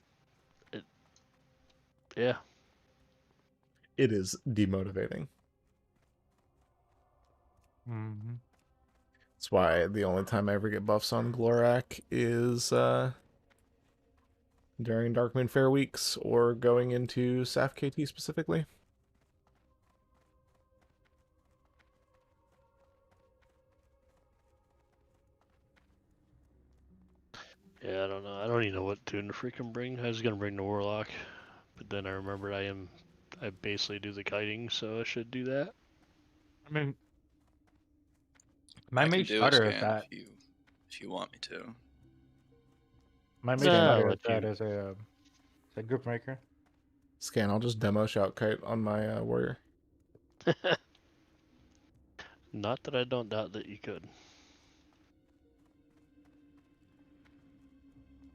yeah. It is demotivating. Mm-hmm. That's why the only time I ever get buffs on Glorak is during Darkmoon Fair weeks or going into SAF KT specifically. Yeah, I don't know. I don't even know what tune to freaking bring. I was gonna bring the Warlock, but then I remembered I basically do the kiting, so I should do that. I mean, my I can mage do a starter is scan that. if you want me to. My mage Scan. starter I'll is let that you. as a group maker. Scan, I'll just demo Shout Kite on my warrior. Not that I don't doubt that you could.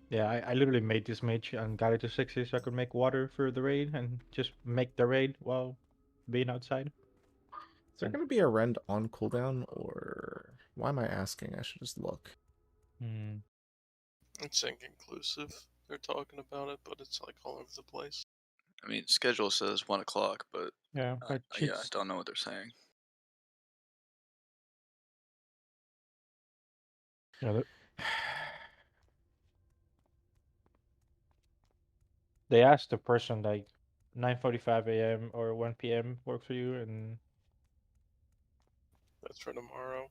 Yeah, I literally made this mage and got it to 60 so I could make water for the raid and just make the raid while being outside. Is there going to be a rend on cooldown, or why am I asking? I should just look. It's inconclusive. They're talking about it, but it's like all over the place. I mean, schedule says 1 o'clock, but Yeah, but yeah, I don't know what they're saying. Yeah, they asked the person like 9:45 a.m. or 1 p.m. work for you, and That's for tomorrow.